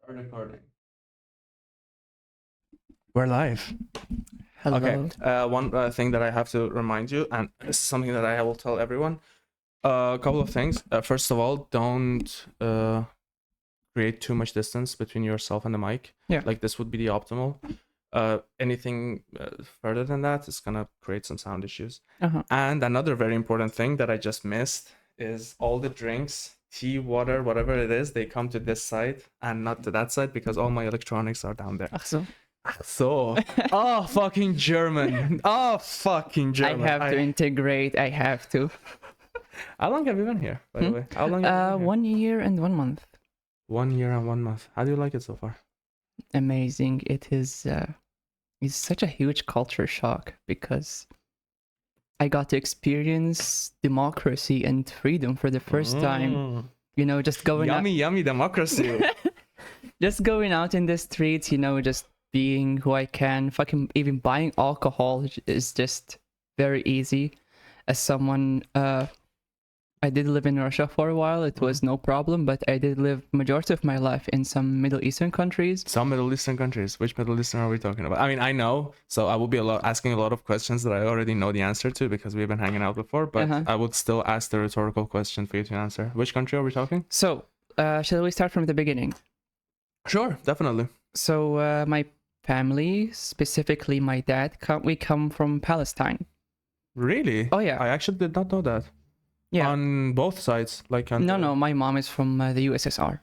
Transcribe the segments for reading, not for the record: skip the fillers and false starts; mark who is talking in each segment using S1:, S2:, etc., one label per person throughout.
S1: Recording.
S2: We're live.
S3: Hello.
S1: Okay. One thing that I have to remind you, and this is something that I will tell everyone. A couple of things. First of all, don't create too much distance between yourself and the mic.
S3: Yeah.
S1: Like this would be the optimal. Anything further than that is gonna create some sound issues.
S3: Uh-huh.
S1: And another very important thing that I just missed is all the drinks, tea, water, whatever it is, they come to this side and not to that side because all my electronics are down there.
S3: Ach so.
S1: So, oh, fucking German. Oh, fucking German.
S3: I have to integrate. I have to.
S1: How long have you been here, by the way? How long have you been here?
S3: 1 year and 1 month.
S1: 1 year and 1 month. How do you like it so far?
S3: Amazing. It is. It's such a huge culture shock because I got to experience democracy and freedom for the first time. You know, just going
S1: Yummy democracy.
S3: just going out in the streets. You know, just being who I can. Fucking even buying alcohol is just very easy. As someone, I did live in Russia for a while. It was no problem, but I did live majority of my life in some Middle Eastern countries.
S1: Some Middle Eastern countries. Which Middle Eastern are we talking about? I mean, I know, so I will be asking a lot of questions that I already know the answer to because we've been hanging out before, but I would still ask the rhetorical question for you to answer. Which country are we talking?
S3: So, shall we start from the beginning?
S1: Sure, definitely.
S3: So, my family, specifically my dad, we come from Palestine.
S1: Really?
S3: Oh, yeah.
S1: I actually did not know that.
S3: Yeah.
S1: On both sides, like on
S3: No, my mom is from the USSR.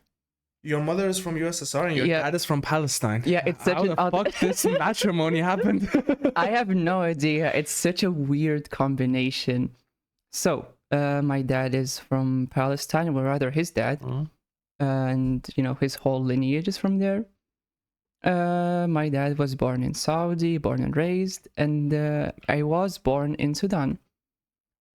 S1: Your mother is from USSR and your
S3: Yeah.
S1: dad is from Palestine.
S3: Yeah, it's such
S1: How
S3: an
S1: the fuck this matrimony happened?
S3: I have no idea. It's such a weird combination. So, my dad is from Palestine, or rather his dad, and you know his whole lineage is from there. My dad was born in Saudi, born and raised, and I was born in Sudan.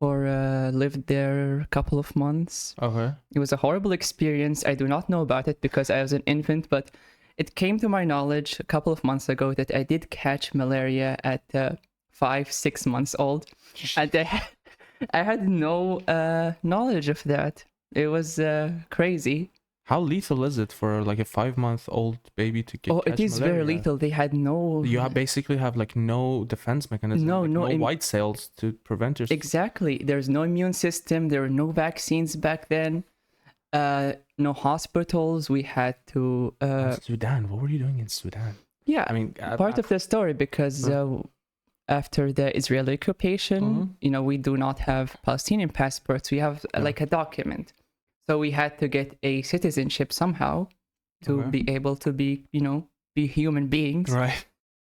S3: Or lived there a couple of months.
S1: Okay.
S3: It was a horrible experience. I do not know about it because I was an infant, but it came to my knowledge a couple of months ago that I did catch malaria at 5-6 months old, and I had no knowledge of that. It was crazy.
S1: How lethal is it for like a 5-month-old baby to get?
S3: Oh, it is
S1: malaria?
S3: very lethal. They had no.
S1: You basically have like no defense mechanism.
S3: No,
S1: like
S3: no
S1: white cells to prevent yourself.
S3: Exactly. There's no immune system. There were no vaccines back then. No hospitals. We had to.
S1: Sudan. What were you doing in Sudan?
S3: Yeah,
S1: I mean,
S3: part of the story because after the Israeli occupation, you know, we do not have Palestinian passports. We have like a document. So we had to get a citizenship somehow to be able to be, you know, be human beings.
S1: Right.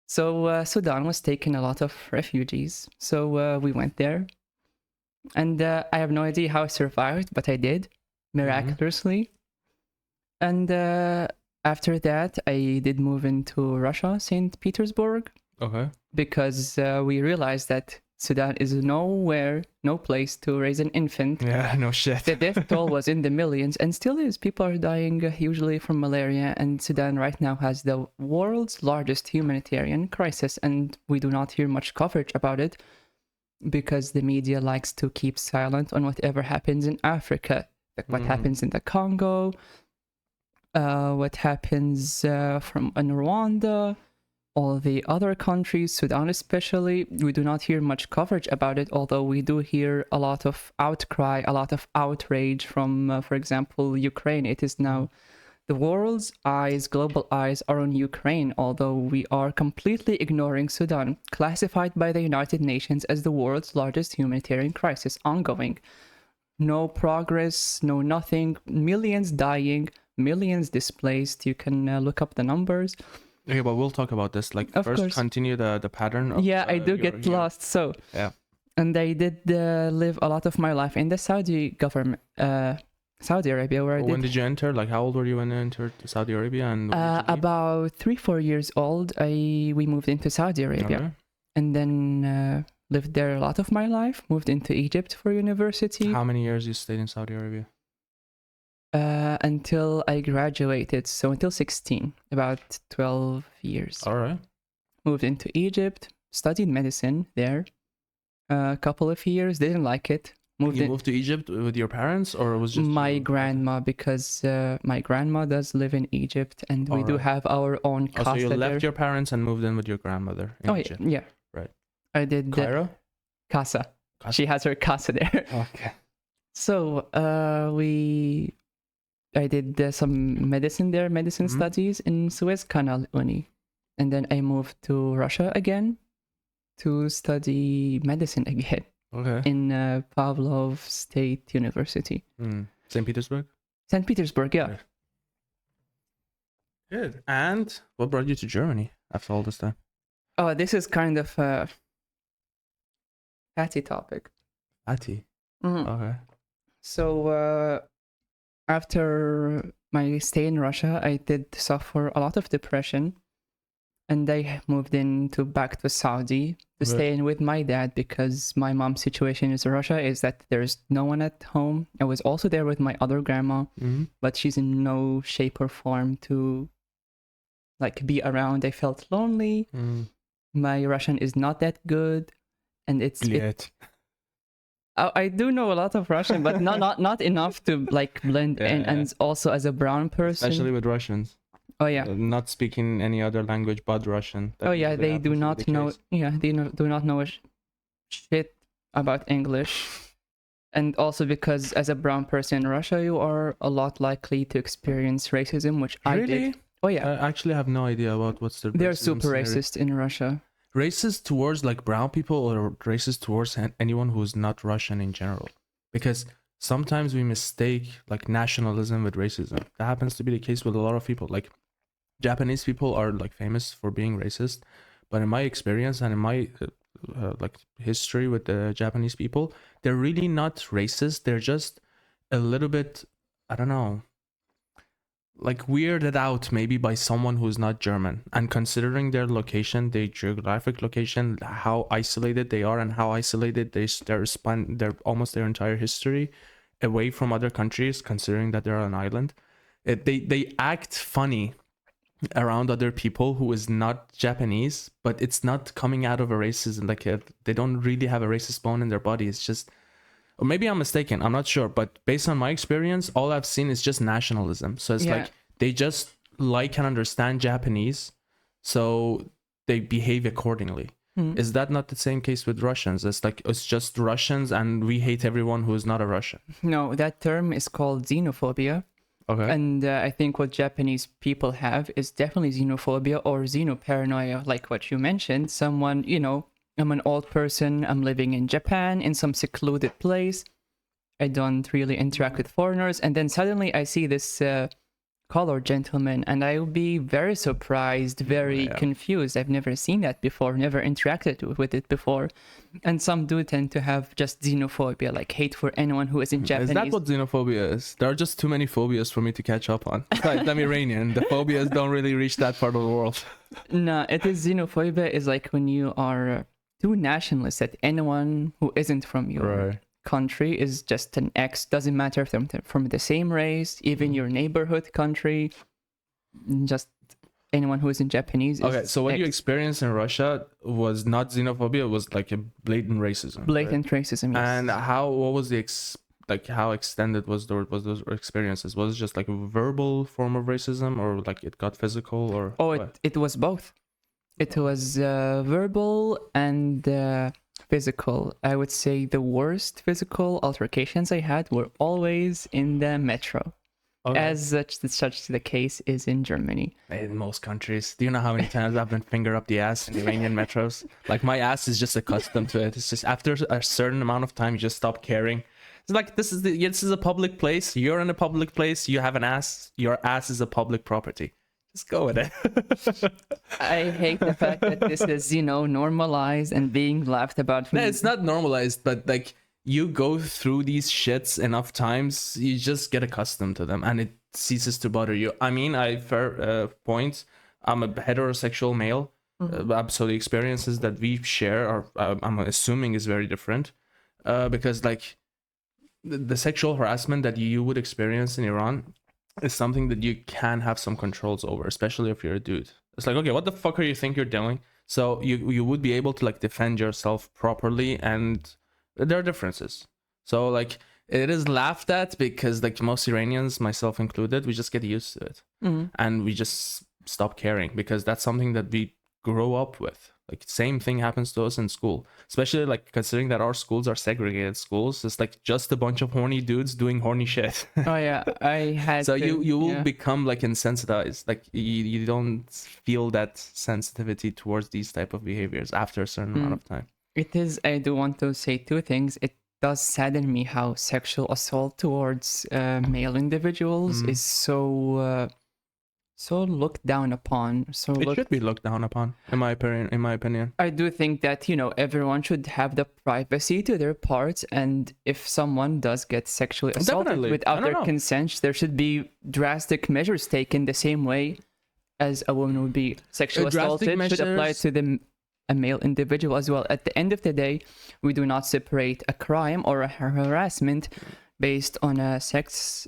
S3: So Sudan was taking a lot of refugees. So we went there. And I have no idea how I survived, but I did, miraculously. And after that, I did move into Russia, St. Petersburg.
S1: Okay.
S3: Because we realized that Sudan is no place to raise an infant.
S1: Yeah, no shit.
S3: The death toll was in the millions and still is. People are dying usually from malaria, and Sudan right now has the world's largest humanitarian crisis, and we do not hear much coverage about it because the media likes to keep silent on whatever happens in Africa, like what happens in the Congo, what happens in Rwanda, all the other countries, Sudan especially. We do not hear much coverage about it, although we do hear a lot of outcry, a lot of outrage from, for example, Ukraine. It is now the world's eyes, global eyes are on Ukraine, although we are completely ignoring Sudan, classified by the United Nations as the world's largest humanitarian crisis ongoing. No progress, no nothing, millions dying, millions displaced. You can look up the numbers.
S1: Okay, but we'll talk about this. Like,
S3: Of
S1: first,
S3: course.
S1: continue the pattern. Of,
S3: Yeah, I do get lost. So,
S1: yeah.
S3: And I did live a lot of my life in the Saudi government, Saudi Arabia, where
S1: When did you enter? Like, how old were you when you entered Saudi Arabia? And when did you leave?
S3: About 3-4 years old, we moved into Saudi Arabia,
S1: Okay.
S3: and then lived there a lot of my life. Moved into Egypt for university.
S1: How many years you stayed in Saudi Arabia?
S3: Until I graduated, so until 16, about 12 years.
S1: All right.
S3: Moved into Egypt, studied medicine there, a couple of years, didn't like it,
S1: You moved to Egypt with your parents, or it was just
S3: my
S1: you?
S3: grandma, because my grandma does live in Egypt, and we do
S1: Alright.
S3: have our own
S1: Oh, so you
S3: casa there.
S1: left your parents and moved in with your grandmother in
S3: Oh
S1: Egypt.
S3: yeah,
S1: Right.
S3: I did
S1: Cairo?
S3: casa.
S1: Casa?
S3: She has her casa there.
S1: Okay.
S3: So I did some medicine there, medicine
S1: Mhm.
S3: studies in Suez Canal Uni, and then I moved to Russia again to study medicine again
S1: Okay.
S3: in Pavlov State University,
S1: St. Petersburg?
S3: St. Petersburg. Yeah.
S1: Right. Good. And what brought you to Germany after all this time?
S3: Oh, this is kind of a fatty topic.
S1: Ati.
S3: Mhm.
S1: Okay.
S3: So after my stay in Russia, I did suffer a lot of depression, and I moved back to Saudi to
S1: Okay.
S3: stay in with my dad, because my mom's situation in Russia is that there's no one at home. I was also there with my other grandma,
S1: Mm-hmm.
S3: but she's in no shape or form to like be around. I felt lonely. My Russian is not that good, and I do know a lot of Russian, but not enough to like blend
S1: Yeah,
S3: in.
S1: yeah.
S3: And also as a brown person,
S1: Especially with Russians.
S3: oh yeah,
S1: Not speaking any other language but Russian. That
S3: oh yeah,
S1: usually
S3: they do
S1: happens to be
S3: not
S1: the
S3: know.
S1: case.
S3: Yeah, they do not know shit about English. And also because as a brown person in Russia, you are a lot likely to experience racism, which I
S1: Really?
S3: did. Oh yeah,
S1: I actually have no idea about what's the
S3: they're
S1: racism
S3: super
S1: scenario.
S3: racist in Russia.
S1: Racist towards like brown people, or racist towards anyone who's not Russian in general? Because sometimes we mistake like nationalism with racism. That happens to be the case with a lot of people. Like Japanese people are like famous for being racist, but in my experience and in my like history with the Japanese people, they're really not racist. They're just a little bit, I don't know, like weirded out maybe by someone who's not German. And considering their location, their geographic location, how isolated they are, and how isolated they're spent their almost their entire history away from other countries, considering that they're an island, they act funny around other people who is not Japanese, but it's not coming out of a racism. Like they don't really have a racist bone in their body. It's just, or maybe I'm mistaken, I'm not sure, but based on my experience, all I've seen is just nationalism. So it's
S3: Yeah.
S1: like they just like and understand Japanese, so they behave accordingly. Is that not the same case with Russians? It's like it's just Russians and we hate everyone who is not a Russian.
S3: No, that term is called xenophobia.
S1: Okay.
S3: And I think what Japanese people have is definitely xenophobia or xenoparanoia, like what you mentioned. Someone, I'm an old person, I'm living in Japan in some secluded place. I don't really interact with foreigners. And then suddenly I see this colored gentleman, and I will be very surprised, very confused. I've never seen that before, never interacted with it before. And some do tend to have just xenophobia, like hate for anyone who isn't Japanese.
S1: Is that what xenophobia is? There are just too many phobias for me to catch up on. Right, I'm Iranian. The phobias don't really reach that part of the world.
S3: No, it is xenophobia is like when you are too nationalist that anyone who isn't from your country is just an X. Doesn't matter if they're from the same race, even your neighborhood country, just anyone who isn't Japanese.
S1: Okay, so what you experienced in Russia was not xenophobia, it was like a blatant racism.
S3: Blatant racism, yes.
S1: And what was how extended was those experiences? Was it just like a verbal form of racism, or like it got physical, or
S3: it was both. It was verbal and physical. I would say the worst physical altercations I had were always in the metro. Okay. As such the case is in Germany.
S1: In most countries. Do you know how many times I've been finger up the ass in Iranian metros? Like my ass is just accustomed to it. It's just after a certain amount of time you just stop caring. It's like this is a public place. You're in a public place. You have an ass. Your ass is a public property. Just go with it.
S3: I hate the fact that this is, normalized and being laughed about.
S1: No, it's not normalized, but like you go through these shits enough times, you just get accustomed to them and it ceases to bother you. I mean, fair point. I'm a heterosexual male. So the experiences that we share are, I'm assuming, is very different. Because like the sexual harassment that you would experience in Iran is something that you can have some controls over, especially if you're a dude. It's like, okay, what the fuck are you think you're doing? So you would be able to like defend yourself properly, and there are differences. So like it is laughed at because like most Iranians, myself included, we just get used to it and we just stop caring because that's something that we grow up with. Like same thing happens to us in school, especially like considering that our schools are segregated schools. It's like just a bunch of horny dudes doing horny shit.
S3: Oh yeah, I had.
S1: So
S3: to,
S1: you will
S3: yeah.
S1: become like insensitized. Like you don't feel that sensitivity towards these type of behaviors after a certain amount of time.
S3: It is. I do want to say two things. It does sadden me how sexual assault towards male individuals is so looked down upon. So
S1: It should be looked down upon, in my opinion. In my opinion,
S3: I do think that, everyone should have the privacy to their parts, and if someone does get sexually assaulted
S1: Definitely.
S3: without
S1: No,
S3: their
S1: no.
S3: consent, there should be drastic measures taken the same way as a woman would be sexually
S1: Drastic
S3: assaulted should apply
S1: measures-
S3: to a male individual as well. At the end of the day, we do not separate a crime or a harassment based on a sex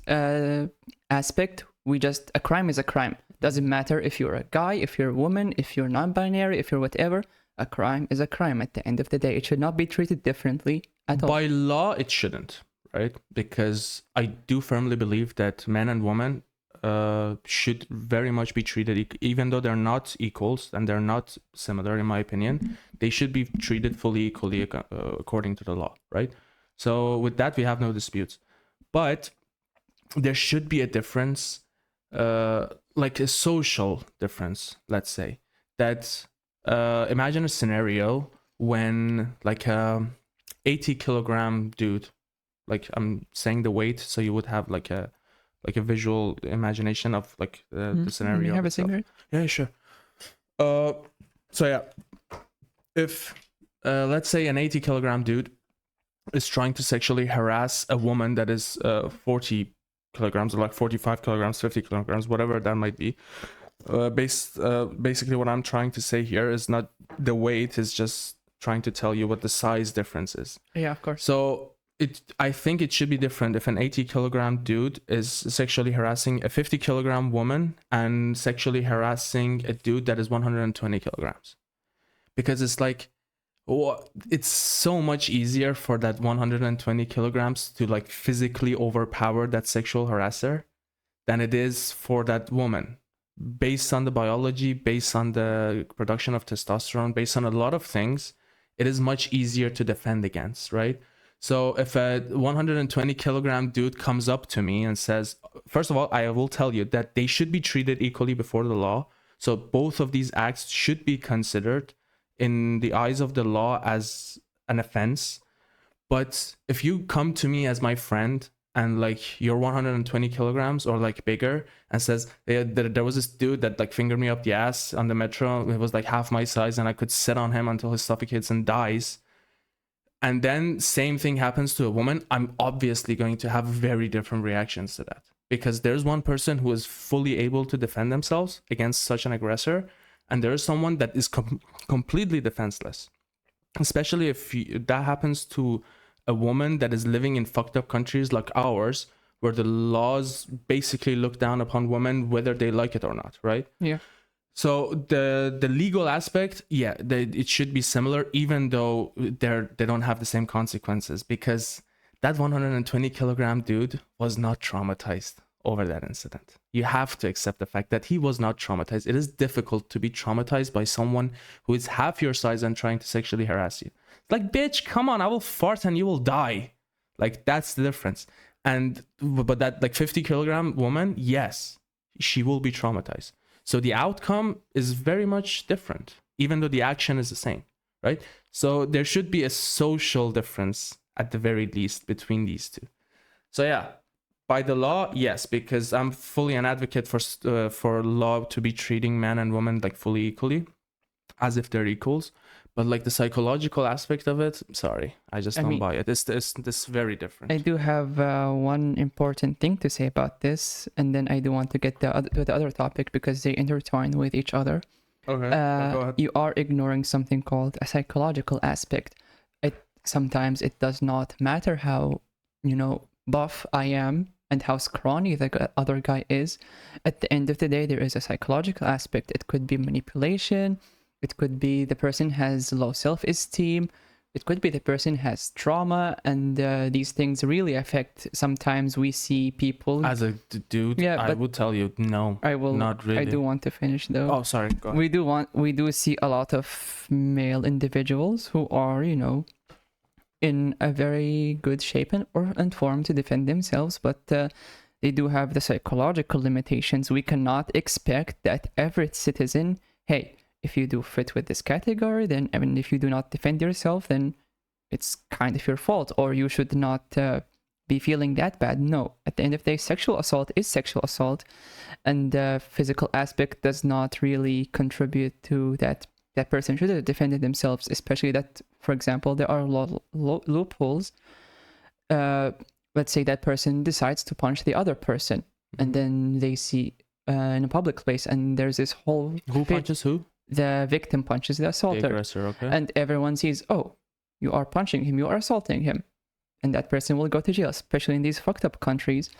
S3: aspect. A crime is a crime. Doesn't matter if you're a guy, if you're a woman, if you're non-binary, if you're whatever. A crime is a crime. At the end of the day, it should not be treated differently at all.
S1: by law, it shouldn't, right? Because I do firmly believe that men and women should very much be treated, even though they're not equals and they're not similar, in my opinion. They should be treated fully equally according to the law, right? So with that, we have no disputes. But there should be a difference, like a social difference, let's say. That imagine a scenario when like a 80 kilogram dude, like I'm saying the weight, so you would have like a visual imagination of like the scenario.
S3: You have a
S1: itself.
S3: cigarette?
S1: Yeah, sure. So yeah, if let's say an 80 kilogram dude is trying to sexually harass a woman that is 40 kilograms or like 45 kilograms, 50 kilograms, whatever that might be. Basically what I'm trying to say here is not the weight, is just trying to tell you what the size difference is.
S3: Yeah, of course.
S1: So I think it should be different if an 80 kilogram dude is sexually harassing a 50 kilogram woman and sexually harassing a dude that is 120 kilograms. Because it's like, it's so much easier for that 120 kilograms to like physically overpower that sexual harasser than it is for that woman. Based on the biology, based on the production of testosterone, based on a lot of things, it is much easier to defend against, right? So if a 120 kilogram dude comes up to me and says, first of all, I will tell you that they should be treated equally before the law. So both of these acts should be considered in the eyes of the law as an offense. But if you come to me as my friend and like you're 120 kilograms or like bigger and says, there was this dude that like fingered me up the ass on the metro, it was like half my size and I could sit on him until he suffocates and dies, and then same thing happens to a woman, I'm obviously going to have very different reactions to that, because there's one person who is fully able to defend themselves against such an aggressor, and there is someone that is completely defenseless. Especially if that happens to a woman that is living in fucked up countries like ours, where the laws basically look down upon women whether they like it or not, right?
S3: Yeah.
S1: So the legal aspect, yeah, it should be similar, even though they don't have the same consequences, because that 120 kilogram dude was not traumatized over that incident. You have to accept the fact that he was not traumatized. It is difficult to be traumatized by someone who is half your size and trying to sexually harass you. It's like, bitch, come on, I will fart and you will die. Like, that's the difference. But that like 50 kilogram woman, yes, she will be traumatized. So the outcome is very much different, even though the action is the same, right? So there should be a social difference at the very least between these two. So yeah, by the law, yes, because I'm fully an advocate for law to be treating men and women like fully equally, as if they're equals. But like the psychological aspect of it, sorry, I just don't buy it. It's very different.
S3: I do have one important thing to say about this, and then I do want to get to the other topic because they intertwine with each other.
S1: Okay, go ahead.
S3: You are ignoring something called a psychological aspect. Sometimes it does not matter how, buff I am and how scrawny the other guy is. At the end of the day, there is a psychological aspect. It could be manipulation. It could be the person has low self-esteem. It could be the person has trauma, and these things really affect. Sometimes we see people.
S1: As a dude,
S3: Yeah,
S1: I
S3: but
S1: would tell you no, not
S3: I do
S1: really.
S3: want to finish though.
S1: Oh, sorry. Go ahead.
S3: We do see a lot of male individuals who are, in a very good shape and form to defend themselves, but they do have the psychological limitations. We cannot expect that every citizen, hey, if you do fit with this category, then, I mean, if you do not defend yourself, then it's kind of your fault, or you should not be feeling that bad. No, at the end of the day, sexual assault is sexual assault, and the physical aspect does not really contribute to that. That person should have defended themselves, especially that, for example, there are loopholes. Let's say that person decides to punch the other person, and then they see in a public place, and there's this whole
S1: Who punches who?
S3: The victim punches the assaulter,
S1: The aggressor, okay.
S3: and everyone sees, oh, you are punching him, you are assaulting him, and that person will go to jail, especially in these fucked up countries.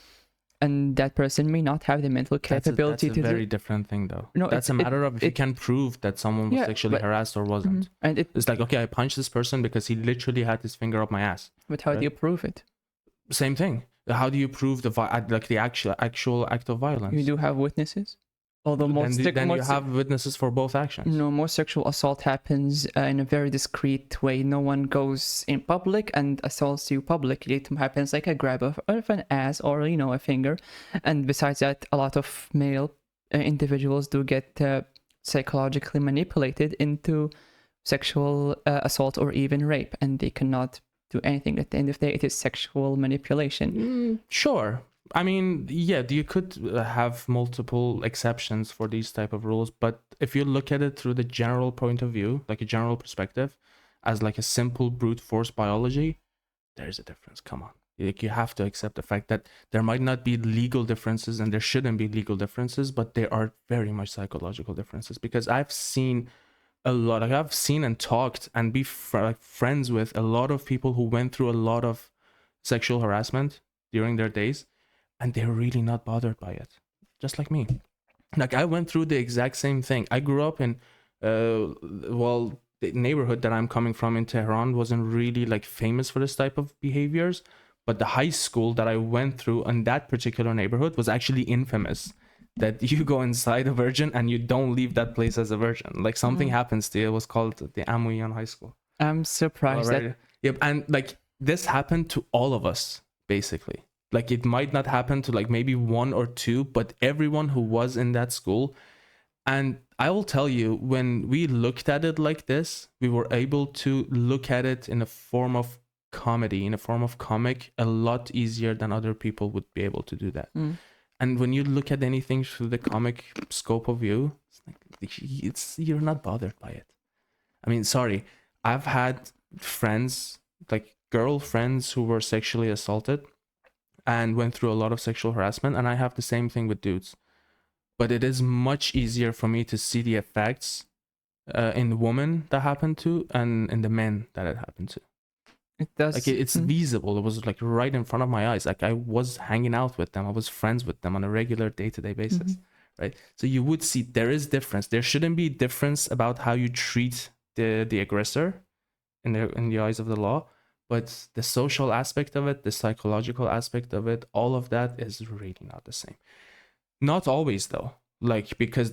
S3: And that person may not have the mental capability
S1: that's a very different thing, though.
S3: No,
S1: that's a matter of if you can prove that someone was sexually harassed or wasn't.
S3: And
S1: it's like, okay, I punched this person because he literally had his finger up my ass.
S3: But how do you prove it?
S1: Same thing. How do you prove the actual act of violence?
S3: You do have witnesses. Although
S1: then you have witnesses for both actions.
S3: No, most sexual assault happens in a very discreet way. No one goes in public and assaults you publicly. It happens like a grab of an ass or, a finger. And besides that, a lot of male individuals do get psychologically manipulated into sexual assault or even rape, and they cannot do anything. At the end of the day, it is sexual manipulation.
S1: Sure. I mean, yeah, you could have multiple exceptions for these type of rules, but if you look at it through the general point of view, like a general perspective, as like a simple brute force biology, there's a difference. Come on. Like, you have to accept the fact that there might not be legal differences and there shouldn't be legal differences, but there are very much psychological differences, because I've seen a lot. Like, I've seen and talked and be friends with a lot of people who went through a lot of sexual harassment during their days, and they're really not bothered by it, just like me. Like, I went through the exact same thing. I grew up in the neighborhood that I'm coming from in Tehran wasn't really like famous for this type of behaviors, but the high school that I went through in that particular neighborhood was actually infamous, that you go inside a virgin and you don't leave that place as a virgin. Like, something happens to you. It was called the Amuyan High School.
S3: I'm surprised that...
S1: Yep, and like, this happened to all of us, basically. Like, it might not happen to like maybe one or two, but everyone who was in that school. And I will tell you, when we looked at it like this, we were able to look at it in a form of comedy, in a form of comic, a lot easier than other people would be able to do that. And when you look at anything through the comic scope of view, you're not bothered by it. I mean, sorry, I've had friends, like girlfriends, who were sexually assaulted and went through a lot of sexual harassment, and I have the same thing with dudes. But it is much easier for me to see the effects in the women that happened to and in the men that it happened to.
S3: It does.
S1: Like, it's visible. It was like right in front of my eyes. Like, I was hanging out with them. I was friends with them on a regular day-to-day basis, right? So you would see there is difference. There shouldn't be difference about how you treat the aggressor in the eyes of the law. But the social aspect of it, the psychological aspect of it, all of that is really not the same. Not always, though. Like, because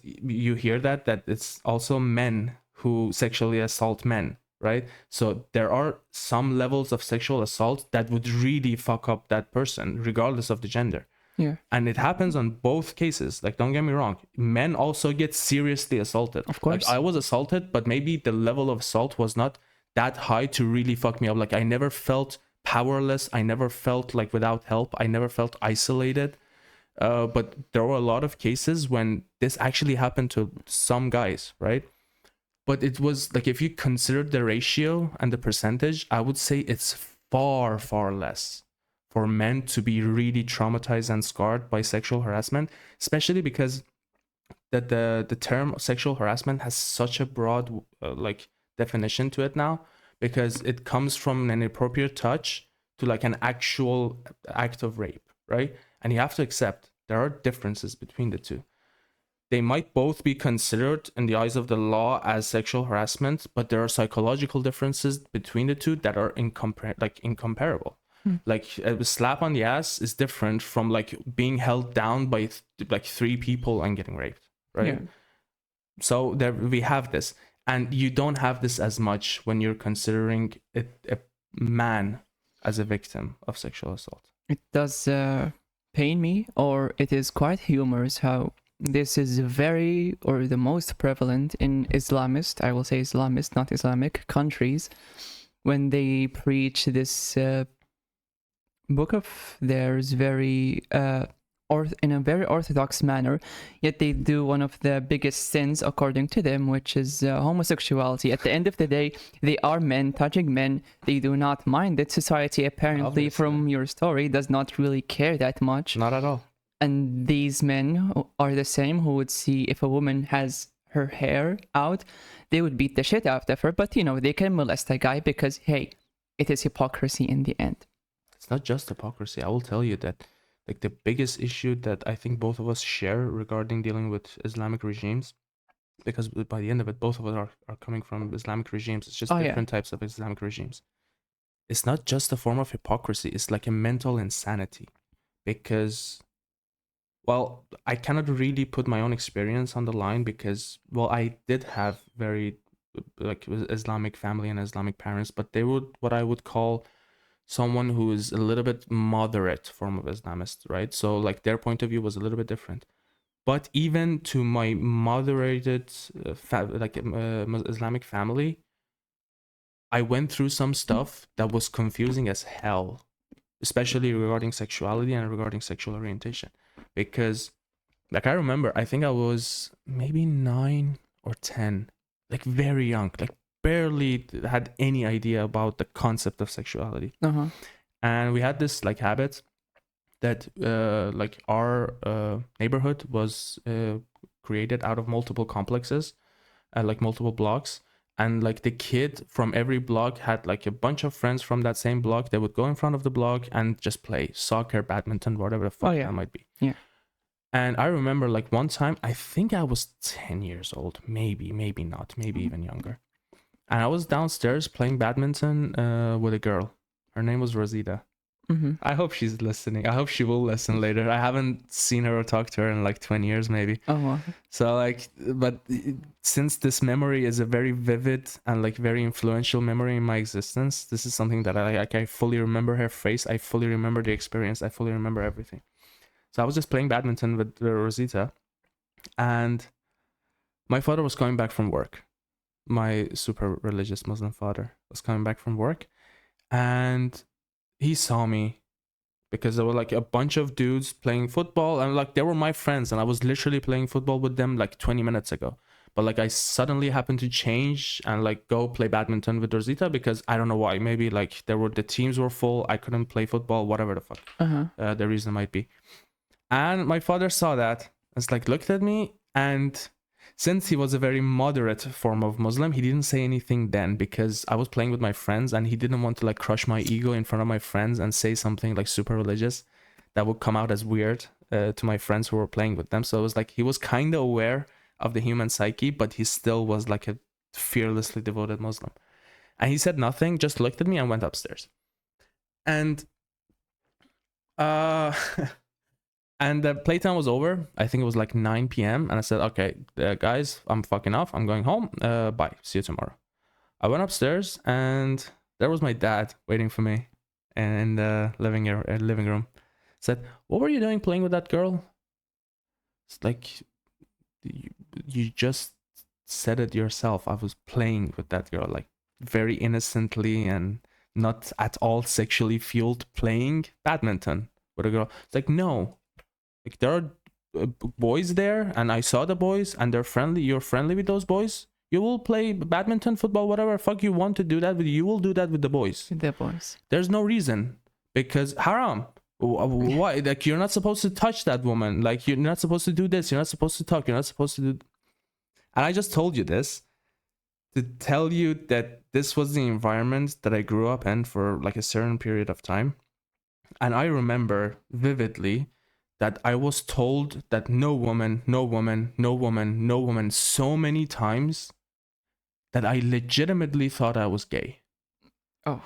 S1: you hear that it's also men who sexually assault men, right? So there are some levels of sexual assault that would really fuck up that person, regardless of the gender.
S3: Yeah.
S1: And it happens on both cases. Like, don't get me wrong. Men also get seriously assaulted.
S3: Of course.
S1: Like, I was assaulted, but maybe the level of assault was not that high to really fuck me up. Like, I never felt powerless. I never felt like without help. I never felt isolated. But there were a lot of cases when this actually happened to some guys, right? But it was like, if you consider the ratio and the percentage, I would say it's far, far less for men to be really traumatized and scarred by sexual harassment, especially because that the term sexual harassment has such a broad definition to it now, because it comes from an inappropriate touch to like an actual act of rape, right? And you have to accept there are differences between the two. they might both be considered in the eyes of the law as sexual harassment, but there are psychological differences between the two that are incomparable. Like a slap on the ass is different from like being held down by like 3 people and getting raped, right?
S3: Yeah.
S1: So there we have this, and you don't have this as much when you're considering a man as a victim of sexual assault.
S3: It does pain me, or it is quite humorous how this is very, or the most prevalent in Islamist, I will say Islamist, not Islamic countries, when they preach this book of theirs very in a very orthodox manner, yet they do one of the biggest sins according to them, which is homosexuality. At the end of the day, they are men touching men. They do not mind that society, apparently,
S1: Obviously.
S3: from your story, does not really care that much.
S1: Not at all.
S3: And these men are the same who would see if a woman has her hair out, they would beat the shit out of her. But, they can molest a guy because, hey, it is hypocrisy in the end.
S1: It's not just hypocrisy. I will tell you that like the biggest issue that I think both of us share regarding dealing with Islamic regimes, because by the end of it, both of us are coming from Islamic regimes. It's just different types of Islamic regimes. It's not just a form of hypocrisy. It's like a mental insanity, because, well, I cannot really put my own experience on the line because, well, I did have very like Islamic family and Islamic parents, but they would what I would call someone who is a little bit moderate form of Islamist, right? So like their point of view was a little bit different. But even to my moderated Islamic family, I went through some stuff that was confusing as hell, especially regarding sexuality and regarding sexual orientation. Because like I remember, I think I was maybe 9 or 10, like very young, like barely had any idea about the concept of sexuality. And we had this like habit that like our neighborhood was created out of multiple complexes, like multiple blocks, and like the kid from every block had like a bunch of friends from that same block. They would go in front of the block and just play soccer, badminton, whatever the fuck that might be.
S3: Yeah.
S1: And I remember like one time, I think I was 10 years old, maybe not, maybe even younger. And I was downstairs playing badminton with a girl. Her name was Rosita. I hope she's listening. I hope she will listen later. I haven't seen her or talked to her in like 20 years, maybe. So like, but since this memory is a very vivid and like very influential memory in my existence, this is something that I fully remember her face. I fully remember the experience. I fully remember everything. So I was just playing badminton with Rosita, and my father was coming back from work. My super religious Muslim father was coming back from work, and he saw me because there were like a bunch of dudes playing football, and like they were my friends, and I was literally playing football with them like 20 minutes ago. But like I suddenly happened to change and like go play badminton with Rosita because I don't know why. Maybe like the teams were full. I couldn't play football, whatever the fuck the reason might be. And my father saw that. It's like looked at me, and since he was a very moderate form of Muslim, he didn't say anything then because I was playing with my friends, and he didn't want to like crush my ego in front of my friends and say something like super religious that would come out as weird to my friends who were playing with them. So it was like he was kind of aware of the human psyche, but he still was like a fearlessly devoted Muslim. And he said nothing, just looked at me and went upstairs. And and the playtime was over. I think it was like 9 p.m. And I said, okay, guys, I'm fucking off. I'm going home. Bye. See you tomorrow. I went upstairs, and there was my dad waiting for me in the living room. Said, what were you doing playing with that girl? It's like, you just said it yourself. I was playing with that girl, like very innocently and not at all sexually fueled, playing badminton with a girl. It's like, no. Like there are boys there, and I saw the boys, and they're friendly. You're friendly with those boys. You will play badminton, football, whatever fuck you want to do that with. You will do that with the boys. There's no reason, because haram. Why? Like you're not supposed to touch that woman. Like you're not supposed to do this. You're not supposed to talk. You're not supposed to do. And I just told you this to tell you that this was the environment that I grew up in for like a certain period of time, and I remember vividly that I was told that no woman, no woman, no woman, no woman so many times that I legitimately thought I was gay.
S3: Oh.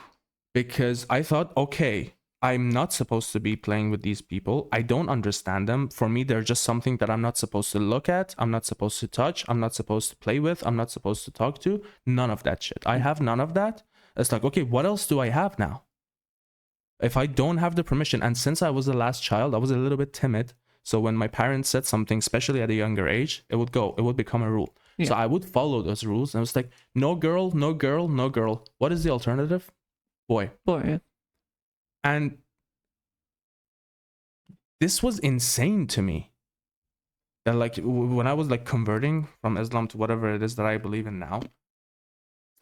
S1: Because I thought, okay, I'm not supposed to be playing with these people. I don't understand them. For me, they're just something that I'm not supposed to look at. I'm not supposed to touch. I'm not supposed to play with. I'm not supposed to talk to. None of that shit. I have none of that. It's like, okay, what else do I have now? If I don't have the permission, and since I was the last child, I was a little bit timid. So when my parents said something, especially at a younger age, it would become a rule.
S3: Yeah.
S1: So I would follow those rules. And I was like, no girl, no girl, no girl. What is the alternative? Boy.
S3: Boy.
S1: And this was insane to me. That like when I was like converting from Islam to whatever it is that I believe in now,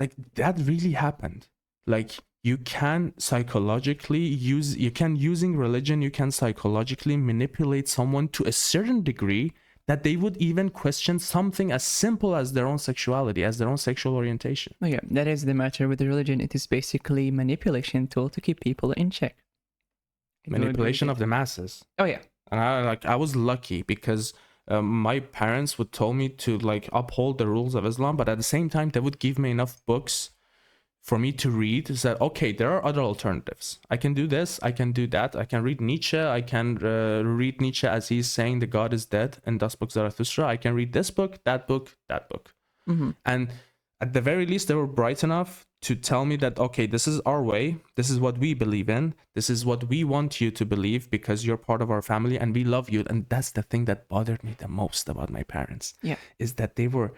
S1: like that really happened. Like you can psychologically using religion, you can psychologically manipulate someone to a certain degree that they would even question something as simple as their own sexuality, as their own sexual orientation.
S3: Oh yeah, that is the matter with the religion. It is basically manipulation tool to keep people in check.
S1: Manipulation of the masses.
S3: Oh yeah.
S1: And I was lucky because my parents would tell me to like uphold the rules of Islam, but at the same time they would give me enough books for me to read. Is that okay? There are other alternatives. I can do this. I can do that. I can read Nietzsche. I can read Nietzsche as he's saying the God is dead in Das Buch Zarathustra. I can read this book, that book, that book.
S3: Mm-hmm.
S1: And at the very least, they were bright enough to tell me that, okay, this is our way. This is what we believe in. This is what we want you to believe because you're part of our family and we love you. And that's the thing that bothered me the most about my parents.
S3: Yeah.
S1: Is that they were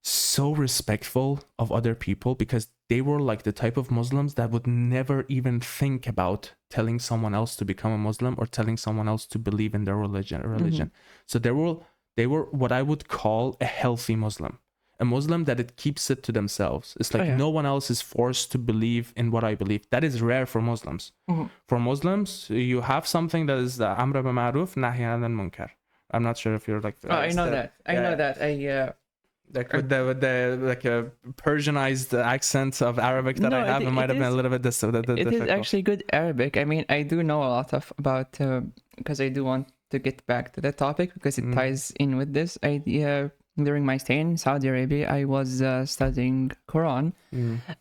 S1: so respectful of other people because they were like the type of Muslims that would never even think about telling someone else to become a Muslim or telling someone else to believe in their religion.
S3: Mm-hmm.
S1: So they were what I would call a healthy Muslim. A Muslim that it keeps it to themselves. It's like no one else is forced to believe in what I believe. That is rare for Muslims.
S3: Mm-hmm.
S1: For Muslims, you have something that is the Amr bil Ma'ruf, Nahy anil Munkar. I'm not sure if you're like.
S3: I know that. I know that.
S1: Like with the like a Persianized accent of Arabic that I have, it might have been a little bit difficult.
S3: It is actually good Arabic. I mean, I do know a lot about because I do want to get back to that topic because it ties in with this idea. During my stay in Saudi Arabia, I was studying Quran,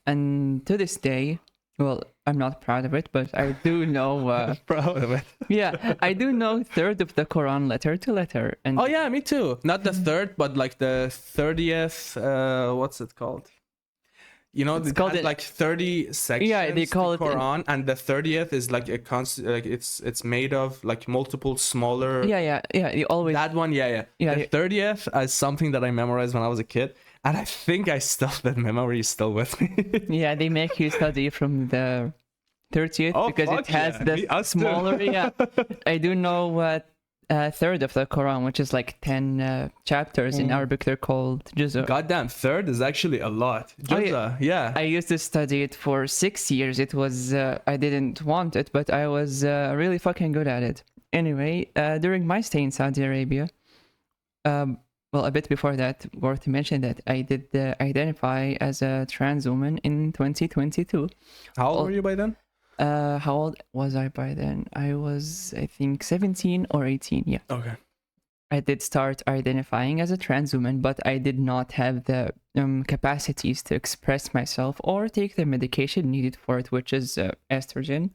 S3: and to this day, well, I'm not proud of it, but I do know.
S1: Proud of it.
S3: Yeah, I do know third of the Quran letter to letter. And
S1: oh yeah, me too. Not the third, but like the 30th. What's it called? You know, it's called like 30 sections.
S3: Yeah, they call it
S1: Quran, and the 30th is like a like it's made of like multiple smaller.
S3: Yeah. You always
S1: that one. Yeah. The 30th is something that I memorized when I was a kid, and I think that memory is still with me.
S3: Yeah, they make you study from the 30th because it has the smaller. Yeah, I do know what. Third of the Quran, which is like 10 chapters in Arabic, they're called Juz'a.
S1: Goddamn, third is actually a lot. Juz'a, yeah.
S3: I used to study it for 6 years. It was, I didn't want it, but I was really fucking good at it. Anyway, during my stay in Saudi Arabia, well, a bit before that, worth to mention that I did identify as a trans woman in 2022.
S1: How old were you by then?
S3: How old was I by then? I was, I think, 17 or 18. Yeah.
S1: Okay.
S3: I did start identifying as a trans woman, but I did not have the capacities to express myself or take the medication needed for it, which is estrogen.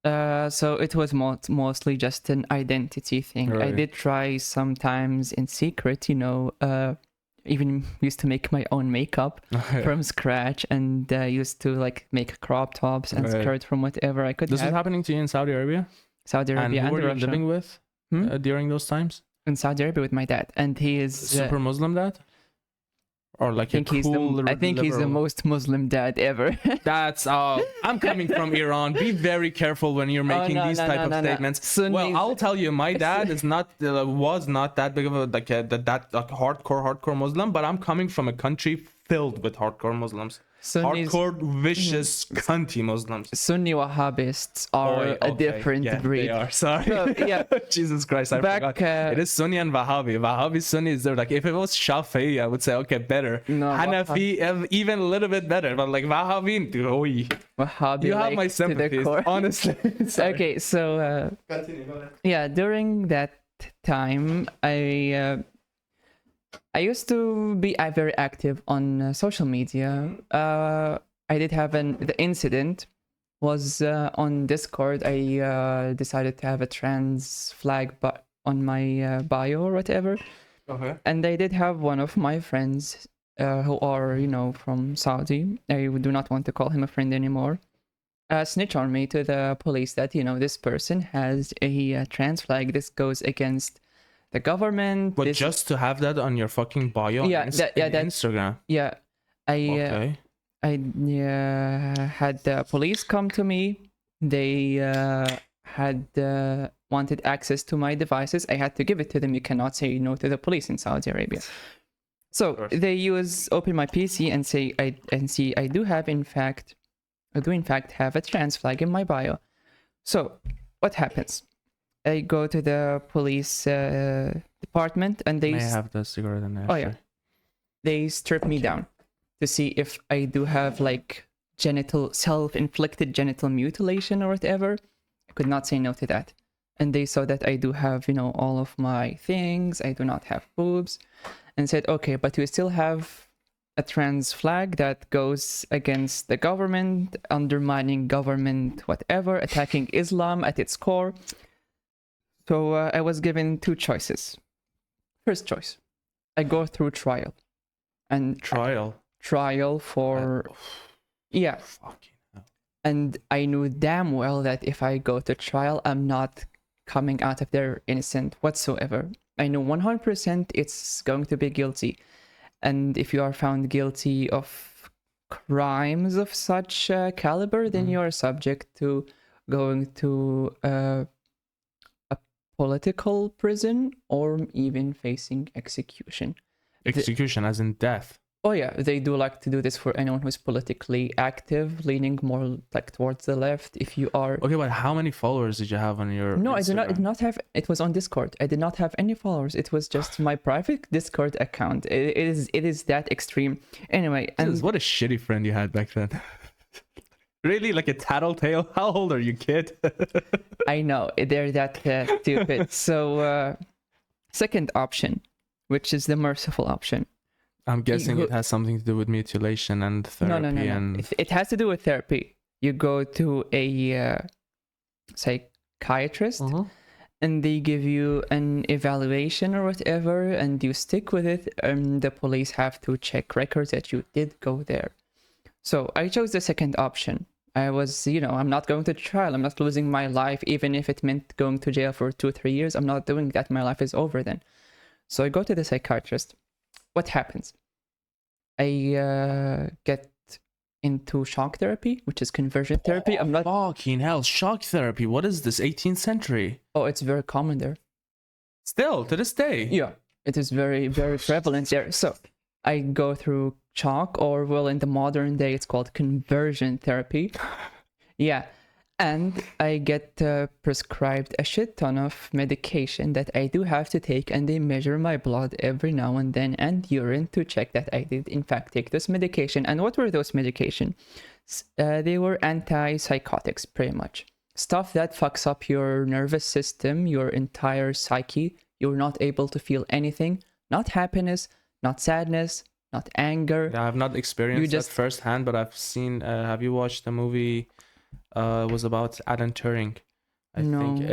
S3: So it was mostly just an identity thing. Right. I did try sometimes in secret, even used to make my own makeup from scratch and used to like make crop tops and skirts from whatever I could.
S1: This was happening to you in Saudi Arabia?
S3: Saudi Arabia
S1: and who were you
S3: Russia.
S1: Living with during those times?
S3: In Saudi Arabia with my dad, and he is
S1: super Muslim dad, or like
S3: I think he's the most Muslim dad ever.
S1: That's I'm coming from Iran. Be very careful when you're making these type of statements. Sunnis. Well, I'll tell you, my dad is not was not that big of a hardcore Muslim, but I'm coming from a country filled with hardcore Muslims.
S3: Sunnis,
S1: hardcore, vicious, cunty Muslims.
S3: Sunni Wahhabists are a different breed.
S1: They are. Sorry.
S3: So, yeah.
S1: Jesus Christ, I forgot. It is Sunni and Wahhabi. Wahhabi, Sunnis, they're like, if it was Shafi'i, I would say, okay, better.
S3: No,
S1: Hanafi, even a little bit better. But like Wahhabi,
S3: Wahhabi,
S1: you have
S3: like,
S1: my
S3: to the
S1: sympathies,
S3: core.
S1: honestly. Sorry.
S3: Okay, so
S1: Continue, go ahead.
S3: yeah, during that time, I used to be very active on social media. I did have the incident was on Discord. I decided to have a trans flag on my bio or whatever.
S1: Okay.
S3: And I did have one of my friends who are, from Saudi. I do not want to call him a friend anymore. Snitch on me to the police that, this person has a trans flag. This goes against the government.
S1: But just to have that on your fucking bio on Instagram.
S3: Yeah. I had the police come to me. They had wanted access to my devices. I had to give it to them. You cannot say no to the police in Saudi Arabia. So they open my PC and say I do in fact have a trans flag in my bio. So what happens? I go to the police department and they
S1: have the cigarette in there.
S3: Oh yeah, they strip me down to see if I do have like self-inflicted genital mutilation or whatever. I could not say no to that. And they saw that I do have, all of my things. I do not have boobs. And said, okay, but you still have a trans flag that goes against the government, undermining government, whatever, attacking Islam at its core. So I was given two choices. First choice, I go through trial. And trial for yeah.
S1: Fucking hell.
S3: And I knew damn well that if I go to trial, I'm not coming out of there innocent whatsoever. I know 100% it's going to be guilty. And if you are found guilty of crimes of such caliber, then you are subject to going to a political prison or even facing execution.
S1: Execution as in death.
S3: Oh yeah, they do like to do this for anyone who's politically active, leaning more like towards the left. If you are
S1: okay, but how many followers did you have on your?
S3: No,
S1: Instagram?
S3: I did not have. It was on Discord. I did not have any followers. It was just my private Discord account. It is that extreme. Anyway,
S1: and what a shitty friend you had back then. Really, like a tattletale? How old are you, kid?
S3: I know they're that stupid. So, second option, which is the merciful option.
S1: I'm guessing it has something to do with mutilation and therapy.
S3: No.
S1: And
S3: it has to do with therapy. You go to a psychiatrist, and they give you an evaluation or whatever, and you stick with it. And the police have to check records that you did go there. So I chose the second option. I was, I'm not going to trial. I'm not losing my life, even if it meant going to jail for 2-3 years. I'm not doing that. My life is over then. So I go to the psychiatrist. What happens? I get into shock therapy, which is conversion therapy. I'm not.
S1: Fucking hell, shock therapy. What is this? 18th century?
S3: Oh, it's very common there.
S1: Still to this day.
S3: Yeah, it is very, very prevalent there. So I go through shock, or well, in the modern day, it's called conversion therapy. Yeah. And I get prescribed a shit ton of medication that I do have to take, and they measure my blood every now and then and urine to check that I did in fact take this medication. And what were those medication? They were antipsychotics, pretty much. Stuff that fucks up your nervous system, your entire psyche. You're not able to feel anything, not happiness, not sadness, not anger.
S1: Yeah, I've not experienced that firsthand, but I've seen, have you watched the movie? It was about Alan Turing. I think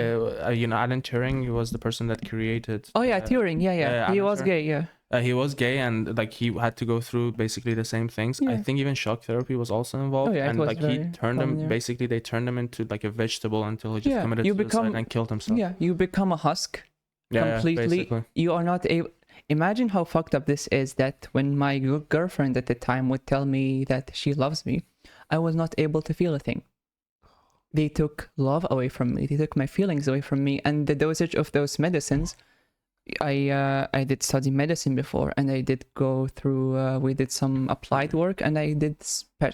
S1: Alan Turing was the person that created.
S3: Oh yeah, Turing. Yeah. He was gay. Yeah.
S1: He was gay, and like he had to go through basically the same things. Yeah. I think even shock therapy was also involved.
S3: Oh, yeah,
S1: and like he turned him basically, they turned him into like a vegetable until he just committed suicide and killed himself.
S3: Yeah, you become a husk completely. Yeah, you are not able. Imagine how fucked up this is. That when my girlfriend at the time would tell me that she loves me, I was not able to feel a thing. They took love away from me. They took my feelings away from me. And the dosage of those medicines I did study medicine before, and I did go through. We did some applied work, and I did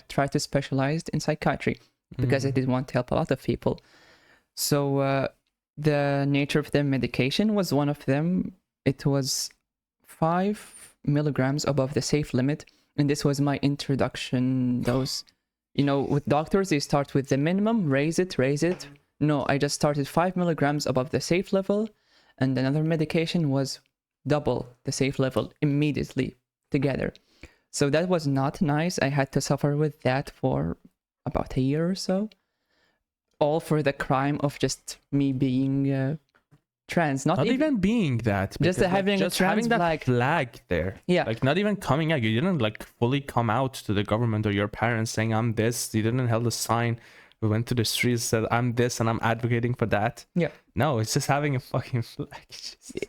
S3: try to specialize in psychiatry because I did want to help a lot of people. So the nature of their medication was one of them. It was 5 milligrams above the safe limit, and this was my introduction dose. You know, with doctors, they start with the minimum, raise it. No, I just started 5 milligrams above the safe level, and another medication was double the safe level immediately together. So that was not nice. I had to suffer with that for about a year or so, all for the crime of just me being trans. Not
S1: even being that.
S3: Just
S1: because,
S3: having
S1: just
S3: a trans
S1: having that
S3: flag.
S1: flag there.
S3: Yeah.
S1: Like not even coming out. You didn't like fully come out to the government or your parents saying I'm this. You didn't hold a sign. We went to the streets, said I'm this and I'm advocating for that.
S3: Yeah.
S1: No, it's just having a fucking flag.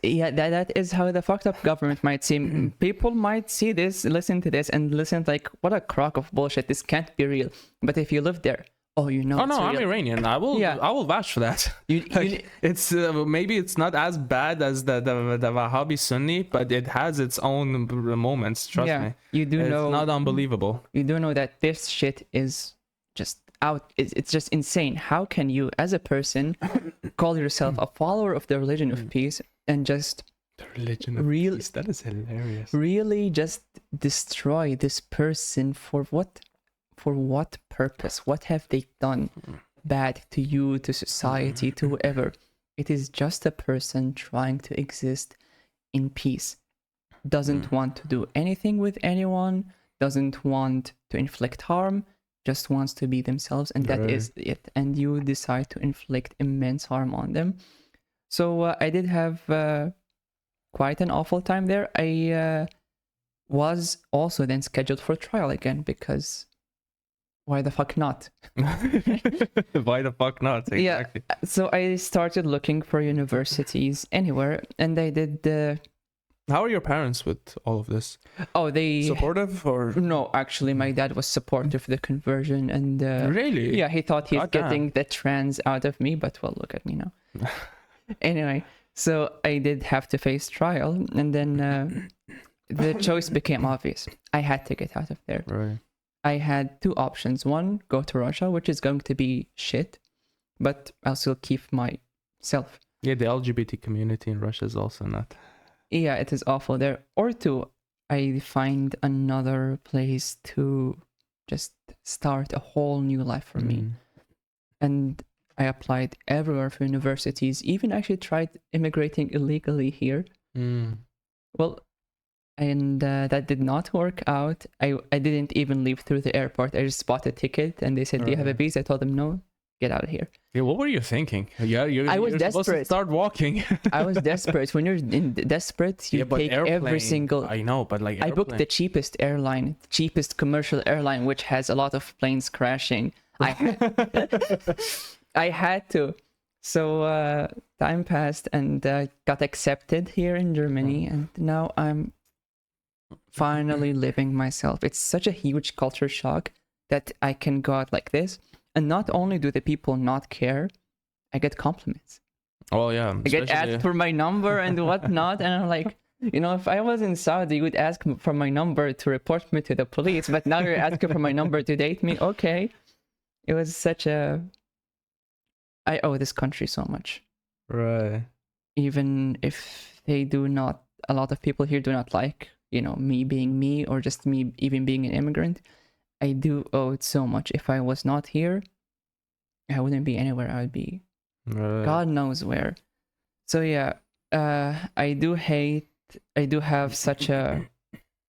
S3: Yeah, that is how the fucked up government might seem. People might see this, listen to this, and listen like, what a crock of bullshit. This can't be real. But if you live there, oh, you know.
S1: Oh no,
S3: it's
S1: I'm
S3: real.
S1: Iranian. I will vouch for that. It's maybe it's not as bad as the Wahhabi Sunni, but it has its own moments. Trust me.
S3: You do
S1: it's
S3: know.
S1: Not unbelievable.
S3: You do know that this shit is just out. It's just insane. How can you, as a person, call yourself a follower of the religion of peace and just
S1: the religion of peace? That is hilarious.
S3: Really, just destroy this person for what? For what purpose? What have they done bad to you, to society, to whoever? It is just a person trying to exist in peace. Doesn't want to do anything with anyone, doesn't want to inflict harm, just wants to be themselves, and that is it. And you decide to inflict immense harm on them. So I did have quite an awful time there. I was also then scheduled for trial again because why the fuck not?
S1: Why the fuck not? Exactly.
S3: Yeah. So I started looking for universities anywhere, and I did.
S1: How are your parents with all of this?
S3: Oh, they
S1: supportive or
S3: no? Actually, my dad was supportive of the conversion, and
S1: really,
S3: yeah, he thought he's
S1: Goddamn.
S3: getting the trans out of me. But well, look at me now. Anyway, so I did have to face trial, and then the choice became obvious. I had to get out of there.
S1: Right.
S3: I had two options. One, go to Russia, which is going to be shit, but I'll still keep myself.
S1: Yeah, the LGBT community in Russia is also not.
S3: Yeah, it is awful there. Or two, I find another place to just start a whole new life for me. And I applied everywhere for universities, even actually tried immigrating illegally here. Well, and that did not work out. I didn't even leave through the airport. I just bought a ticket, and they said, "Do you have a visa?" I told them, "No, get out of here."
S1: Yeah, what were you thinking? Yeah,
S3: I was
S1: you're supposed to
S3: desperate.
S1: start walking.
S3: I was desperate. When you're desperate, you take every single.
S1: I know, but like
S3: I booked the cheapest airline, cheapest commercial airline, which has a lot of planes crashing. I had to. So time passed, and got accepted here in Germany, and now I'm finally living myself. It's such a huge culture shock that I can go out like this, and not only do the people not care, I get compliments.
S1: Oh yeah,
S3: I get asked for my number and whatnot, and I'm like, you know, if I was in Saudi, you would ask for my number to report me to the police, but now you're asking for my number to date me. Okay, it was such a. I owe this country so much.
S1: Right.
S3: Even if they do not, a lot of people here do not like, you know, me being me, or just me even being an immigrant. I do owe it so much. If I was not here, I wouldn't be anywhere. I would be God knows where. So yeah, I do have such a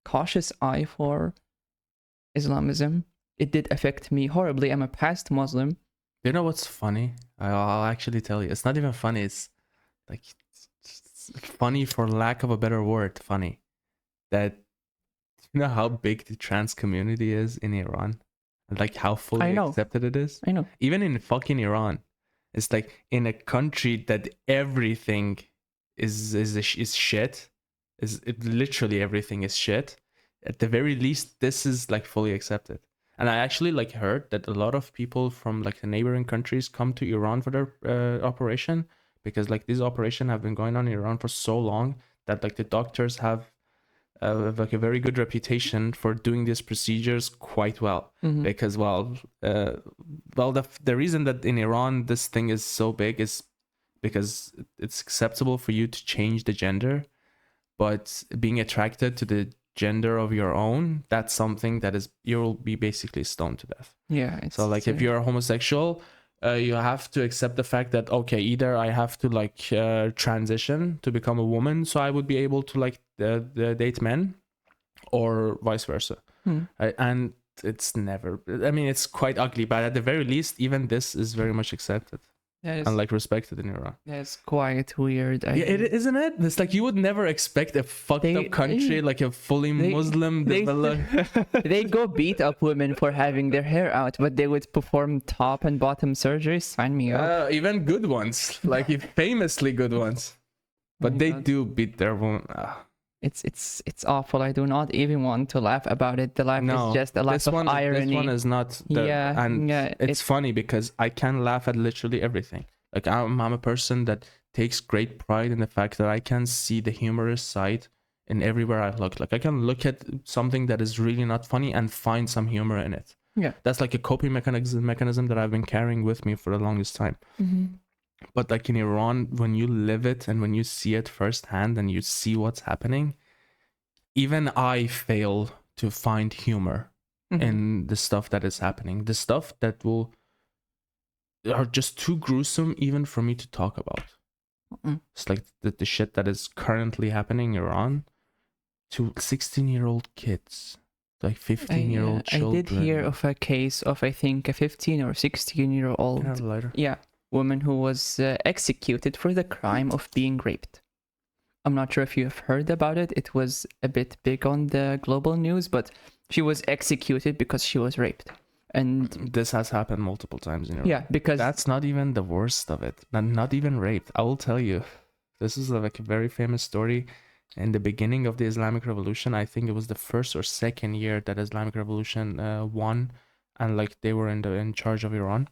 S3: cautious eye for Islamism. It did affect me horribly. I'm a past Muslim.
S1: You know what's funny? I'll actually tell you. It's not even funny. It's like it's funny for lack of a better word. Funny that you know how big the trans community is in Iran, and like how fully accepted it is.
S3: I know.
S1: Even in fucking Iran, it's like in a country that everything is shit. Literally everything is shit. At the very least, this is like fully accepted. And I actually like heard that a lot of people from like the neighboring countries come to Iran for their operation because like these operations have been going on in Iran for so long that like the doctors have like a very good reputation for doing these procedures quite well.
S3: Mhm.
S1: Because the reason that in Iran this thing is so big is because it's acceptable for you to change the gender, but being attracted to the gender of your own, that's something that is, you'll be basically stoned to death.
S3: Yeah, it's
S1: So like if you're a homosexual, you have to accept the fact that okay, either I have to like transition to become a woman, so I would be able to like date men, or vice versa. And it's never, I mean, it's quite ugly, but at the very least, even this is very much accepted and like respected in Iran.
S3: That's quite weird.
S1: Yeah, isn't it? It's like you would never expect a fucked up country like a fully Muslim
S3: they go beat up women for having their hair out, but they would perform top and bottom surgery. Sign me up.
S1: Even good ones, like famously good ones, but they do beat their women.
S3: It's awful. I do not even want to laugh about it. The laugh is just a laugh of irony.
S1: This one is not. It's funny because I can laugh at literally everything. Like I'm a person that takes great pride in the fact that I can see the humorous side in everywhere I look. Like I can look at something that is really not funny and find some humor in it.
S3: Yeah,
S1: that's like a coping mechanism that I've been carrying with me for the longest time. But like in Iran, when you live it and when you see it firsthand and you see what's happening, even I fail to find humor in the stuff that is happening. The stuff that are just too gruesome even for me to talk about. It's like the shit that is currently happening in Iran to 16-year-old kids, like 15-year-old children.
S3: I did hear of a case of, I think, a 15 or 16-year-old woman who was executed for the crime of being raped. I'm not sure if you have heard about it. It was a bit big on the global news, but she was executed because she was raped. And
S1: this has happened multiple times in Iran.
S3: Yeah, because
S1: that's not even the worst of it. Not even raped. I will tell you. This is like a very famous story. In the beginning of the Islamic Revolution, I think it was the first or second year that Islamic Revolution won, and like they were in charge of Iran.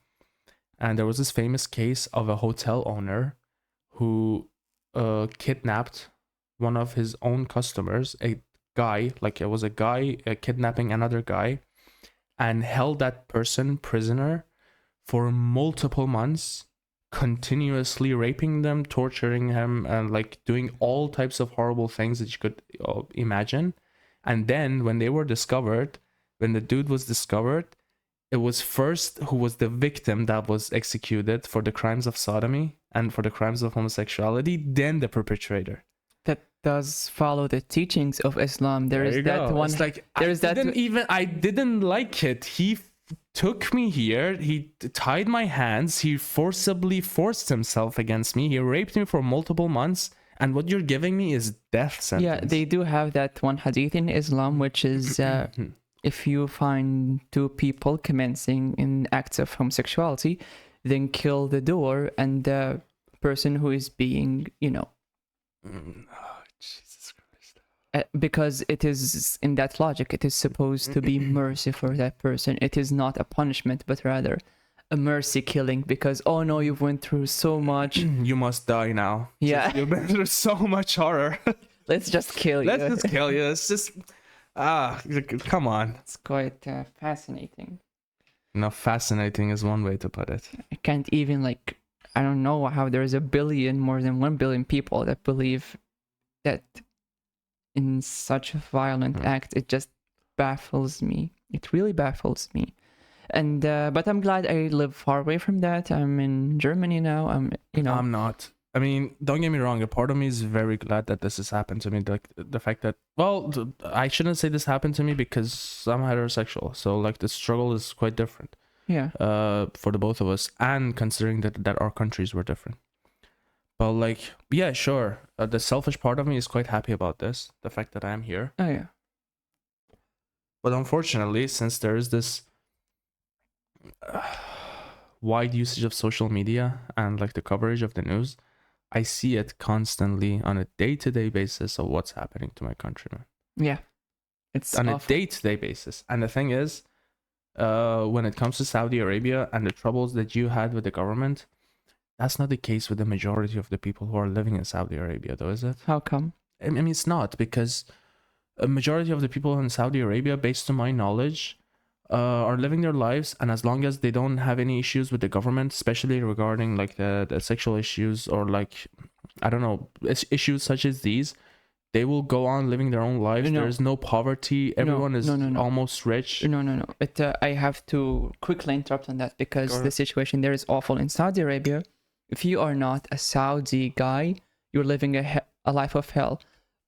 S1: And there was this famous case of a hotel owner who kidnapped one of his own customers, a guy, like it was a guy kidnapping another guy, and held that person prisoner for multiple months, continuously raping them, torturing him, and like doing all types of horrible things that you could imagine. And then when they were discovered, when the dude was discovered, it was first who was the victim that was executed for the crimes of sodomy and for the crimes of homosexuality, then the perpetrator.
S3: That does follow the teachings of Islam. There is that one.
S1: It's like I didn't like it. He took me here. He tied my hands. He forcibly forced himself against me. He raped me for multiple months. And what you're giving me is death sentence.
S3: Yeah, they do have that one hadith in Islam, which is if you find two people commencing in acts of homosexuality, then kill the doer and the person who is being,
S1: Jesus Christ.
S3: Because it is, in that logic, it is supposed to be mercy for that person. It is not a punishment, but rather a mercy killing because, oh no, you've went through so much.
S1: You must die now.
S3: Yeah.
S1: You've been through so much horror.
S3: Let's just kill you.
S1: Let's just kill you. It's just... come on.
S3: It's quite fascinating.
S1: No, fascinating is one way to put it.
S3: I can't even, I don't know how there's more than 1 billion people that believe that in such a violent act. It just baffles me. It really baffles me. And but I'm glad I live far away from that. I'm in Germany now. I'm
S1: not. I mean, don't get me wrong. A part of me is very glad that this has happened to me. Like the fact that, I shouldn't say this happened to me because I'm heterosexual. So like the struggle is quite different.
S3: Yeah.
S1: For the both of us, and considering that our countries were different. But like, yeah, sure. The selfish part of me is quite happy about this. The fact that I am here.
S3: Oh yeah.
S1: But unfortunately, since there is this wide usage of social media and like the coverage of the news, I see it constantly on a day-to-day basis of what's happening to my countrymen.
S3: Yeah, it's
S1: on
S3: awful.
S1: A day-to-day basis. And the thing is, when it comes to Saudi Arabia and the troubles that you had with the government, That's not the case with the majority of the people who are living in Saudi Arabia, though, is it?
S3: How come?
S1: I mean, it's not, because a majority of the people in Saudi Arabia, based on my knowledge, are living their lives, and as long as they don't have any issues with the government, especially regarding like the sexual issues or like, I don't know, issues such as these, they will go on living their own lives.
S3: No.
S1: There is no poverty. Everyone is
S3: No.
S1: almost rich.
S3: No. I have to quickly interrupt on that because the situation there is awful. In Saudi Arabia, if you are not a Saudi guy, you're living a life of hell.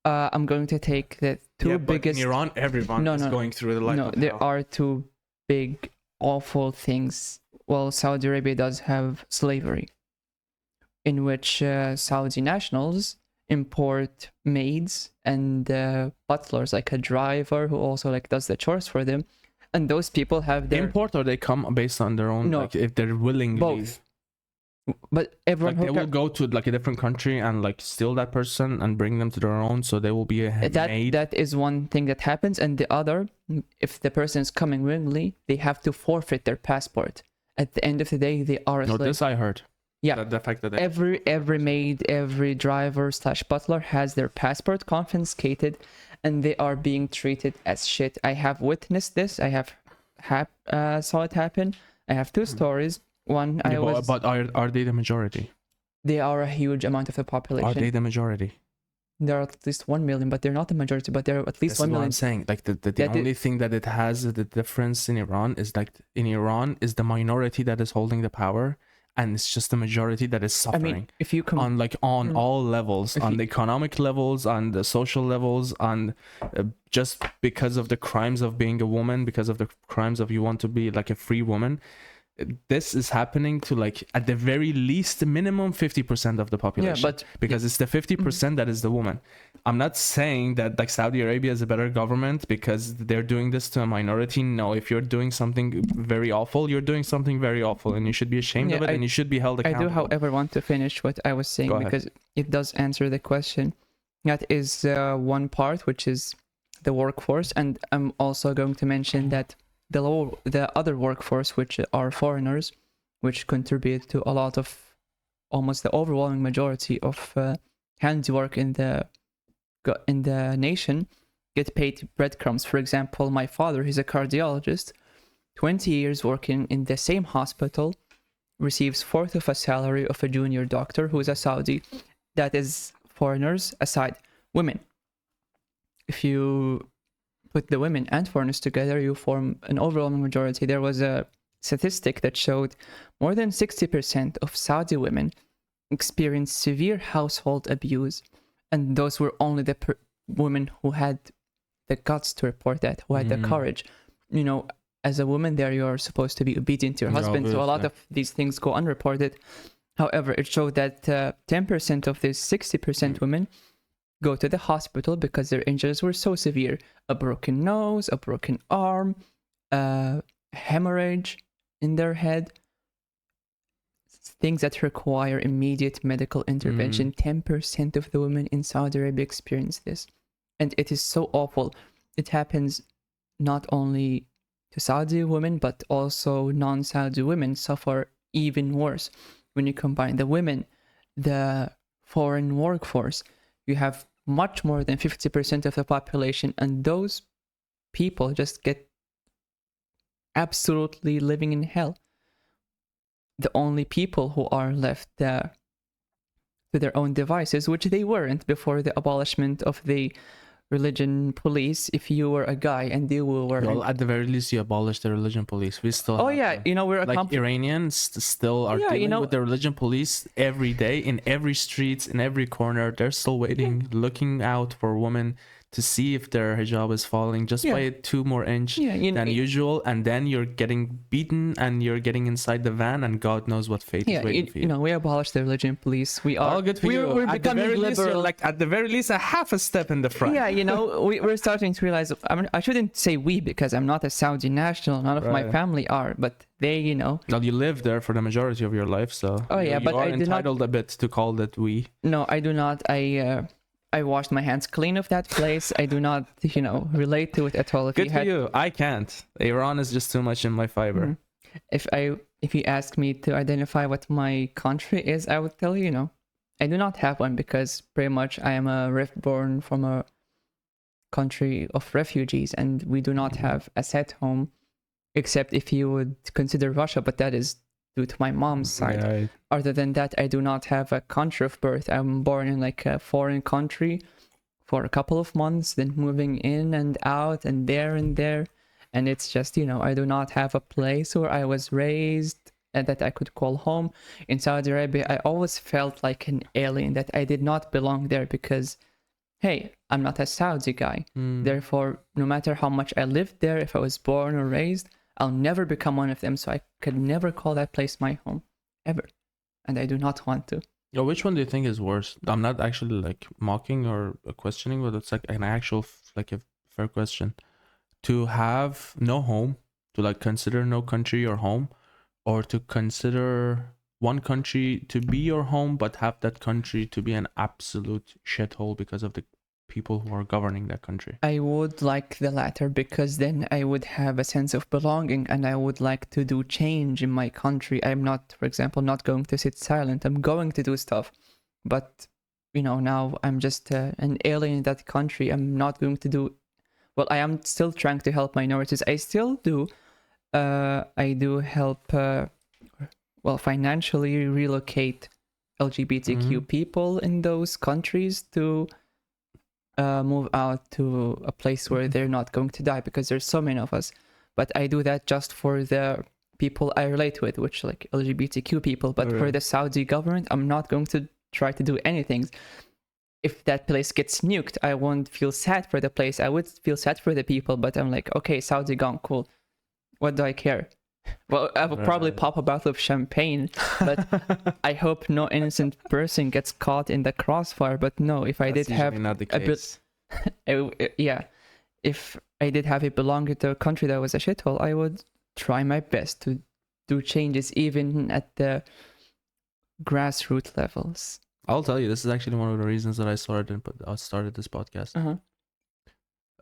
S3: I'm going to take the two biggest...
S1: in Iran, everyone is going through the life of
S3: there
S1: hell.
S3: are two big, awful things. Well, Saudi Arabia does have slavery, in which Saudi nationals import maids and butlers, like a driver who also like does the chores for them, and those people have
S1: They
S3: their
S1: import, or they come based on their own,
S3: No.
S1: like if they're willing.
S3: both. But everyone
S1: Like
S3: who
S1: they will go to like a different country and like steal that person and bring them to their own, so they will be a maid.
S3: that is one thing that happens, and the other, if the person is coming willingly, they have to forfeit their passport. At the end of the day, they are a
S1: No,
S3: slave.
S1: this I heard.
S3: Yeah.
S1: The fact that
S3: Every maid, every driver / butler has their passport confiscated, and they are being treated as shit. I have witnessed this. I have saw it happen. I have two stories. One,
S1: but are they the majority?
S3: they are a huge amount of the population.
S1: Are they the majority?
S3: There are at least 1 million, but they're not the majority. But there are at least
S1: This
S3: 1
S1: is what
S3: million.
S1: I'm saying. Like the only thing that it has, the difference in Iran is like in Iran is the minority that is holding the power, and it's just the majority that is
S3: I
S1: suffering.
S3: mean, if you come
S1: on all levels, on the economic levels, on the social levels, on just because of the crimes of being a woman, because of the crimes of you want to be like a free woman. This is happening to like at the very least minimum 50% of the population.
S3: but
S1: because it's the 50% that is the woman. I'm not saying that like Saudi Arabia is a better government because they're doing this to a minority. No, if you're doing something very awful, you're doing something very awful, and you should be ashamed of it, and you should be held accountable.
S3: I do, however, want to finish what I was saying because it does answer the question. That is one part, which is the workforce, and I'm also going to mention that the other workforce, which are foreigners, which contribute to a lot of, almost the overwhelming majority of handiwork in the nation, get paid breadcrumbs. For example, my father, he's a cardiologist, 20 years working in the same hospital, receives fourth of a salary of a junior doctor who is a Saudi. That is foreigners aside. Women. If you put the women and foreigners together, you form an overwhelming majority. There was a statistic that showed more than 60% of Saudi women experience severe household abuse, and those were only the women who had the guts to report that, who had the courage. You know, as a woman there, you're supposed to be obedient to your husband, so a lot of these things go unreported. However, it showed that 10% of these 60% women go to the hospital because their injuries were so severe. A broken nose, a broken arm, hemorrhage in their head. Things that require immediate medical intervention. 10% of the women in Saudi Arabia experience this. And it is so awful. It happens not only to Saudi women, but also non-Saudi women suffer even worse. When you combine the women, the foreign workforce, you have much more than 50% of the population, and those people just get absolutely living in hell. The only people who are left to their own devices, which they weren't before the abolishment of the religion police. If you were a guy and you were...
S1: Well, at the very least, you abolished the religion police. We still
S3: we're
S1: like Iranians still are dealing with the religion police every day, in every street, in every corner. They're still waiting, looking out for women to see if their hijab is falling just by 2 more inches than usual, and then you're getting beaten and you're getting inside the van, and God knows what fate is waiting for you.
S3: You know, we abolished the religion police. We are
S1: all good for you.
S3: We're becoming liberal.
S1: Like at the very least, a half a step in the front.
S3: Yeah, you know, we're starting to realize. I shouldn't say we because I'm not a Saudi national. None of my family are, but they, you know.
S1: Well, you lived there for the majority of your life, so
S3: but
S1: you are
S3: I do
S1: entitled
S3: not,
S1: a bit to call that we.
S3: No, I do not. I washed my hands clean of that place. I do not, you know, relate to it at all.
S1: Good for you. I can't. Iran is just too much in my fiber.
S3: If I if you ask me to identify what my country is, I would tell you, I do not have one because pretty much I am born from a country of refugees and we do not have a set home, except if you would consider Russia, but that is due to my mom's side.
S1: Yeah.
S3: Other than that, I do not have a country of birth. I'm born in like a foreign country for a couple of months, then moving in and out and there and there. And it's just, I do not have a place where I was raised and that I could call home. In Saudi Arabia, I always felt like an alien, that I did not belong there because, hey, I'm not a Saudi guy. Therefore, no matter how much I lived there, if I was born or raised, I'll never become one of them. So I could never call that place my home, ever. And I do not want to.
S1: Yo, which one do you think is worse? I'm not actually like mocking or questioning, but it's like an actual like a fair question. To have no home, to like consider no country your home, or to consider one country to be your home, but have that country to be an absolute shithole because of the people who are governing that country.
S3: I would like the latter because then I would have a sense of belonging and I would like to do change in my country. I'm not, for example, not going to sit silent. I'm going to do stuff. But, now I'm just an alien in that country. I'm not going to do... Well, I am still trying to help minorities. I still do. I do help, financially relocate LGBTQ people in those countries to move out to a place where they're not going to die, because there's so many of us. But I do that just for the people I relate with, which like LGBTQ people. But for the Saudi government, I'm not going to try to do anything. If that place gets nuked, I won't feel sad for the place. I would feel sad for the people, but I'm like, okay, Saudi gone, cool. What do I care? Well, I will probably pop a bottle of champagne, but I hope no innocent person gets caught in the crossfire. But no, if I
S1: That's
S3: did have
S1: not the case.
S3: if I did have a belonging to a country that was a shithole, I would try my best to do changes even at the grassroots levels.
S1: I'll tell you, this is actually one of the reasons that I started this podcast.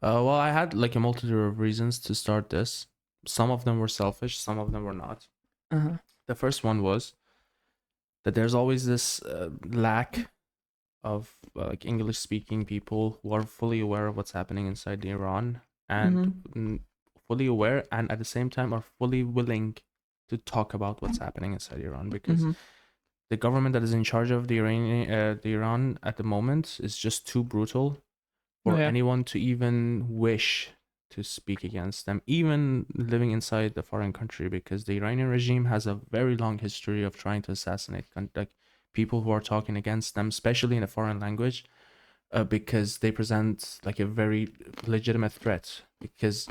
S1: Well, I had like a multitude of reasons to start this. Some of them were selfish, some of them were not. The first one was that there's always this lack of like English speaking people who are fully aware of what's happening inside Iran and fully aware, and at the same time are fully willing to talk about what's happening inside Iran, because the government that is in charge of the Iran at the moment is just too brutal for anyone to even wish to speak against them, even living inside the foreign country, because the Iranian regime has a very long history of trying to assassinate like people who are talking against them, especially in a foreign language, because they present like a very legitimate threat. Because,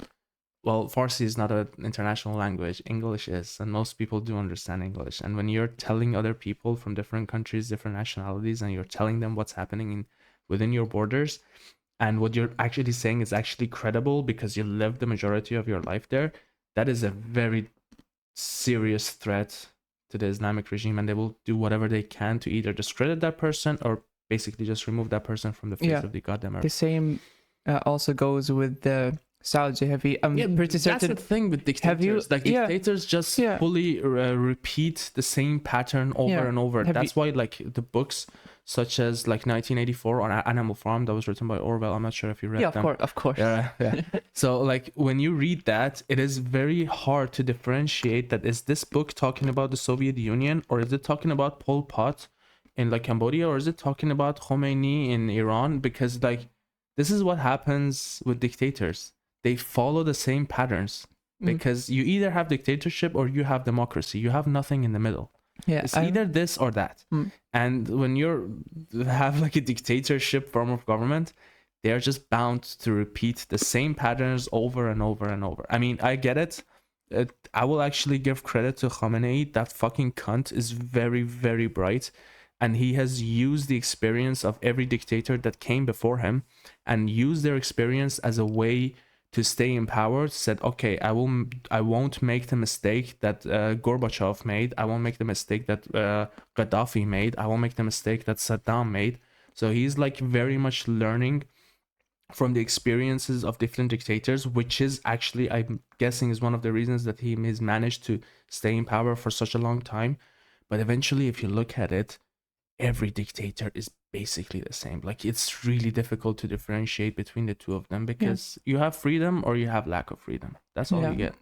S1: well, Farsi is not an international language, English is, and most people do understand English. And when you're telling other people from different countries, different nationalities, and you're telling them what's happening within your borders, and what you're actually saying is actually credible because you lived the majority of your life there, that is a very serious threat to the Islamic regime, and they will do whatever they can to either discredit that person or basically just remove that person from the face of the goddamn earth.
S3: The same also goes with the Saudi. I'm pretty certain.
S1: That's the thing with dictators. Dictators just fully repeat the same pattern over and over. That's why like the books such as like 1984 on Animal Farm that was written by Orwell. I'm not sure if you read them.
S3: Of course.
S1: Yeah. So like when you read that, it is very hard to differentiate that is this book talking about the Soviet Union, or is it talking about Pol Pot in like Cambodia, or is it talking about Khomeini in Iran? Because like this is what happens with dictators. They follow the same patterns, because you either have dictatorship or you have democracy. You have nothing in the middle. It's either this or that. And when you have like a dictatorship form of government, they're just bound to repeat the same patterns over and over and over. I mean, I get it. I will actually give credit to Khamenei. That fucking cunt is very, very bright. And he has used the experience of every dictator that came before him and used their experience as a way to stay in power. Said, okay, I won't make the mistake that Gorbachev made. I won't make the mistake that Gaddafi made. I won't make the mistake that Saddam made. So he's like very much learning from the experiences of different dictators, which is actually, I'm guessing, is one of the reasons that he has managed to stay in power for such a long time. But eventually, if you look at it, every dictator is basically the same. Like, it's really difficult to differentiate between the two of them, because you have freedom or you have lack of freedom. That's all you get.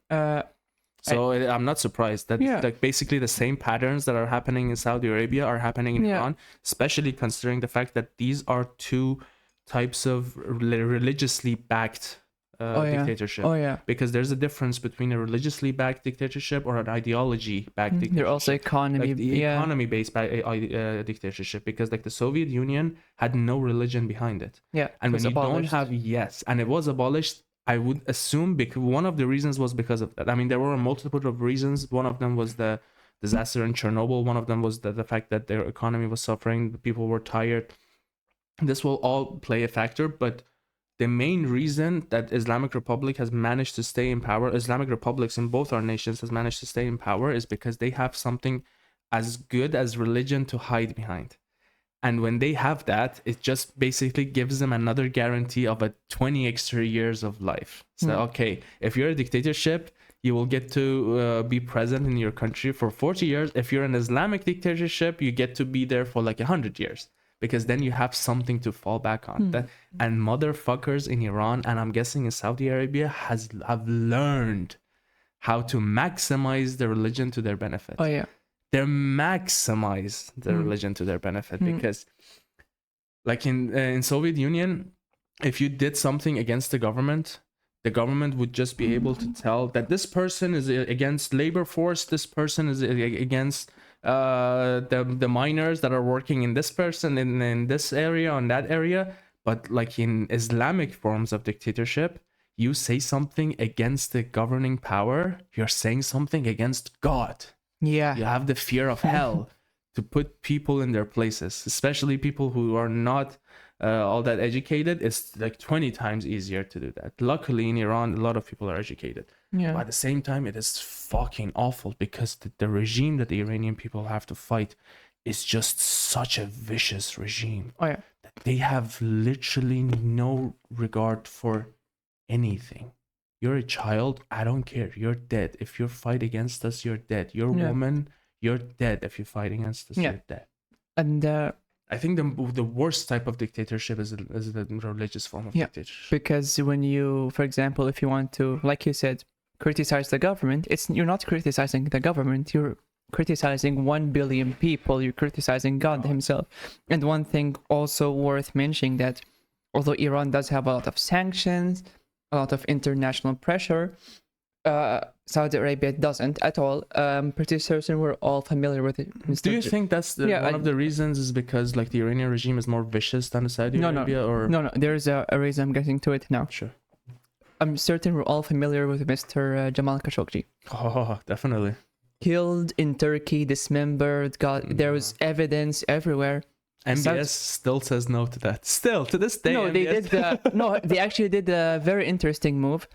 S1: So I'm not surprised that like basically the same patterns that are happening in Saudi Arabia are happening in Iran, especially considering the fact that these are two types of religiously backed dictatorship. Because there's a difference between a religiously backed dictatorship or an ideology backed dictatorship.
S3: They're also economy,
S1: like the economy based dictatorship, because like the Soviet Union had no religion behind it. And when you don't have, and it was abolished. I would assume because one of the reasons was because of that. I mean, there were a multiple of reasons. One of them was the disaster in Chernobyl. One of them was the fact that their economy was suffering. The people were tired. This will all play a factor, but the main reason that Islamic Republic has managed to stay in power, Islamic republics in both our nations has managed to stay in power, is because they have something as good as religion to hide behind. And when they have that, it just basically gives them another guarantee of 20 extra years of life. So, okay, if you're a dictatorship, you will get to be present in your country for 40 years. If you're an Islamic dictatorship, you get to be there for like 100 years. Because then you have something to fall back on. And motherfuckers in Iran, and I'm guessing in Saudi Arabia, have learned how to maximize the religion to their benefit. They maximize the religion to their benefit, because like in Soviet Union, if you did something against the government would just be able to tell that this person is against labor force, this person is against the miners that are working in this person in this area, on that area. But like in Islamic forms of dictatorship, you say something against the governing power, you're saying something against God. You have the fear of hell to put people in their places, especially people who are not all that educated. It's like 20 times easier to do that. Luckily in Iran, a lot of people are educated. But at the same time, it is fucking awful, because the regime that the Iranian people have to fight is just such a vicious regime. They have literally no regard for anything. You're a child, I don't care, you're dead. If you fight against us, you're dead. You're a woman, you're dead. If you fight against us, you're dead.
S3: And
S1: I think the worst type of dictatorship is the religious form of dictatorship.
S3: Because when you, for example, if you want to, like you said, criticize the government, you're not criticizing the government, you're criticizing 1 billion people, you're criticizing God himself. And one thing also worth mentioning, that although Iran does have a lot of sanctions, a lot of international pressure, Saudi Arabia doesn't at all. Pretty certain we're all familiar with it.
S1: Do you think that's one of the reasons is because like the Iranian regime is more vicious than the Saudi Arabia? Or
S3: No, there's a reason. I'm getting to it now.
S1: Sure.
S3: I'm certain we're all familiar with Mr. Jamal Khashoggi.
S1: Oh, definitely.
S3: Killed in Turkey, dismembered. There was evidence everywhere.
S1: MBS still says no to that. Still, to this day.
S3: No,
S1: MBS...
S3: they actually did a very interesting move.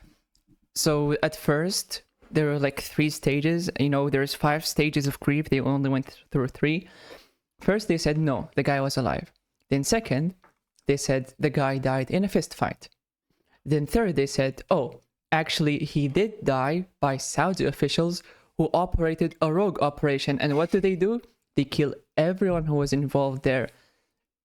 S3: So at first, there were like 3 stages. There's 5 stages of grief. They only went through 3. First, they said no, the guy was alive. Then second, they said the guy died in a fist fight. Then third, they said, oh, actually, he did die by Saudi officials who operated a rogue operation. And what do? They kill everyone who was involved there.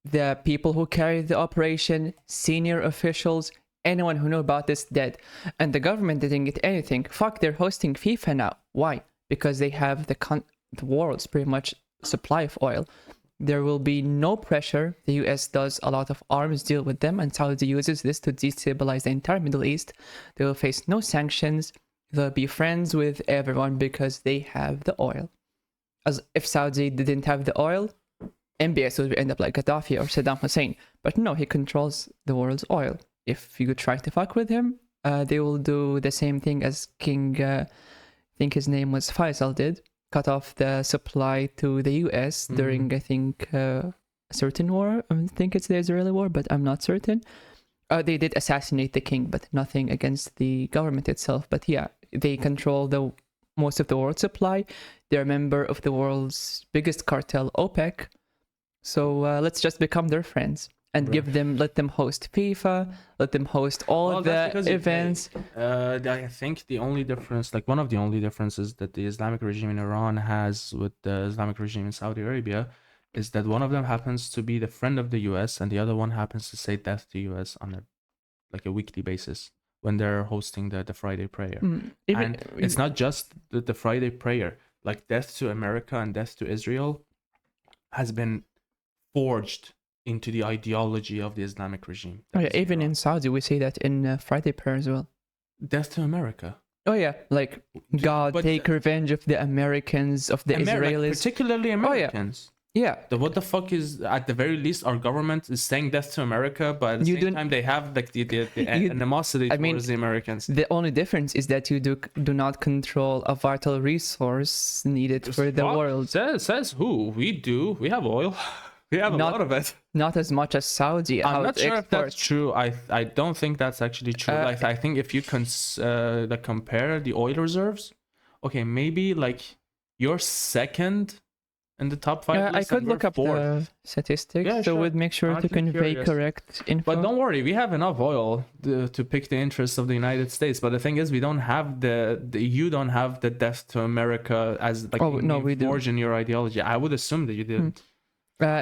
S3: The people who carried the operation, senior officials, anyone who knew about this dead. And the government didn't get anything. Fuck, they're hosting FIFA now. Why? Because they have the world's pretty much supply of oil. There will be no pressure. The US does a lot of arms deal with them, and Saudi uses this to destabilize the entire Middle East. They will face no sanctions. They'll be friends with everyone because they have the oil. As if Saudi didn't have the oil, MBS would end up like Gaddafi or Saddam Hussein. But no, he controls the world's oil. If you try to fuck with him, they will do the same thing as King, I think his name was Faisal, did. Cut off the supply to the US during, I think, a certain war. I think it's the Israeli war, but I'm not certain. They did assassinate the king, but nothing against the government itself. But yeah, they control most of the world supply. They're a member of the world's biggest cartel, OPEC. So let's just become their friends. and let them host FIFA, let them host all
S1: Well,
S3: of
S1: that's
S3: the
S1: because you pay.
S3: events.
S1: I think the only difference, like one of the only differences that the Islamic regime in Iran has with the Islamic regime in Saudi Arabia is that one of them happens to be the friend of the US and the other one happens to say death to US on a weekly basis when they're hosting the Friday prayer. And it's not just the Friday prayer, like death to America and death to Israel has been forged into the ideology of the Islamic regime.
S3: Even in Saudi, we say that in Friday prayer as well.
S1: Death to America.
S3: Oh yeah, like God take revenge of the Americans, of the Israelis,
S1: particularly Americans.
S3: Yeah.
S1: What the fuck is, at the very least, our government is saying death to America, but at the same time they have like the animosity towards the Americans.
S3: The only difference is that you do not control a vital resource needed for the world.
S1: Says who? We do. We have oil. We have a lot of it.
S3: Not as much as Saudi.
S1: I'm not sure if that's true. I don't think that's actually true. I think if you compare the oil reserves, okay, maybe like you're second in the top 5
S3: I could look up the statistics, so we'd make sure to convey correct info.
S1: But don't worry, we have enough oil to pick the interests of the United States. But the thing is, we don't have you don't have the death to America as like we forge in your ideology. I would assume that you did.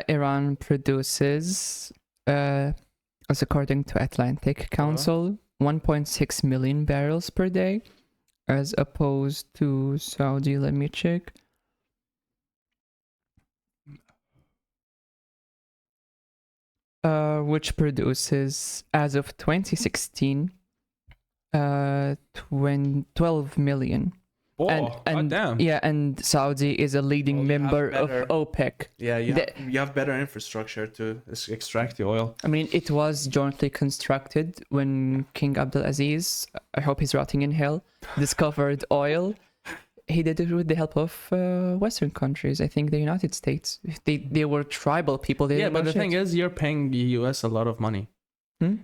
S3: Iran produces, as according to Atlantic Council, 1.6 million barrels per day, as opposed to Saudi. Let me check. Which produces, as of 2016, 12 million.
S1: Oh,
S3: and
S1: damn.
S3: Yeah, and Saudi is a leading member of OPEC.
S1: Yeah, you have better infrastructure to extract the oil.
S3: I mean, it was jointly constructed when King Abdulaziz, I hope he's rotting in hell, discovered oil. He did it with the help of Western countries. I think the United States. They were tribal people.
S1: But the thing is, you're paying the US a lot of money.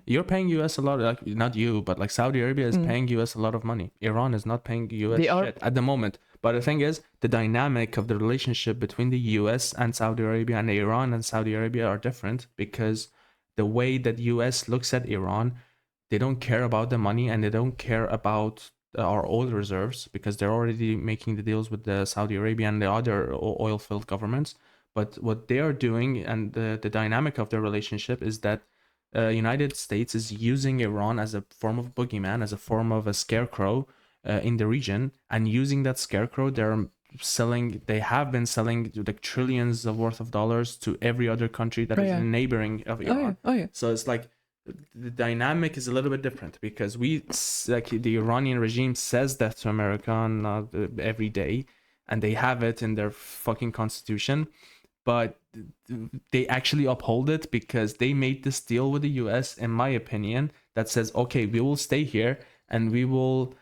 S1: You're paying US a lot, like not you, but like Saudi Arabia is paying US a lot of money. Iran is not paying US shit at the moment. But the thing is, the dynamic of the relationship between the US and Saudi Arabia and Iran and Saudi Arabia are different because the way that US looks at Iran, they don't care about the money and they don't care about our oil reserves because they're already making the deals with the Saudi Arabia and the other oil-filled governments. But what they are doing and the dynamic of their relationship is that United States is using Iran as a form of boogeyman, as a form of a scarecrow in the region, and using that scarecrow, they have been selling like trillions of worth of dollars to every other country that is neighboring of Iran. So it's like the dynamic is a little bit different because the Iranian regime says that to America every day, and they have it in their fucking constitution. But they actually uphold it because they made this deal with the US, in my opinion, that says, okay, we will stay here and we will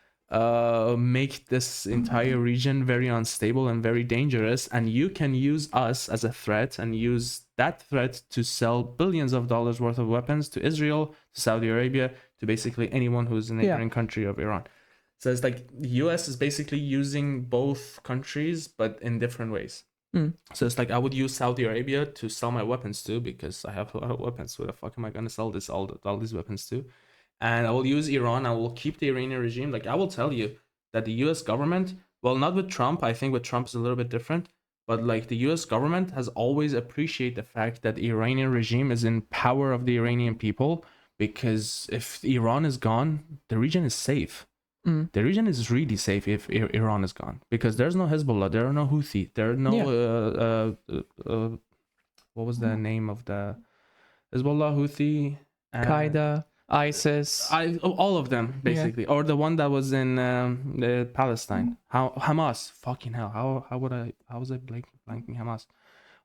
S1: make this entire region very unstable and very dangerous. And you can use us as a threat and use that threat to sell billions of dollars worth of weapons to Israel, to Saudi Arabia, to basically anyone who's a neighboring country of Iran. So it's like the US is basically using both countries, but in different ways. So it's like I would use Saudi Arabia to sell my weapons to because I have a lot of weapons. Who the fuck am I gonna sell all these weapons to? And I will use Iran. I will keep the Iranian regime. Like I will tell you that the U.S. government, well, not with Trump. I think with Trump is a little bit different. But like the U.S. government has always appreciated the fact that the Iranian regime is in power of the Iranian people because if Iran is gone, the region is safe. The region is really safe if Iran is gone because there's no Hezbollah, there are no Houthi, there are no what was the name of the Hezbollah, Houthi,
S3: Qaeda, ISIS,
S1: all of them basically, or the one that was in Palestine, Hamas. Fucking hell, how was I blanking Hamas?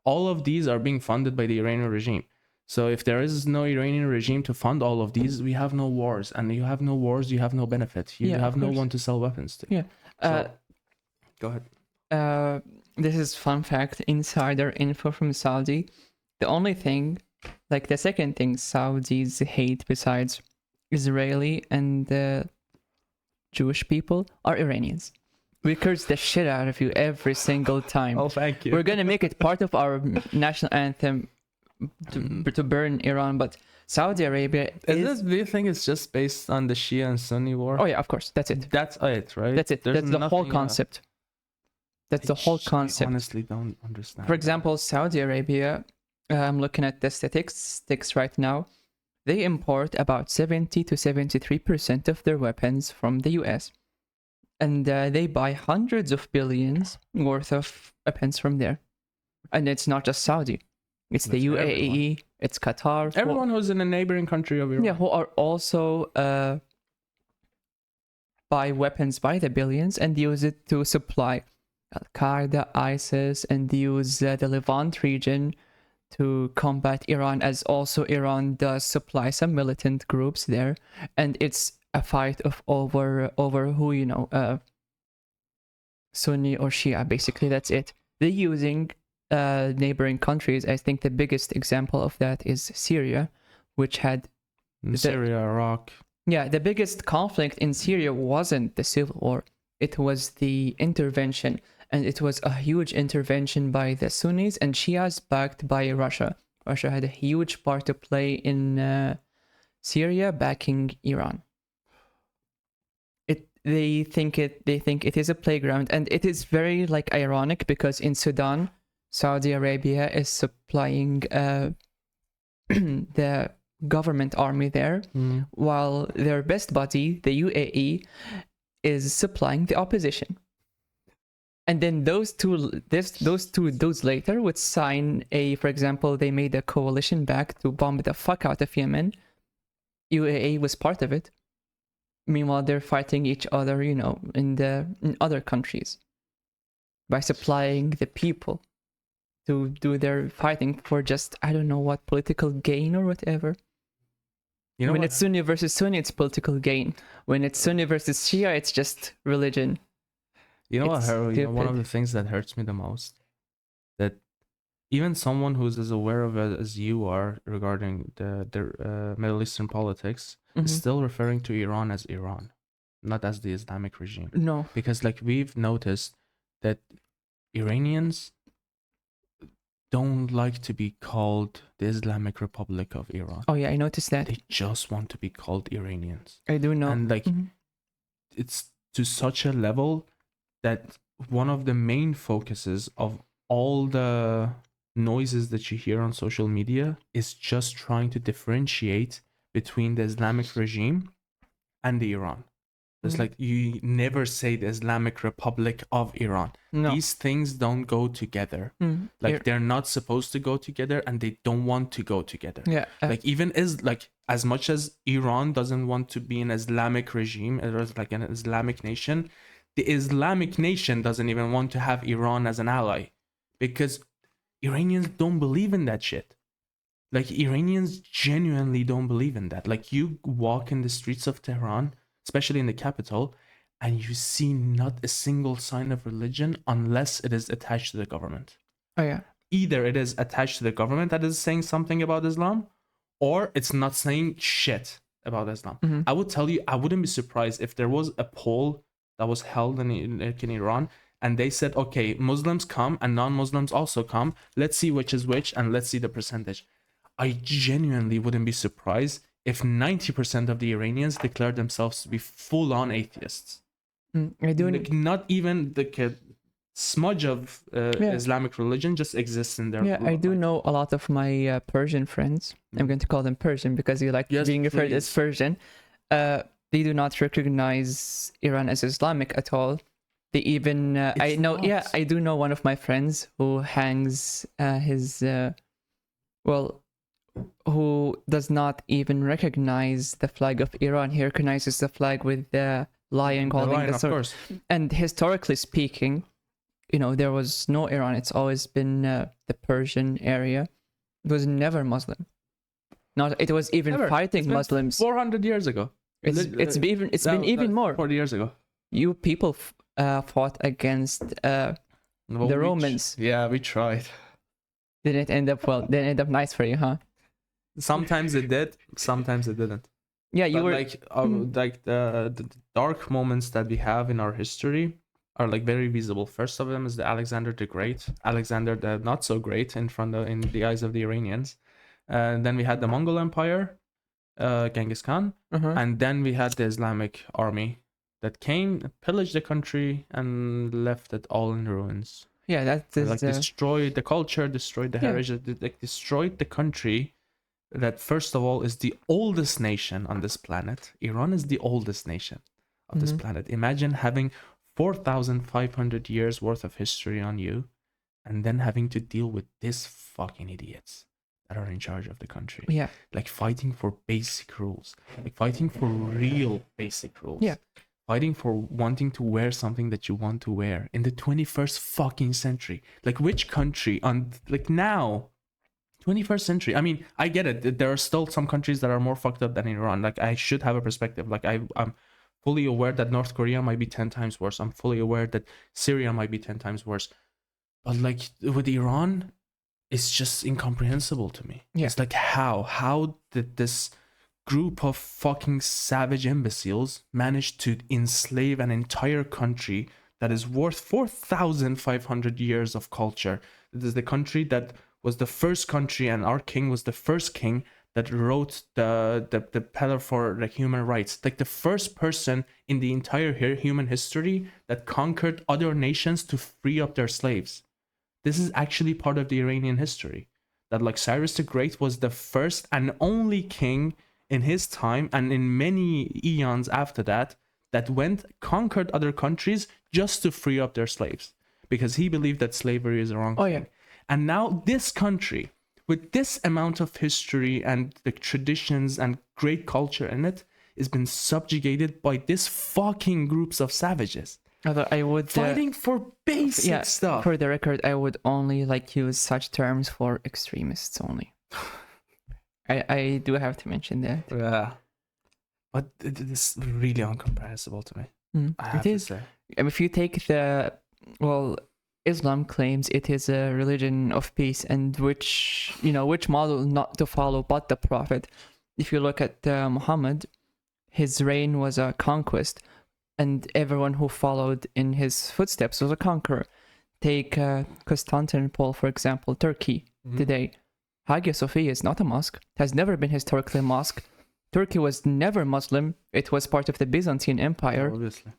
S1: All of these are being funded by the Iranian regime. So if there is no Iranian regime to fund all of these, we have no wars. And you have no wars, you have no benefit. You have no one to sell weapons to.
S3: Yeah.
S1: So, go ahead.
S3: This is fun fact, insider info from Saudi. The only thing, like the second thing Saudis hate besides Israeli and Jewish people are Iranians. We curse the shit out of you every single time.
S1: Oh, thank you.
S3: We're going to make it part of our national anthem to burn Iran, but Saudi Arabia
S1: Do you think it's just based on the Shia and Sunni war?
S3: Oh yeah, of course, that's it.
S1: That's it, right?
S3: That's it.
S1: There's
S3: That's the whole
S1: nothing,
S3: concept. That's the whole
S1: I
S3: concept.
S1: honestly don't understand.
S3: For example, Saudi Arabia, I'm looking at the statistics right now. They import about 70 to 73% of their weapons from the US. And they buy hundreds of billions worth of weapons from there. And it's not just Saudi. It's the
S1: That's
S3: UAE,
S1: everyone.
S3: it's Qatar.
S1: Everyone who's in a neighboring country of Iran.
S3: Yeah, who are also buy weapons by the billions and use it to supply Al-Qaeda, ISIS, and use the Levant region to combat Iran, as also Iran does supply some militant groups there. And it's a fight of over who, Sunni or Shia, basically. That's it. They're using neighboring countries. I think the biggest example of that is Syria, which had
S1: Syria, Iraq.
S3: Yeah, the biggest conflict in Syria wasn't the civil war. It was the intervention, and it was a huge intervention by the Sunnis and Shias backed by Russia. Russia had a huge part to play in Syria backing Iran. They think it is a playground, and it is very ironic because in Sudan, Saudi Arabia is supplying the government army there, while their best buddy, the UAE, is supplying the opposition. And then those two later would sign for example, they made a coalition back to bomb the fuck out of Yemen. UAE was part of it. Meanwhile, they're fighting each other, in other countries by supplying the people to do their fighting for just, I don't know what, political gain or whatever. When it's Sunni versus Sunni, it's political gain. When it's Sunni versus Shia, it's just religion.
S1: One of the things that hurts me the most, that even someone who's as aware of it as you are regarding the Middle Eastern politics is still referring to Iran as Iran, not as the Islamic regime.
S3: No.
S1: Because we've noticed that Iranians don't like to be called the Islamic Republic of Iran.
S3: Oh yeah, I noticed that.
S1: They just want to be called Iranians.
S3: I do know.
S1: And it's to such a level that one of the main focuses of all the noises that you hear on social media is just trying to differentiate between the Islamic regime and the Iran. It's you never say the Islamic Republic of Iran.
S3: No.
S1: These things don't go together. They're not supposed to go together, and they don't want to go together.
S3: Yeah.
S1: As much as Iran doesn't want to be an Islamic regime, or an Islamic nation, the Islamic nation doesn't even want to have Iran as an ally, because Iranians don't believe in that shit. Iranians genuinely don't believe in that. You walk in the streets of Tehran, especially in the capital, and you see not a single sign of religion unless it is attached to the government.
S3: Oh yeah.
S1: Either it is attached to the government that is saying something about Islam, or it's not saying shit about Islam. I would tell you, I wouldn't be surprised if there was a poll that was held in Iran, and they said, okay, Muslims come and non-Muslims also come. Let's see which is which, and let's see the percentage. I genuinely wouldn't be surprised if 90% of the Iranians declare themselves to be full-on atheists.
S3: I do
S1: not even the smudge of Islamic religion just exists in their
S3: I do know a lot of my Persian friends. I'm going to call them Persian because you like being referred as Persian. They do not recognize Iran as Islamic at all. They even I do know one of my friends who hangs who does not even recognize the flag of Iran. He recognizes the flag with the lion holding the sword. Of course. And historically speaking, there was no Iran. It's always been the Persian area. It was never Muslim. It was even fighting Muslims
S1: 400 years ago.
S3: It's been even more.
S1: 40 years ago.
S3: You people fought against the Romans.
S1: We tried.
S3: Didn't end up well. Didn't end up nice for you, huh?
S1: Sometimes it did, sometimes it didn't.
S3: Yeah, you were
S1: the dark moments that we have in our history are very visible. First of them is the Alexander the Great, Alexander the not so great in the eyes of the Iranians. Then we had the Mongol Empire, Genghis Khan,
S3: Uh-huh.
S1: and then we had the Islamic army that came, pillaged the country, and left it all in ruins.
S3: Yeah, that
S1: And,
S3: is
S1: like destroyed the culture, destroyed the
S3: Yeah.
S1: heritage, like destroyed the country that first of all is the oldest nation on this planet. Iran is the oldest nation of this
S3: Mhm.
S1: planet. Imagine having 4,500 years worth of history on you, and then having to deal with this fucking idiots that are in charge of the country.
S3: yeah.
S1: Like fighting for basic rules, like fighting for real basic rules.
S3: Yeah.
S1: Fighting for wanting to wear something that you want to wear in the 21st fucking century. Like which country on like now 21st century. I mean, I get it. There are still some countries that are more fucked up than Iran. Like I should have a perspective. Like I'm fully aware that North Korea might be 10 times worse. I'm fully aware that Syria might be 10 times worse. But like with Iran, it's just incomprehensible to me.
S3: Yeah.
S1: It's like how did this group of fucking savage imbeciles manage to enslave an entire country that is worth 4,500 years of culture? It is the country that was the first country, and our king was the first king that wrote the pillar for like human rights, like the first person in the entire human history that conquered other nations to free up their slaves. This is actually part of the Iranian history, that like Cyrus the Great was the first and only king in his time and in many eons after that went conquered other countries just to free up their slaves, because he believed that slavery is a wrong
S3: Oh,
S1: thing.
S3: yeah.
S1: And now this country, with this amount of history and the traditions and great culture in it, has been subjugated by this fucking groups of savages
S3: Although I would
S1: fighting for basic stuff.
S3: For the record, I would only like use such terms for extremists only. I do have to mention that.
S1: Yeah, but it is really incomprehensible to me. I have
S3: It
S1: to
S3: is.
S1: say.
S3: If you take Islam claims it is a religion of peace, and which model not to follow but the Prophet. If you look at Muhammad, his reign was a conquest, and everyone who followed in his footsteps was a conqueror. Take Constantinople, for example, Turkey today. Hagia Sophia is not a mosque, has never been historically a mosque. Turkey was never Muslim, it was part of the Byzantine Empire.
S1: Obviously.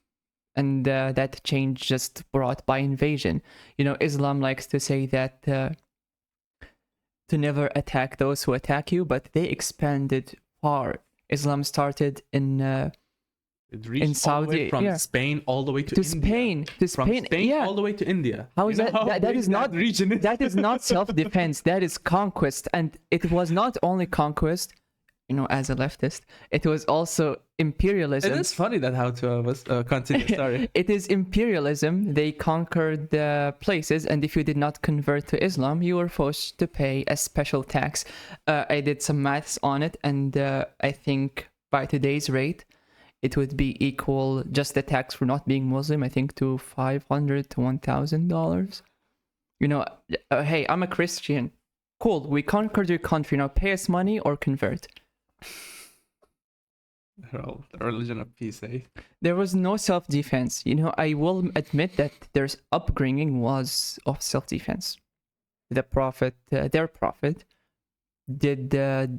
S3: And that change just brought by invasion. Islam likes to say that to never attack those who attack you, but they expanded far. Islam started in Saudi,
S1: from Spain all the way to India.
S3: Spain,
S1: From Spain all the way to India.
S3: How is that? That is not
S1: region.
S3: That is not self-defense. That is conquest, and it was not only conquest. As a leftist, it was also imperialism.
S1: It is funny that how two of us continue. Sorry.
S3: It is imperialism. They conquered the places, and if you did not convert to Islam, you were forced to pay a special tax. I did some maths on it, and I think by today's rate, it would be equal, just the tax for not being Muslim, I think, to $500 to $1,000. Hey, I'm a Christian. Cool, we conquered your country. Now pay us money or convert.
S1: The religion of peace, eh?
S3: There was no self-defense. I will admit that their upbringing was of self-defense. The prophet, their prophet, did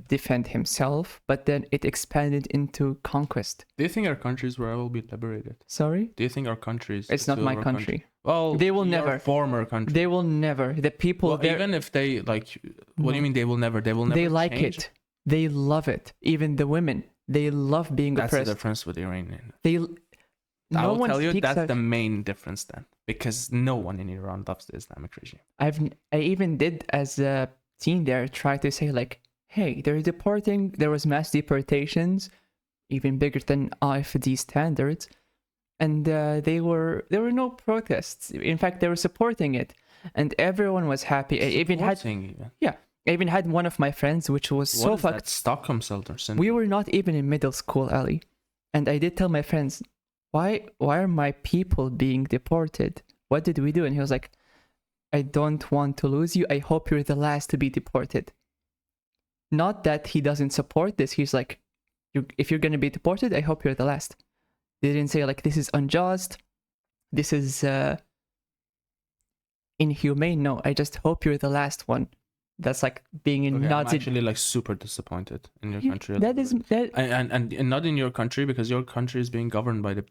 S3: defend himself, but then it expanded into conquest.
S1: Do you think our countries will be liberated?
S3: Sorry?
S1: Do you think our countries...
S3: It's not my country.
S1: Well,
S3: they will never.
S1: Former country.
S3: They will never. The people there...
S1: even if they, like... What do you mean they will never? They will never
S3: They like
S1: change?
S3: it. They love it. Even the women. They love being
S1: That's
S3: oppressed.
S1: the difference with Iranian.
S3: I
S1: will tell you that's the main difference then. Because no one in Iran loves the Islamic regime.
S3: I even did, as a teen there, try to say like, hey, they're deporting, there was mass deportations, even bigger than IFD standards, and there were no protests. In fact, they were supporting it, and everyone was happy. I even had one of my friends, which was so fucked.
S1: That Stockholm syndrome?
S3: We were not even in middle school, Ali, and I did tell my friends, why are my people being deported? What did we do? And he was like, I don't want to lose you. I hope you're the last to be deported. Not that he doesn't support this. He's like, if you're going to be deported, I hope you're the last. They didn't say like, this is unjust. This is inhumane. No, I just hope you're the last one. That's like being
S1: Okay, I'm
S3: not
S1: actually like super disappointed in your country.
S3: that is that
S1: And not in your country, because your country is being governed by the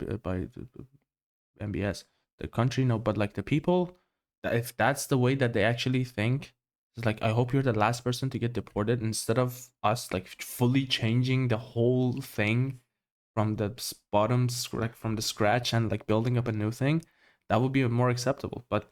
S1: MBS. The country, no, but like the people, if that's the way that they actually think, it's like I hope you're the last person to get deported, instead of us like fully changing the whole thing from the bottom, like from the scratch, and like building up a new thing. That would be more acceptable. But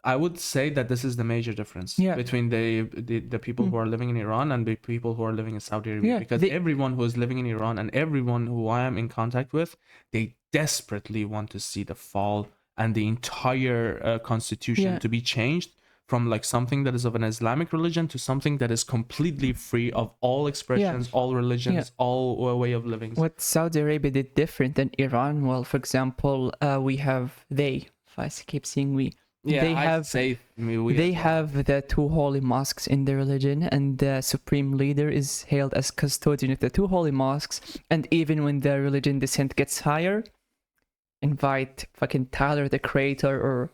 S1: I would say that this is the major difference
S3: Yeah.
S1: between the people who are living in Iran and the people who are living in Saudi Arabia.
S3: Yeah,
S1: Because everyone who is living in Iran and everyone who I am in contact with, they desperately want to see the fall and the entire constitution
S3: Yeah.
S1: to be changed from like something that is of an Islamic religion to something that is completely free of all expressions, all religions, all way of living.
S3: What Saudi Arabia did different than Iran, well, for example, we have if I keep saying we,
S1: Yeah,
S3: they
S1: I'd
S3: have
S1: say we
S3: they
S1: as well.
S3: have the two holy mosques in their religion, and the supreme leader is hailed as custodian of the two holy mosques. And even when the religion descent gets higher, invite fucking Tyler the Creator or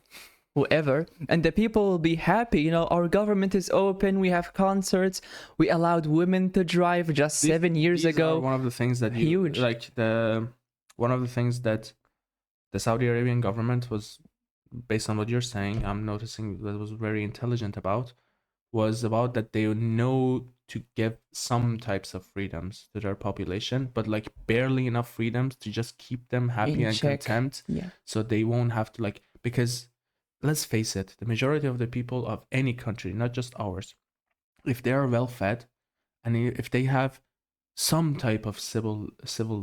S3: whoever, and the people will be happy. You know, our government is open, we have concerts, we allowed women to drive just 7 years
S1: These
S3: ago.
S1: are one of the things that
S3: Huge.
S1: One of the things that the Saudi Arabian government was, based on what you're saying, I'm noticing that was very intelligent about, was about that they know to give some types of freedoms to their population, but like barely enough freedoms to just keep them happy
S3: In
S1: and
S3: check.
S1: content.
S3: Yeah.
S1: So they won't have to like, because let's face it, the majority of the people of any country, not just ours, if they are well fed and if they have some type of civil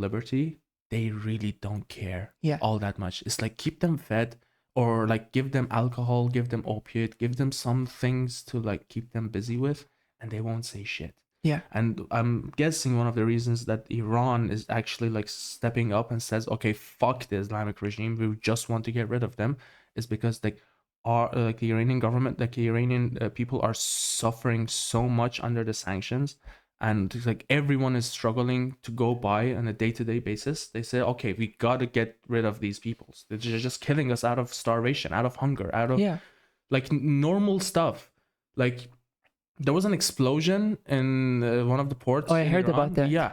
S1: liberty, they really don't care all that much. It's like keep them fed, or like give them alcohol, give them opiate, give them some things to like keep them busy with, and they won't say shit.
S3: Yeah.
S1: And I'm guessing one of the reasons that Iran is actually like stepping up and says, okay, fuck the Islamic regime, we just want to get rid of them, is because like like the Iranian government, like the Iranian people are suffering so much under the sanctions, and it's like everyone is struggling to go by on a day-to-day basis. They say, okay, we gotta get rid of these peoples. They're just killing us out of starvation, out of hunger, out of like normal stuff. Like there was an explosion in one of the ports.
S3: Oh, I heard
S1: Iran.
S3: about that.
S1: Yeah,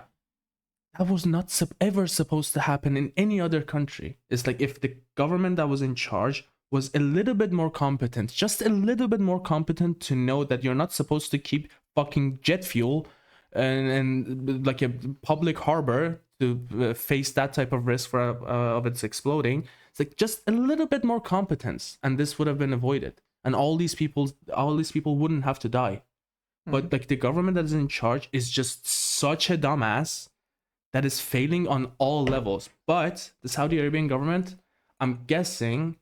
S1: that was not ever supposed to happen in any other country. It's like if the government that was in charge was a little bit more competent, just a little bit more competent to know that you're not supposed to keep fucking jet fuel and like a public harbor to face that type of risk for of its exploding. It's like just a little bit more competence, and this would have been avoided, and all these people wouldn't have to die. But like the government that is in charge is just such a dumbass that is failing on all levels. But the Saudi Arabian government, I'm guessing,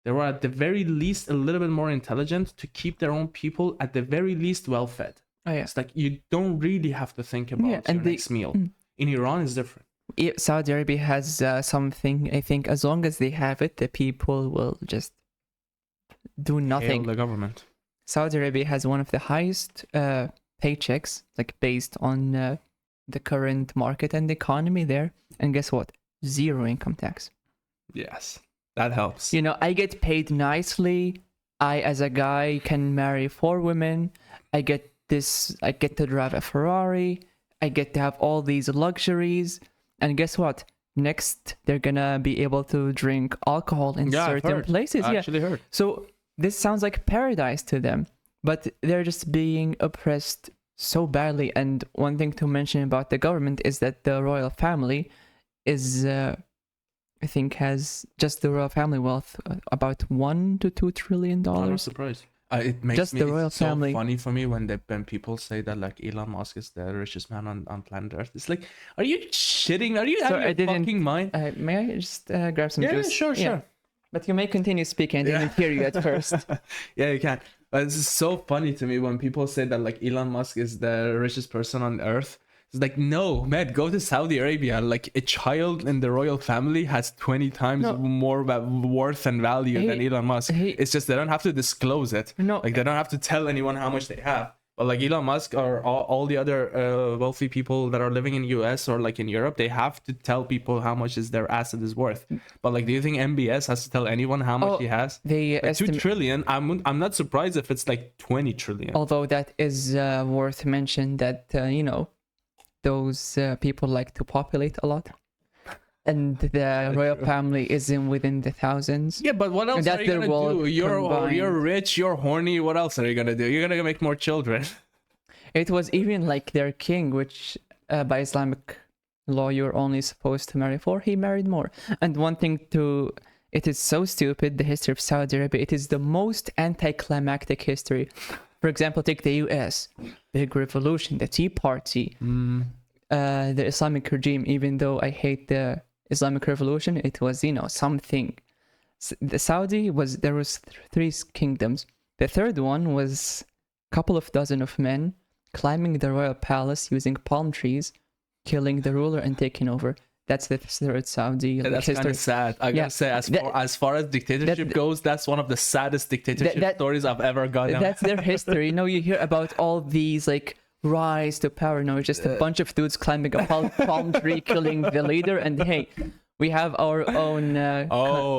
S1: they were at the very least a little bit more intelligent to keep their own people at the very least well fed.
S3: Oh yeah.
S1: It's like you don't really have to think about your next meal. In Iran, it's different.
S3: Saudi Arabia has something. I think as long as they have it, the people will just do nothing.
S1: Hail the government.
S3: Saudi Arabia has one of the highest paychecks, like based on the current market and economy there. And guess what? Zero income tax.
S1: Yes, that helps.
S3: You know, I get paid nicely. I, as a guy, can marry 4 women. I get to drive a Ferrari. I get to have all these luxuries. And guess what? Next, they're gonna be able to drink alcohol in certain places.
S1: I actually heard.
S3: So this sounds like paradise to them, but they're just being oppressed so badly. And one thing to mention about the government is that the royal family is, I think, has just the royal family wealth about $1 to $2 trillion.
S1: I'm not surprised. It makes
S3: Just
S1: me
S3: the royal
S1: so
S3: family.
S1: funny for me when people say that like Elon Musk is the richest man on planet Earth. It's like, are you shitting? Are you out of your fucking mind?
S3: May I just grab some juice?
S1: Yeah, sure.
S3: But you may continue speaking. I didn't hear you at first.
S1: Yeah, you can. But it's so funny to me when people say that like Elon Musk is the richest person on Earth. It's like, no, man, go to Saudi Arabia. Like a child in the royal family has 20 times more worth and value than Elon Musk. It's just they don't have to disclose it.
S3: No.
S1: Like they don't have to tell anyone how much they have. But like Elon Musk or all the other wealthy people that are living in US or like in Europe, they have to tell people how much is their asset is worth. But like, do you think MBS has to tell anyone how much he has?
S3: They
S1: Like 2
S3: estimate.
S1: trillion. I'm not surprised if it's like 20 trillion.
S3: Although that is worth mention that those people like to populate a lot, and the royal family is in within the thousands.
S1: Yeah, but what else
S3: That's
S1: are you
S3: their
S1: gonna
S3: wealth
S1: do? You're
S3: combined.
S1: rich, you're horny. What else are you gonna do? You're gonna make more children.
S3: It was even like their king, which by Islamic law you're only supposed to marry 4. He married more. And one thing to it is so stupid, the history of Saudi Arabia. It is the most anticlimactic history. For example, take the US, big revolution, the Tea Party, the Islamic regime. Even though I hate the Islamic revolution, it was something. The Saudi was there was 3 kingdoms. The third one was a couple of dozen of men climbing the royal palace using palm trees, killing the ruler and taking over. That's the third Saudi
S1: That's kind
S3: history.
S1: of sad. I gotta say, as far as dictatorship goes, that's one of the saddest dictatorship stories I've ever gotten.
S3: That's their history. You hear about all these like rise to power. No, it's just a bunch of dudes climbing a palm tree, killing the leader, and hey, we have our own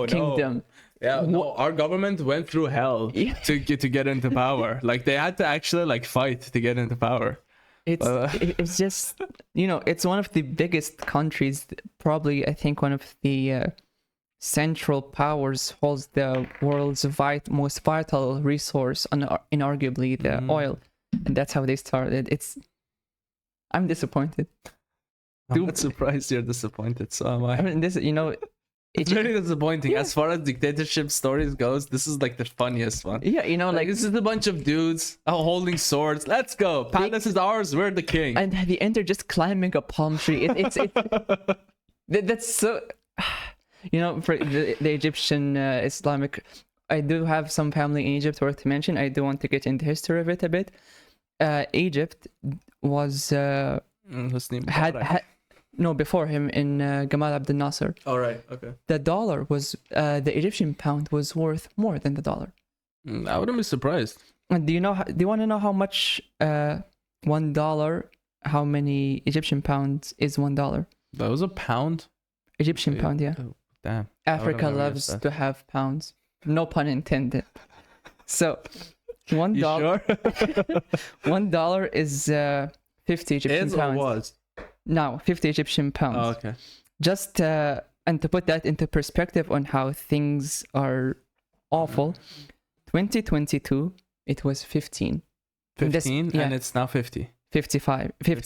S3: kingdom.
S1: No. Yeah, no, our government went through hell to get into power. Like they had to actually like fight to get into power.
S3: It's just it's one of the biggest countries. Probably I think one of the central powers holds the world's most vital resource, inarguably the oil, and that's how they started. I'm disappointed.
S1: I'm not surprised you're disappointed. So am I.
S3: I mean,
S1: it's really disappointing. As far as dictatorship stories goes, this is like the funniest one.
S3: Yeah,
S1: like this is a bunch of dudes holding swords. Let's go. Palace is ours. We're the king.
S3: And at the end, they're just climbing a palm tree. That's so. For the Egyptian Islamic, I do have some family in Egypt worth to mention. I do want to get into history of it a bit. Egypt was before him in Gamal Abdel Nasser.
S1: All right, okay.
S3: The dollar was the Egyptian pound was worth more than the dollar.
S1: I wouldn't be surprised.
S3: And do you want to know how much $1? How many Egyptian pounds is $1?
S1: That was a pound.
S3: Egyptian pound, yeah.
S1: Oh, damn.
S3: Africa loves to have pounds. No pun intended. So, $1.
S1: Sure?
S3: $1 is 50 Egyptian pounds.
S1: Or was?
S3: Now, 50 Egyptian pounds.
S1: Oh, okay.
S3: Just and to put that into perspective on how things are awful, 2022 it was 15.
S1: 15 and it's now 50.
S3: 50,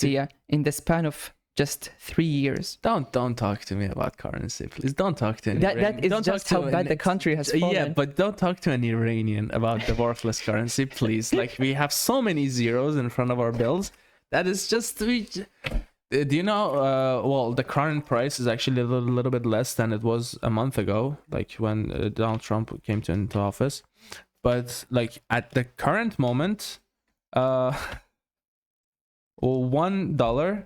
S3: yeah. In the span of just 3 years.
S1: Don't talk to me about currency, please. Don't talk to any
S3: that is just how bad the country has fallen.
S1: Yeah, but don't talk to an Iranian about the worthless currency, please. Like we have so many zeros in front of our bills. That is just do you know well, the current price is actually a little bit less than it was a month ago, like when Donald Trump came into office. But like at the current moment, $1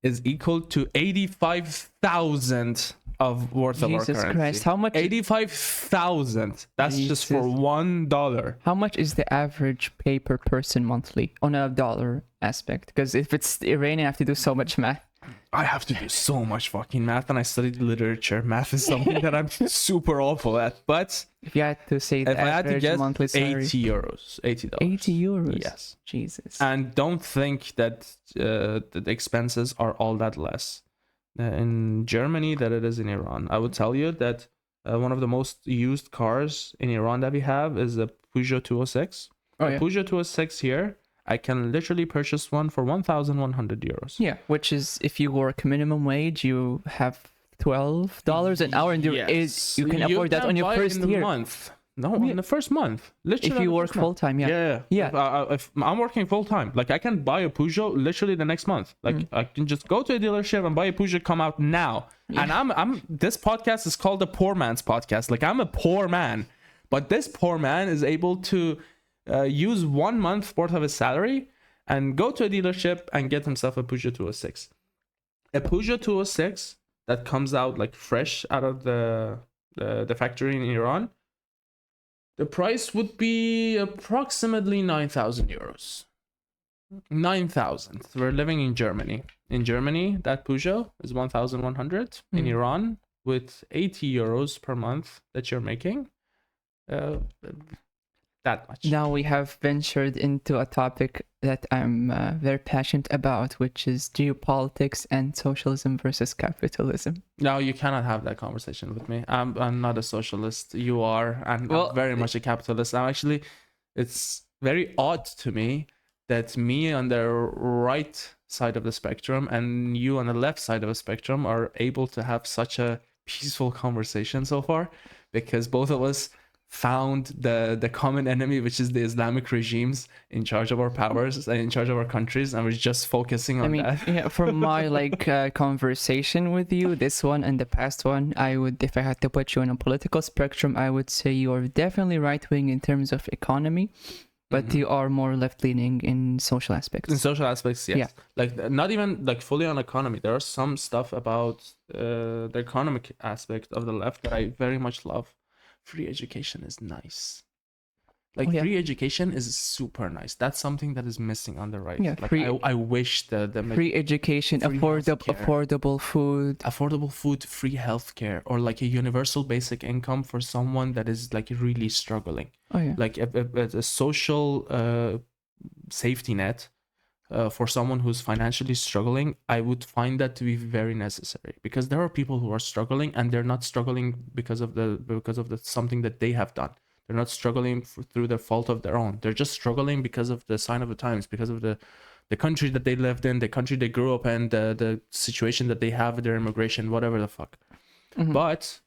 S1: is equal to 85,000 of worth of our currency.
S3: Jesus Christ, how much?
S1: 85,000. That's just for $1.
S3: How much is the average pay per person monthly on a dollar aspect? Because if it's Iranian, I have to do so much math.
S1: I have to do so much fucking math, and I studied literature. Math is something that I'm super awful at. But
S3: if you had to say the average monthly salary,
S1: €80, $80.
S3: €80.
S1: Yes.
S3: Jesus.
S1: And don't think that the expenses are all that less in Germany than it is in Iran. I would tell you that one of the most used cars in Iran that we have is a Peugeot 206. Peugeot 206 here, I can literally purchase one for €1,100.
S3: Yeah, which is if you work minimum wage, you have $12 an hour, and you can afford that on your first year.
S1: Month. No, in the first month. Literally,
S3: if you work full time, yeah.
S1: If I'm working full time, like I can buy a Peugeot literally the next month. Like I can just go to a dealership and buy a Peugeot, come out now. Yeah. And I'm this podcast is called the Poor Man's Podcast. Like I'm a poor man, but this poor man is able to use 1 month worth of his salary and go to a dealership and get himself a Peugeot 206. A Peugeot 206 that comes out like fresh out of the factory in Iran. The price would be approximately €9,000. 9,000. We're living in Germany. In Germany, that Peugeot is 1,100. In Iran, with 80 euros per month that you're making, that much.
S3: Now we have ventured into a topic that I'm very passionate about, which is geopolitics and socialism versus capitalism.
S1: No, you cannot have that conversation with me. I'm not a socialist. You are, and
S3: Well,
S1: I'm very much a capitalist. I'm actually, it's very odd to me that me on the right side of the spectrum and you on the left side of the spectrum are able to have such a peaceful conversation so far, because both of us found the common enemy, which is the Islamic regimes in charge of our powers and in charge of our countries, and we're just focusing on that.
S3: Yeah, from my conversation with you, this one and the past one, I would, if I had to put you on a political spectrum, I would say you're definitely right wing in terms of economy, but you are more left leaning in social aspects.
S1: In social aspects, yes.
S3: Yeah.
S1: Like not even like fully on economy. There are some stuff about the economic aspect of the left that I very much love. Free education is nice. Like free education is super nice. That's something that is missing on the right.
S3: Yeah,
S1: like I wish the
S3: free education, affordable food,
S1: free healthcare, or like a universal basic income for someone that is like really struggling.
S3: Oh yeah.
S1: Like a social safety net for someone who's financially struggling. I would find that to be very necessary, because there are people who are struggling and they're not struggling because of the something that they have done. They're not struggling through the fault of their own. They're just struggling because of the sign of the times, because of the country that they lived in, the country they grew up in, the situation that they have with their immigration, whatever the fuck. But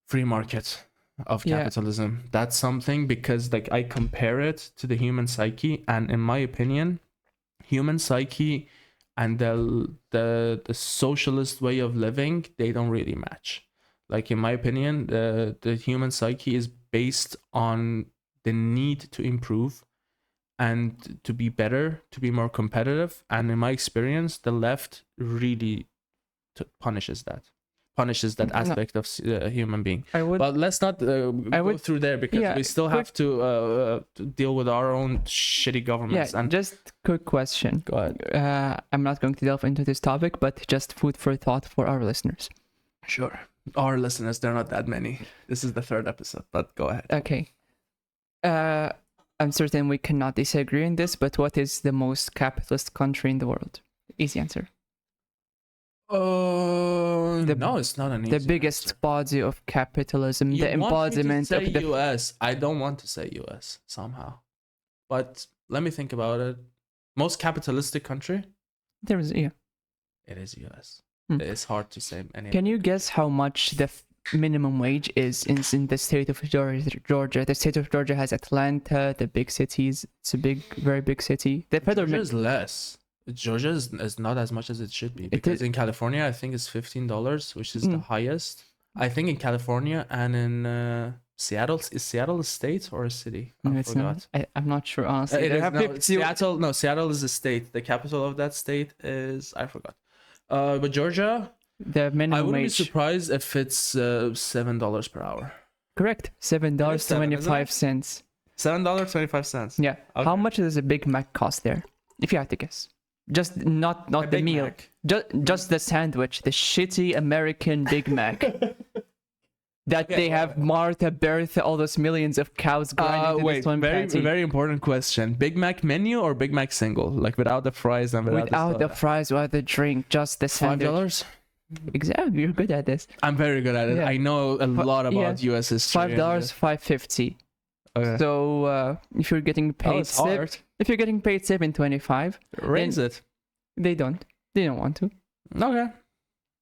S1: free market of capitalism, that's something, because like I compare it to the human psyche, and in my opinion, human psyche and the socialist way of living, they don't really match. Like in my opinion, the human psyche is based on the need to improve and to be better, to be more competitive. And in my experience, the left really punishes that aspect of a human being. But let's not go through there, because we still have to deal with our own shitty governments.
S3: Yeah,
S1: and
S3: just quick question.
S1: Go ahead.
S3: I'm not going to delve into this topic, but just food for thought for our listeners.
S1: Sure. Our listeners, they're not that many. This is the 3rd episode, but go ahead.
S3: Okay. I'm certain we cannot disagree on this, but what is the most capitalist country in the world? Easy answer.
S1: No, it's not an easy
S3: The biggest
S1: answer.
S3: body of capitalism,
S1: You
S3: the embodiment
S1: want me to say
S3: of the
S1: US. I don't want to say US somehow, but let me think about it. Most capitalistic country?
S3: There is, yeah.
S1: It is US. It's hard to say any.
S3: Can you guess how much the minimum wage is in the state of Georgia? The state of Georgia has Atlanta, the big cities. It's a very big city. The federal
S1: Georgia is less. Georgia is not as much as it should be, because in California I think it's $15, which is the highest. I think in California and in Seattle, is Seattle a state or a city? I forgot.
S3: I'm not sure, honestly.
S1: Seattle is a state. The capital of that state is, I forgot. But Georgia,
S3: the minimum
S1: I wouldn't
S3: wage.
S1: be surprised if it's $7 per hour.
S3: Correct. $7.25.
S1: $7.25.
S3: Yeah. Okay. How much does a Big Mac cost there? If you had to guess. Just not the meal. Just the sandwich, the shitty American Big Mac. That they have Martha, Bertha, all those millions of cows grinding into this one patty.
S1: Very important question. Big Mac menu or Big Mac single? Like without the fries and
S3: without the fries, without the drink, just the sandwich.
S1: $5?
S3: Exactly, you're good at this.
S1: I'm very good at it. Yeah. I know a lot about US history.
S3: $5, $5.50. Okay. So if you're getting paid if you're getting paid $7.25,
S1: raise it.
S3: They don't want to.
S1: Okay.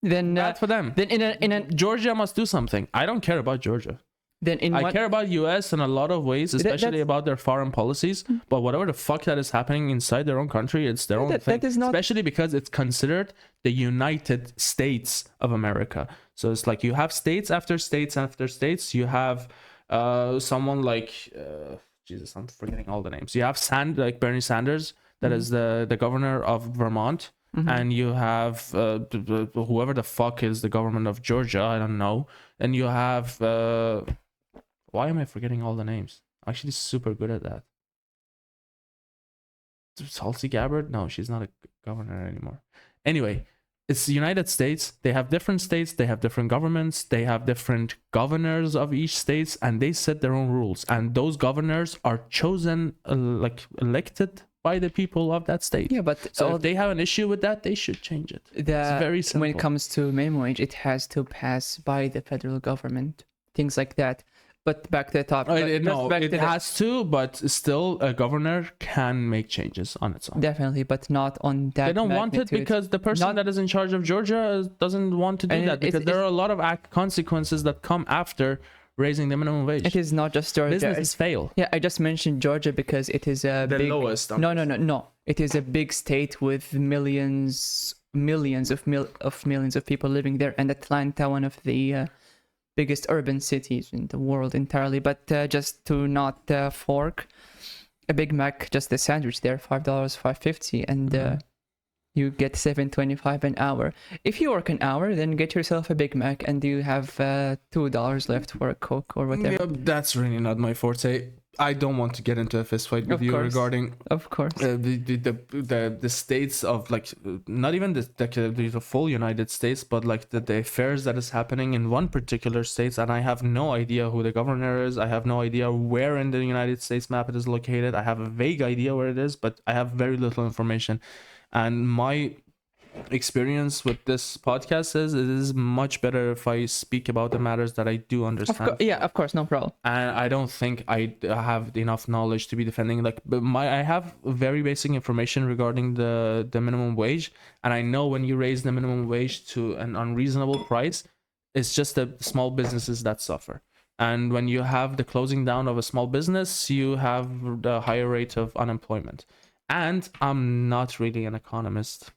S3: Then
S1: bad for them.
S3: Then in
S1: Georgia must do something. I don't care about Georgia.
S3: Then
S1: I care about US in a lot of ways, especially about their foreign policies. But whatever the fuck that is happening inside their own country, it's their own thing. Especially because it's considered the United States of America. So it's like you have states after states after states. You have someone like Jesus, I'm forgetting all the names. You have like Bernie Sanders, that is the governor of Vermont. And you have whoever the fuck is the government of Georgia, I don't know. And you have why am I forgetting all the names? I'm actually super good at that. Tulsi Gabbard. No, she's not a governor anymore. Anyway, it's the United States. They have different states. They have different governments. They have different governors of each states, and they set their own rules. And those governors are chosen, elected by the people of that state.
S3: Yeah, but
S1: so if they have an issue with that, they should change it. It's very simple.
S3: When it comes to minimum wage, it has to pass by the federal government. Things like that. But back to the top.
S1: It has to, but still, a governor can make changes on its own.
S3: Definitely, but not on that.
S1: They don't want it because the person that is in charge of Georgia doesn't want to do that, because there are a lot of consequences that come after raising the minimum wage.
S3: It is not just Georgia.
S1: Businesses fail.
S3: Yeah, I just mentioned Georgia because it is the
S1: lowest.
S3: No. It is a big state with millions of millions of people living there, and Atlanta, one of the biggest urban cities in the world entirely. But just to not fork a Big Mac, just a sandwich there, $5, $5.50, and you get $7.25 an hour. If you work an hour, then get yourself a Big Mac, and you have $2 left for a Coke or whatever.
S1: Yeah, that's really not my forte. I don't want to get into a fist fight with you regarding,
S3: of course,
S1: the states of, like, not even the full United States, but like the affairs that is happening in one particular state, and I have no idea who the governor is. I have no idea where in the United States map it is located. I have a vague idea where it is, but I have very little information. And my experience with this podcast is it is much better if I speak about the matters that I do understand.
S3: Of course, no problem.
S1: And I don't think I have enough knowledge to be defending. Like, but I have very basic information regarding the minimum wage, and I know when you raise the minimum wage to an unreasonable price, it's just the small businesses that suffer. And when you have the closing down of a small business, you have the higher rate of unemployment. And I'm not really an economist.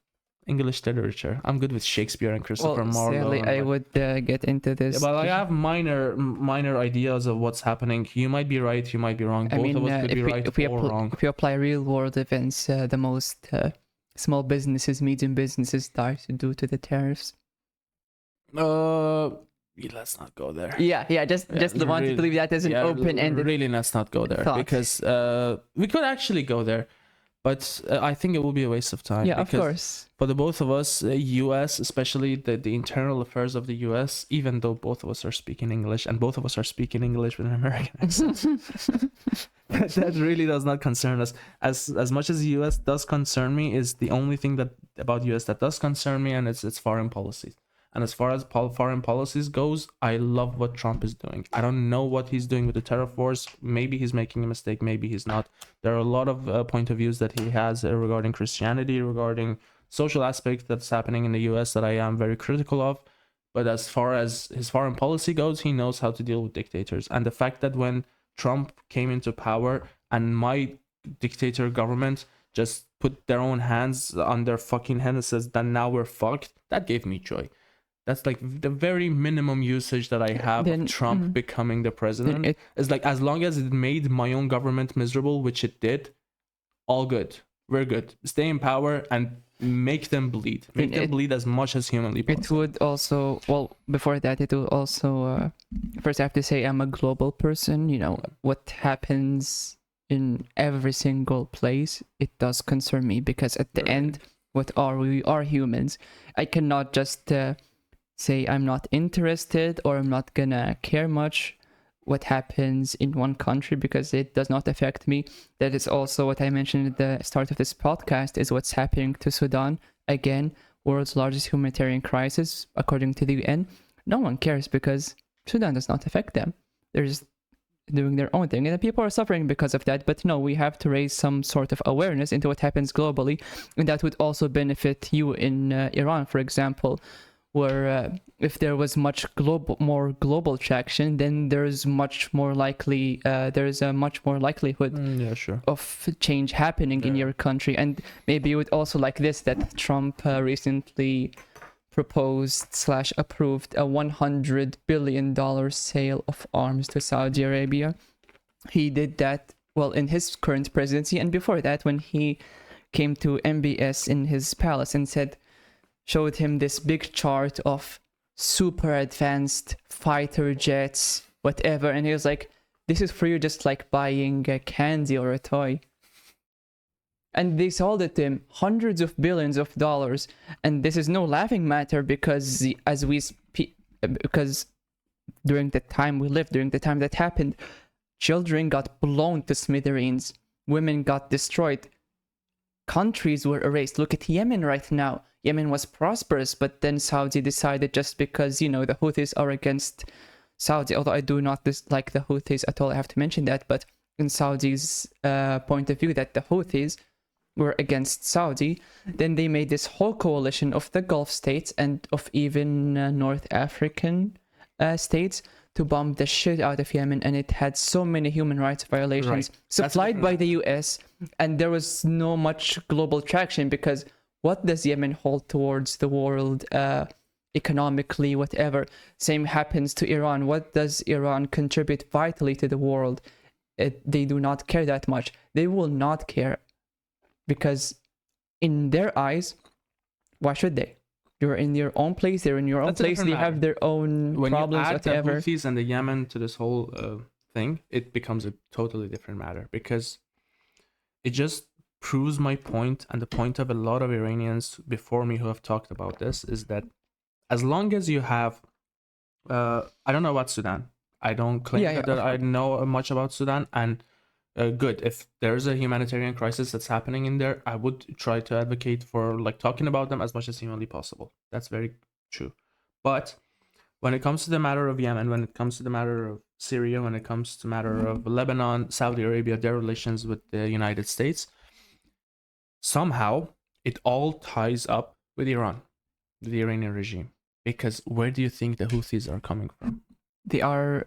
S1: English literature. I'm good with Shakespeare and Christopher Marlowe.
S3: Sadly, I would get into this.
S1: But I have minor ideas of what's happening. You might be right, you might be wrong. Both of us could be right or wrong.
S3: If you apply real world events, the most small businesses, medium businesses die due to the tariffs.
S1: Let's not go there.
S3: Yeah. Just want to believe that as an open-ended.
S1: Really, let's not go there because we could actually go there. But I think it will be a waste of time.
S3: Yeah, of course.
S1: For the both of us, U.S., especially the internal affairs of the U.S., even though both of us are speaking English, and both of us are speaking English with an American accent, that really does not concern us. As much as the U.S. does concern me, is the only thing that about U.S. that does concern me, and it's foreign policy. And as far as foreign policies goes, I love what Trump is doing. I don't know what he's doing with the tariff wars. Maybe he's making a mistake. Maybe he's not. There are a lot of point of views that he has regarding Christianity, regarding social aspects that's happening in the U.S. that I am very critical of. But as far as his foreign policy goes, he knows how to deal with dictators. And the fact that when Trump came into power and my dictator government just put their own hands on their fucking head and says that now we're fucked, that gave me joy. That's like the very minimum usage that I have of Trump becoming the president. It's like, as long as it made my own government miserable, which it did, all good. We're good. Stay in power and make them bleed. Make them bleed as much as humanly possible.
S3: It would also, well, before that, it would also, first I have to say I'm a global person. You know, what happens in every single place, it does concern me, because at the end, what are we? We are humans. I cannot just say I'm not interested or I'm not gonna care much what happens in one country because it does not affect me. That is also what I mentioned at the start of this podcast, is what's happening to Sudan. Again, world's largest humanitarian crisis, according to the UN. No one cares because Sudan does not affect them. They're just doing their own thing, and the people are suffering because of that. But no, we have to raise some sort of awareness into what happens globally, and that would also benefit you in Iran, for example, where if there was more global traction, then there's much more likely there's a much more likelihood of change happening in your country. And maybe you would also like this, that Trump recently proposed/approved a $100 billion sale of arms to Saudi Arabia. He did that, well, in his current presidency, and before that when he came to MBS in his palace and showed him this big chart of super advanced fighter jets, whatever, and he was like, this is for you, just like buying a candy or a toy. and they sold it to him hundreds of billions of dollars. And this is no laughing matter, because because during the time we lived, during the time that happened, children got blown to smithereens, women got destroyed, countries were erased. Look at Yemen right now. Yemen was prosperous, but then Saudi decided, just because, you know, the Houthis are against Saudi, although I do not dislike the Houthis at all, I have to mention that, but in Saudi's point of view, that the Houthis were against Saudi, then they made this whole coalition of the Gulf states and of even North African states to bomb the shit out of Yemen, and it had so many human rights violations supplied by the US, and there was no much global traction, because what does Yemen hold towards the world economically, whatever? Same happens to Iran. What does Iran contribute vitally to the world? They do not care that much. They will not care, because in their eyes, why should they? You're in your own place, they're in your own place, they have their own problems,
S1: when you add
S3: whatever.
S1: the Houthis and the Yemen to this whole thing, it becomes a totally different matter, because it just proves my point, and the point of a lot of Iranians before me who have talked about this, is that as long as you have I don't know about Sudan. I don't claim that I know much about Sudan, and good, if there's a humanitarian crisis that's happening in there, I would try to advocate for like talking about them as much as humanly possible. That's very true. But when it comes to the matter of Yemen, when it comes to the matter of Syria, when it comes to the matter of Lebanon, Saudi Arabia, their relations with the United States, somehow it all ties up with Iran, the Iranian regime. Because where do you think the Houthis are coming from?
S3: They are,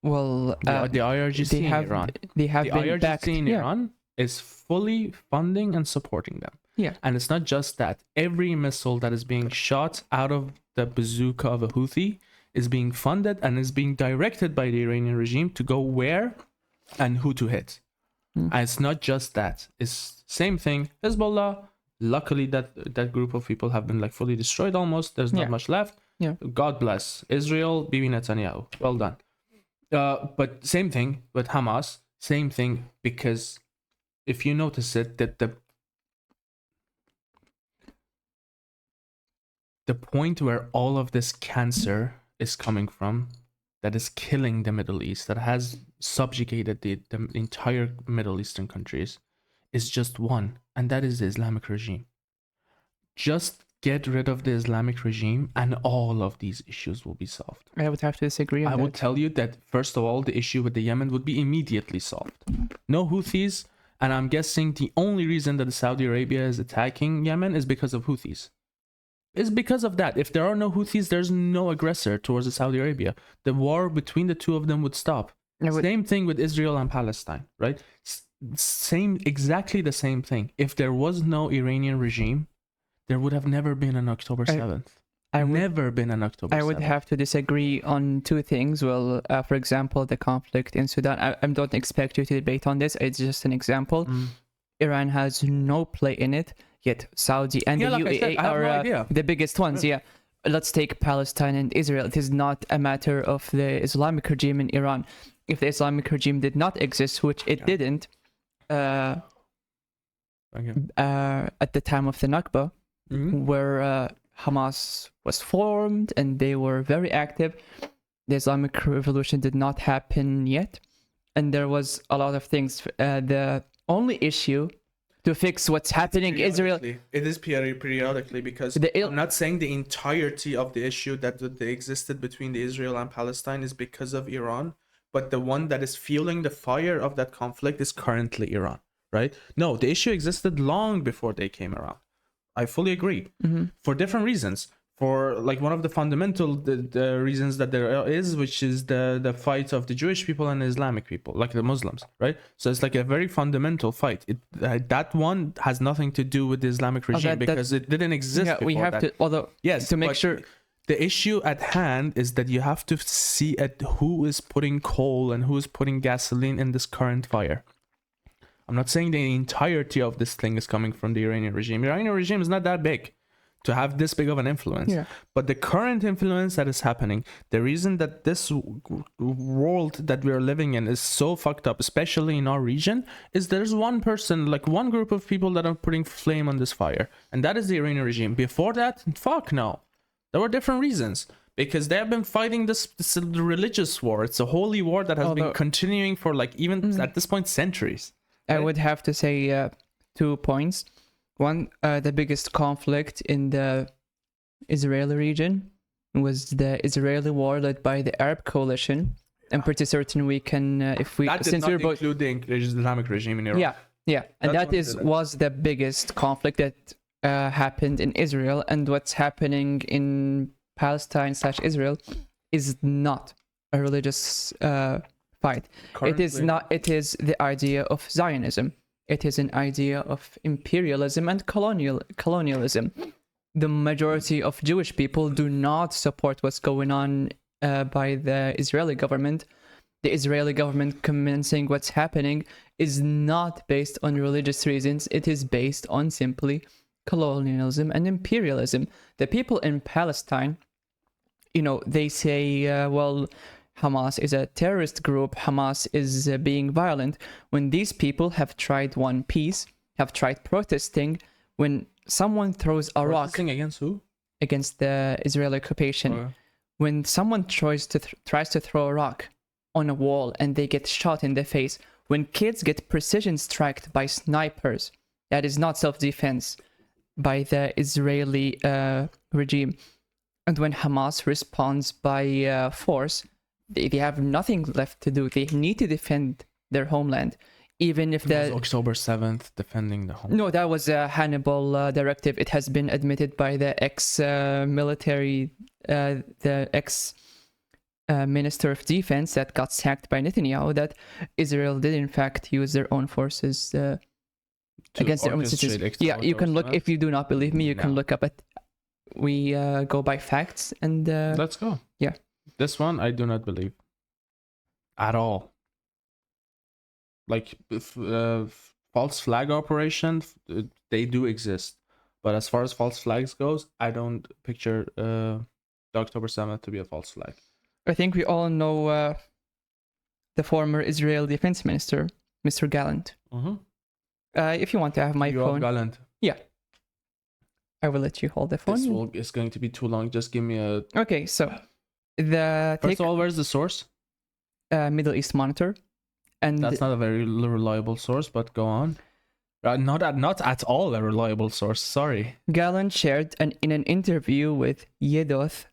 S3: well,
S1: the IRGC in Iran.
S3: They have
S1: the
S3: been
S1: IRGC
S3: backed.
S1: in Iran is fully funding and supporting them.
S3: Yeah.
S1: And it's not just that. Every missile that is being shot out of the bazooka of a Houthi is being funded and is being directed by the Iranian regime to go where and who to hit. And it's not just that. It's same thing. Hezbollah, luckily that group of people have been like fully destroyed almost. There's not much left.
S3: Yeah.
S1: God bless Israel, Bibi Netanyahu. Well done. But same thing with Hamas. Same thing, because if you notice it, that the point where all of this cancer is coming from, that is killing the Middle East, that has subjugated the entire Middle Eastern countries, is just one, and that is the Islamic regime. Just get rid of the Islamic regime and all of these issues will be solved.
S3: I would have to disagree on
S1: I would tell you that, first of all, the issue with the Yemen would be immediately solved. No Houthis, and I'm guessing the only reason that Saudi Arabia is attacking Yemen is because of Houthis. It's because of that. If there are no Houthis, there's no aggressor towards Saudi Arabia. The war between the two of them would stop. Same thing with Israel and Palestine, right? Exactly the same thing. If there was no Iranian regime, there would have never been an October 7th. Never been an October 7th.
S3: I would have to disagree on two things. Well, for example, the conflict in Sudan. I don't expect you to debate on this. It's just an example. Iran has no play in it, yet Saudi and the UAE are the biggest ones. Yeah. Let's take Palestine and Israel. It is not a matter of the Islamic regime in Iran. If the Islamic regime did not exist, which it didn't, at the time of the Nakba, where Hamas was formed and they were very active, the Islamic Revolution did not happen yet, and there was a lot of things. The only issue to fix what's happening in Israel,
S1: it is periodically, because I'm not saying the entirety of the issue that existed between the Israel and Palestine is because of Iran, but the one that is fueling the fire of that conflict is currently Iran, right? No, the issue existed long before they came around. I fully agree. For different reasons. For like one of the fundamental the reasons that there is, which is the fight of the Jewish people and the Islamic people, like the Muslims, right? So it's like a very fundamental fight. That one has nothing to do with the Islamic regime, because it didn't exist before
S3: we have
S1: that.
S3: to, although, to make sure.
S1: The issue at hand is that you have to see at who is putting coal and who is putting gasoline in this current fire. I'm not saying the entirety of this thing is coming from the Iranian regime. The Iranian regime is not that big. to have this big of an influence.
S3: Yeah.
S1: But the current influence that is happening, the reason that this world that we are living in is so fucked up, especially in our region, is there's one person, like one group of people that are putting flame on this fire, and that is the Iranian regime. Before that, fuck no, there were different reasons. Because they have been fighting this religious war. It's a holy war that has been continuing for like even at this point centuries.
S3: I would have to say 2 points. One, the biggest conflict in the Israeli region was the Israeli war led by the Arab coalition. I'm pretty certain we can, if we
S1: that did
S3: since
S1: not
S3: we're both
S1: include the Islamic regime in Iraq.
S3: yeah, and
S1: That's
S3: was the biggest conflict that happened in Israel, and what's happening in Palestine/Israel is not a religious fight. It is not. It is the idea of Zionism. It is an idea of imperialism and colonialism. The majority of Jewish people do not support what's going on by the Israeli government. The Israeli government commencing what's happening is not based on religious reasons. It is based on simply colonialism and imperialism. The people in Palestine, they say, well, Hamas is a terrorist group, Hamas is being violent, when these people have tried one peace, have tried protesting, when someone throws a rock...
S1: Protesting against who?
S3: Against the Israeli occupation. When someone tries to throw a rock on a wall and they get shot in the face, when kids get precision striked by snipers, that is not self-defense by the Israeli regime. And when Hamas responds by force, they have nothing left to do. They need to defend their homeland. Even if
S1: it was October 7th defending the home.
S3: No, that was a Hannibal directive. It has been admitted by the ex-military, the ex-minister of defense that got sacked by Netanyahu, that Israel did in fact use their own forces against their own citizens. Yeah, you can look, if you do not believe me, you can look up at, we go by facts and...
S1: Let's go.
S3: Yeah.
S1: This one, I do not believe. At all. Like, false flag operations, they do exist. But as far as false flags goes, I don't picture the October 7th to be a false flag.
S3: I think we all know the former Israel defense minister, Mr. Gallant.
S1: Mm-hmm.
S3: If you want to have my phone...
S1: Gallant.
S3: Yeah. I will let you hold the phone.
S1: It's going to be too long. Just give me a...
S3: Okay, so...
S1: First of all, where's the source?
S3: Middle East Monitor. And
S1: that's not a very reliable source, but go on. Not at all a reliable source, sorry.
S3: Gallant shared in an interview with Yedoth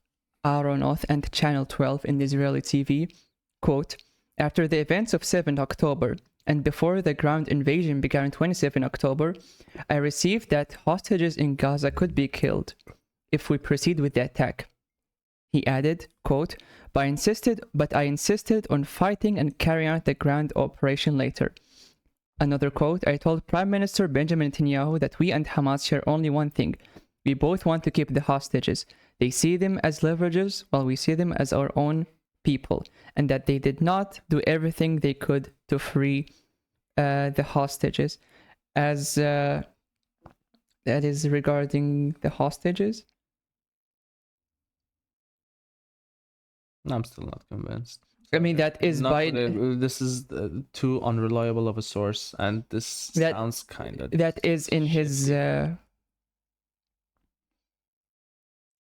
S3: Aronoth and Channel 12 in Israeli TV, quote, after the events of 7 October and before the ground invasion began on 27 October, I received that hostages in Gaza could be killed if we proceed with the attack. He added, quote, but I insisted on fighting and carrying out the ground operation later. Another quote, I told Prime Minister Benjamin Netanyahu that we and Hamas share only one thing. We both want to keep the hostages. They see them as leverages while we see them as our own people. And that they did not do everything they could to free the hostages. As that is regarding the hostages.
S1: I'm still not convinced.
S3: I mean, that is
S1: this is too unreliable of a source, and this sounds kind of...
S3: That is in his...
S1: Don't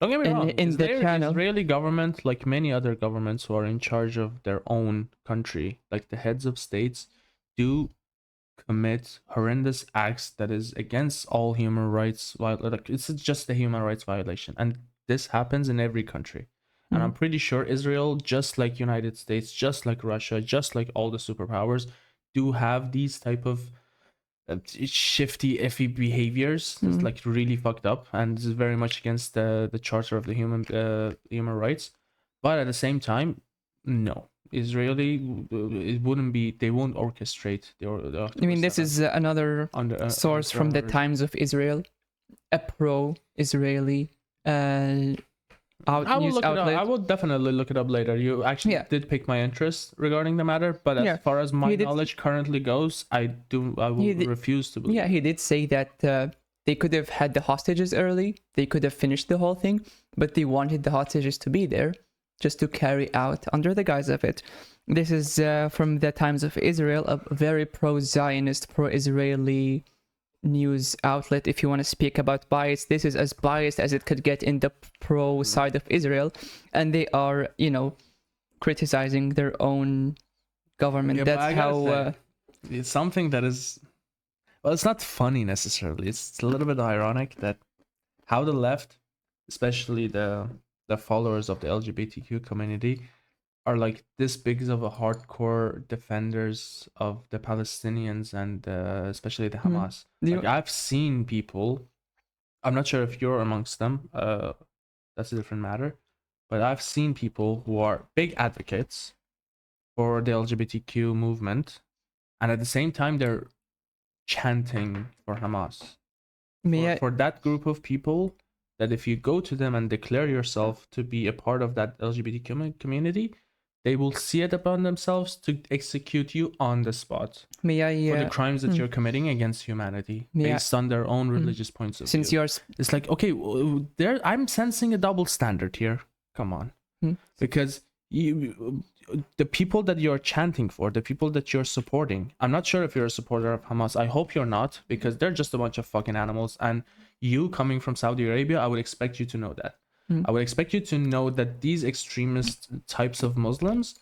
S1: get me wrong.
S3: In the channel.
S1: Israeli government, like many other governments who are in charge of their own country, like the heads of states, do commit horrendous acts that is against all human rights. Like, it's just a human rights violation, and this happens in every country. And I'm pretty sure Israel, just like United States, just like Russia, just like all the superpowers, do have these type of shifty, iffy behaviors. It's like really fucked up, and this is very much against the Charter of the human rights. But at the same time, no, Israeli, it wouldn't be. They won't orchestrate the
S3: I mean, this is another source from the Times of Israel, a pro-Israeli.
S1: I will definitely look it up later. You actually did pick my interest regarding the matter, but as far as my knowledge currently goes, I will refuse to believe.
S3: Yeah, he did say that They could have had the hostages early. They could have finished the whole thing, but they wanted the hostages to be there just to carry out under the guise of it. This is from the Times of Israel, a very pro-Zionist, pro-Israeli news outlet. If you want to speak about bias, this is as biased as it could get in the pro side of Israel, and they are, criticizing their own government.
S1: Yeah, but
S3: That's
S1: I gotta
S3: how.
S1: say, it's something that is, well, it's not funny necessarily. It's a little bit ironic that how the left, especially the followers of the LGBTQ community, are like this big of a hardcore defenders of the Palestinians and especially the Hamas. Like I've seen people, I'm not sure if you're amongst them, that's a different matter, but I've seen people who are big advocates for the LGBTQ movement, and at the same time they're chanting for Hamas. For that group of people, that if you go to them and declare yourself to be a part of that LGBT community, they will see it upon themselves to execute you on the spot for the crimes that you're committing against humanity based on their own religious points of view. It's like, okay, I'm sensing a double standard here. Come on. Because the people that you're chanting for, the people that you're supporting, I'm not sure if you're a supporter of Hamas. I hope you're not, because they're just a bunch of fucking animals. And you coming from Saudi Arabia, I would expect you to know that. I would expect you to know that these extremist types of Muslims,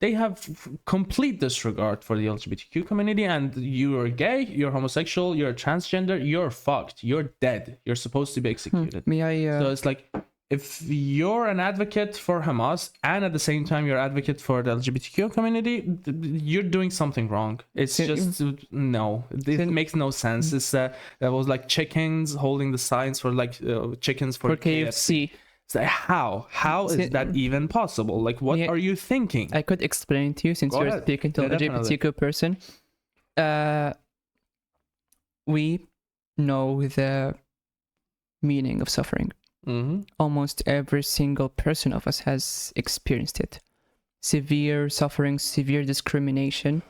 S1: they have complete disregard for the LGBTQ community, and you're gay, you're homosexual, you're transgender, you're fucked, you're dead, you're supposed to be executed. So it's like, if you're an advocate for Hamas and at the same time you're an advocate for the LGBTQ community, you're doing something wrong. It's just, no, it makes no sense. It's that was like chickens holding the signs for like chickens for KFC. It's like, how is that even possible? Like, what are you thinking?
S3: I could explain to you, since you're speaking to an LGBTQ person. We know the meaning of suffering. Almost every single person of us has experienced it. Severe suffering, severe discrimination.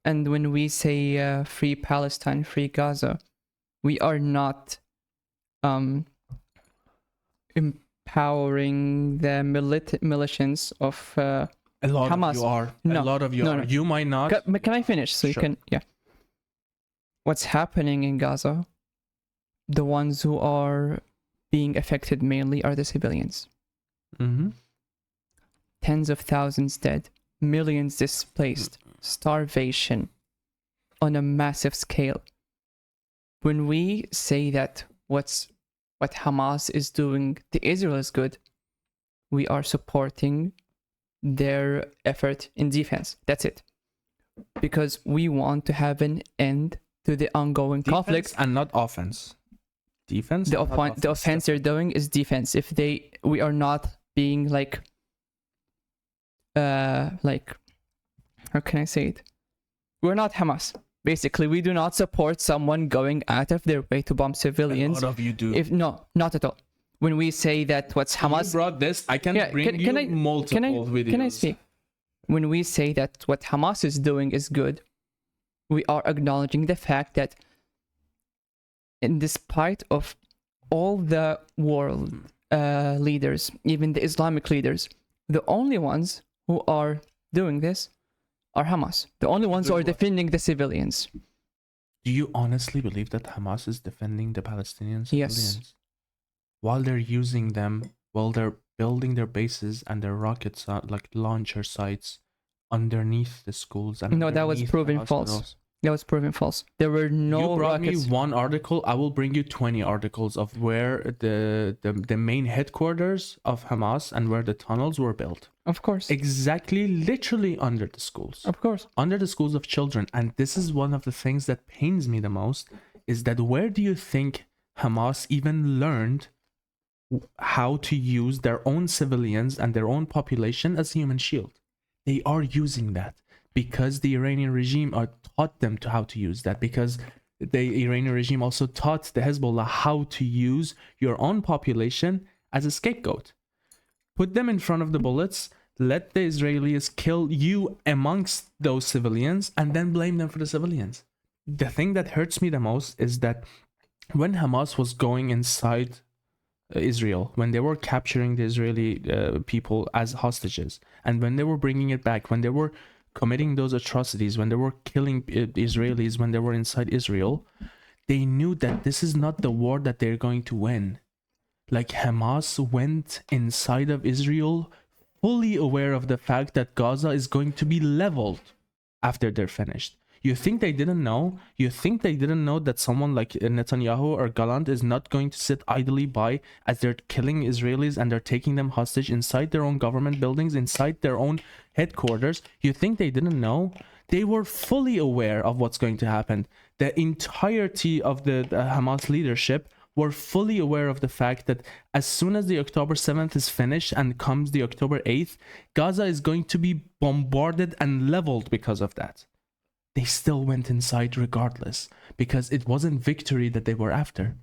S3: And when we say free Palestine, free Gaza, we are not empowering the militiants of
S1: a lot
S3: Hamas.
S1: Of you are.
S3: No,
S1: a lot of you are. No. You might not.
S3: Can I finish? So sure. You can, yeah. What's happening in Gaza, the ones who are being affected mainly are the civilians. Tens of thousands dead, millions displaced, starvation on a massive scale. When we say that what Hamas is doing to Israel is good, we are supporting their effort in defense. That's it. Because we want to have an end to the ongoing conflict.
S1: And not offense. Defense.
S3: The offense they're doing is defense. If we are not being like how can I say it? We're not Hamas. Basically, we do not support someone going out of their way to bomb civilians.
S1: A lot of you do.
S3: No, not at all. When we say that what's Hamas,
S1: you brought this. I can bring you multiple videos.
S3: Can I speak? When we say that what Hamas is doing is good, we are acknowledging the fact that, in despite of all the world leaders, even the Islamic leaders, the only ones who are doing this are Hamas. The only ones who are defending the civilians.
S1: Do you honestly believe that Hamas is defending the Palestinians?
S3: Yes.
S1: While they're using them, while they're building their bases and their rockets, like launcher sites, underneath the schools. And
S3: no, that was proven false. That was proven false. There were no.
S1: You brought
S3: rockets.
S1: me one article. I will bring you 20 articles of where the main headquarters of Hamas and where the tunnels were built.
S3: Of course.
S1: Exactly, literally under the schools.
S3: Of course.
S1: Under the schools of children. And this is one of the things that pains me the most, is that where do you think Hamas even learned how to use their own civilians and their own population as human shield? They are using that because the Iranian regime taught them how to use that, because the Iranian regime also taught the Hezbollah how to use your own population as a scapegoat. Put them in front of the bullets, let the Israelis kill you amongst those civilians, and then blame them for the civilians. The thing that hurts me the most is that when Hamas was going inside Israel, when they were capturing the Israeli people as hostages, and when they were bringing it back, when they were committing those atrocities, when they were killing Israelis, when they were inside Israel, they knew that this is not the war that they're going to win. Like, Hamas went inside of Israel fully aware of the fact that Gaza is going to be leveled after they're finished. You think they didn't know? You think they didn't know that someone like Netanyahu or Gallant is not going to sit idly by as they're killing Israelis and they're taking them hostage inside their own government buildings, inside their own headquarters? You think they didn't know? They were fully aware of what's going to happen. The entirety of the Hamas leadership were fully aware of the fact that as soon as the October 7th is finished and comes the October 8th, Gaza is going to be bombarded and leveled because of that. They still went inside regardless, because it wasn't victory that they were after.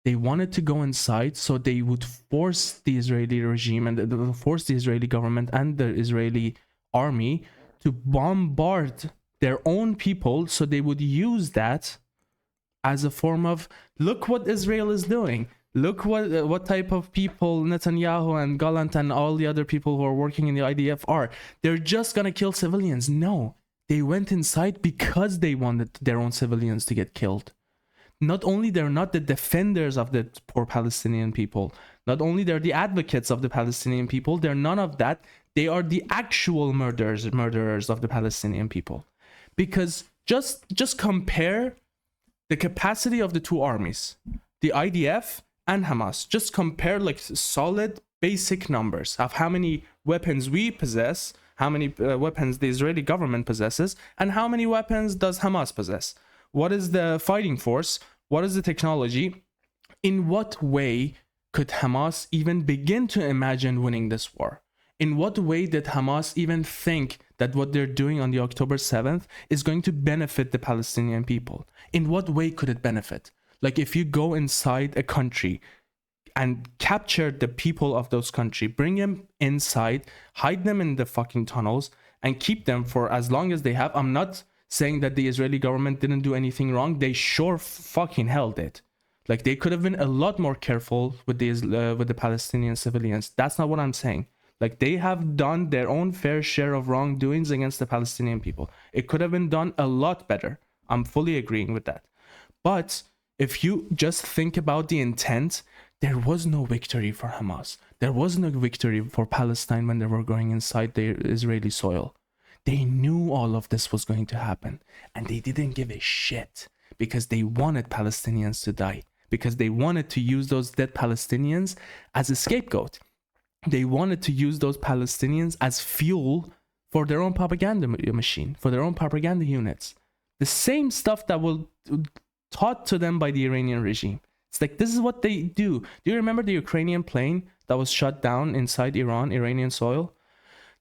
S1: They wanted to go inside so they would force the Israeli regime and force the Israeli government and the Israeli army to bombard their own people, so they would use that as a form of, look what Israel is doing. Look what type of people Netanyahu and Gallant and all the other people who are working in the IDF are. They're just gonna kill civilians. No, they went inside because they wanted their own civilians to get killed. Not only they're not the defenders of the poor Palestinian people, not only they're the advocates of the Palestinian people, they're none of that. They are the actual murderers of the Palestinian people. Because just compare the capacity of the two armies, the IDF and Hamas. Just compare like solid basic numbers of how many weapons we possess, how many weapons the Israeli government possesses, and how many weapons does Hamas possess. What is the fighting force? What is the technology? In what way could Hamas even begin to imagine winning this war? In what way did Hamas even think that what they're doing on the October 7th is going to benefit the Palestinian people? In what way could it benefit? Like, if you go inside a country and capture the people of those country, bring them inside, hide them in the fucking tunnels, and keep them for as long as they have. I'm not saying that the Israeli government didn't do anything wrong. They sure fucking hell did. Like, they could have been a lot more careful with the Palestinian civilians. That's not what I'm saying. Like, they have done their own fair share of wrongdoings against the Palestinian people. It could have been done a lot better. I'm fully agreeing with that. But if you just think about the intent, there was no victory for Hamas. There was no victory for Palestine when they were going inside the Israeli soil. They knew all of this was going to happen, and they didn't give a shit because they wanted Palestinians to die, because they wanted to use those dead Palestinians as a scapegoat. They wanted to use those Palestinians as fuel for their own propaganda machine, for their own propaganda units. The same stuff that was taught to them by the Iranian regime. It's like, this is what they do. Do you remember the Ukrainian plane that was shot down inside Iranian soil?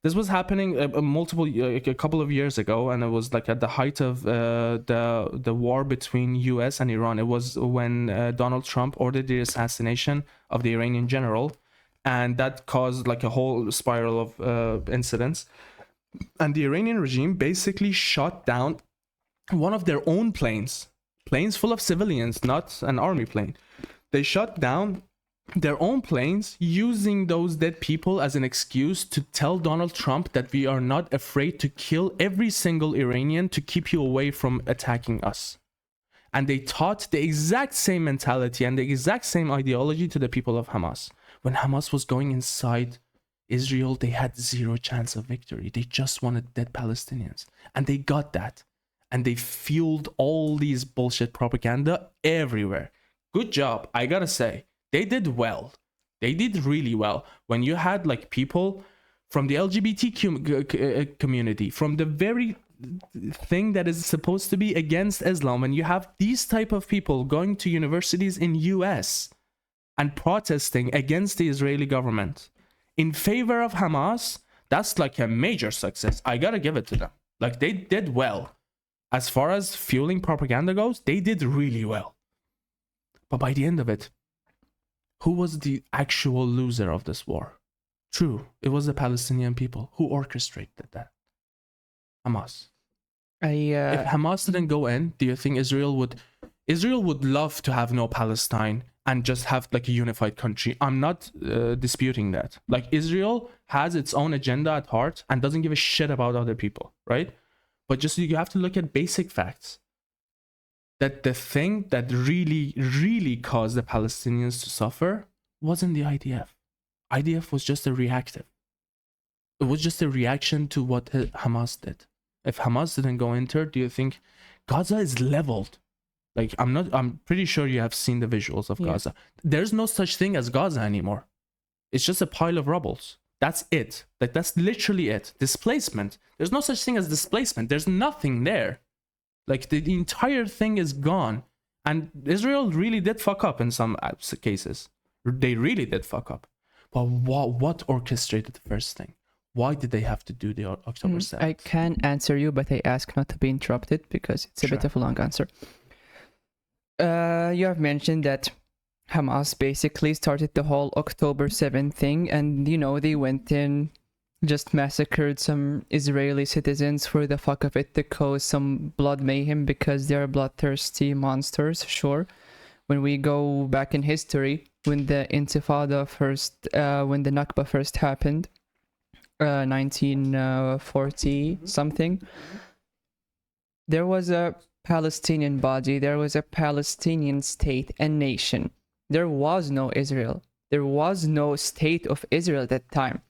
S1: This was happening a couple of years ago, and it was like at the height of the war between US and Iran. It was when Donald Trump ordered the assassination of the Iranian general, and that caused like a whole spiral of incidents. And the Iranian regime basically shot down one of their own planes full of civilians, not an army plane. They shot down their own planes using those dead people as an excuse to tell Donald Trump that we are not afraid to kill every single Iranian to keep you away from attacking us. And they taught the exact same mentality and the exact same ideology to the people of Hamas. When Hamas was going inside Israel, they had zero chance of victory. They just wanted dead Palestinians. And they got that. And they fueled all these bullshit propaganda everywhere. Good job, I gotta say. They did well. They did really well. When you had like people from the LGBT community, from the very thing that is supposed to be against Islam, when you have these type of people going to universities in US and protesting against the Israeli government in favor of Hamas, that's like a major success. I gotta give it to them. Like, they did well. As far as fueling propaganda goes, they did really well. But by the end of it, who was the actual loser of this war? True, it was the Palestinian people who orchestrated that. Hamas. If Hamas didn't go in, do you think Israel would Israel would love to have no Palestine and just have like a unified country. I'm not disputing that. Like Israel has its own agenda at heart and doesn't give a shit about other people, right? But just you have to look at basic facts. That the thing that really caused the Palestinians to suffer wasn't the IDF. IDF was just a reactive. It was just a reaction to what Hamas did. If Hamas didn't go in there, do you think Gaza is leveled? Like I'm pretty sure you have seen the visuals of Gaza. There's no such thing as Gaza anymore. It's just a pile of rubbles. That's it. Like that's literally it. Displacement. There's no such thing as displacement. There's nothing there. Like the entire thing is gone. And Israel really did fuck up in some cases. They really did fuck up. But what orchestrated the first thing? Why did they have to do the October 7th?
S3: I can answer you, but I ask not to be interrupted because it's a bit of a long answer. You have mentioned that Hamas basically started the whole October 7th thing, and they went in, just massacred some Israeli citizens for the fuck of it to cause some blood mayhem because they're bloodthirsty monsters, sure. When we go back in history, when the Intifada first, when the Nakba first happened, 1940 something, there was a Palestinian body, there was a Palestinian state and nation. There was no Israel. There was no state of Israel at that time.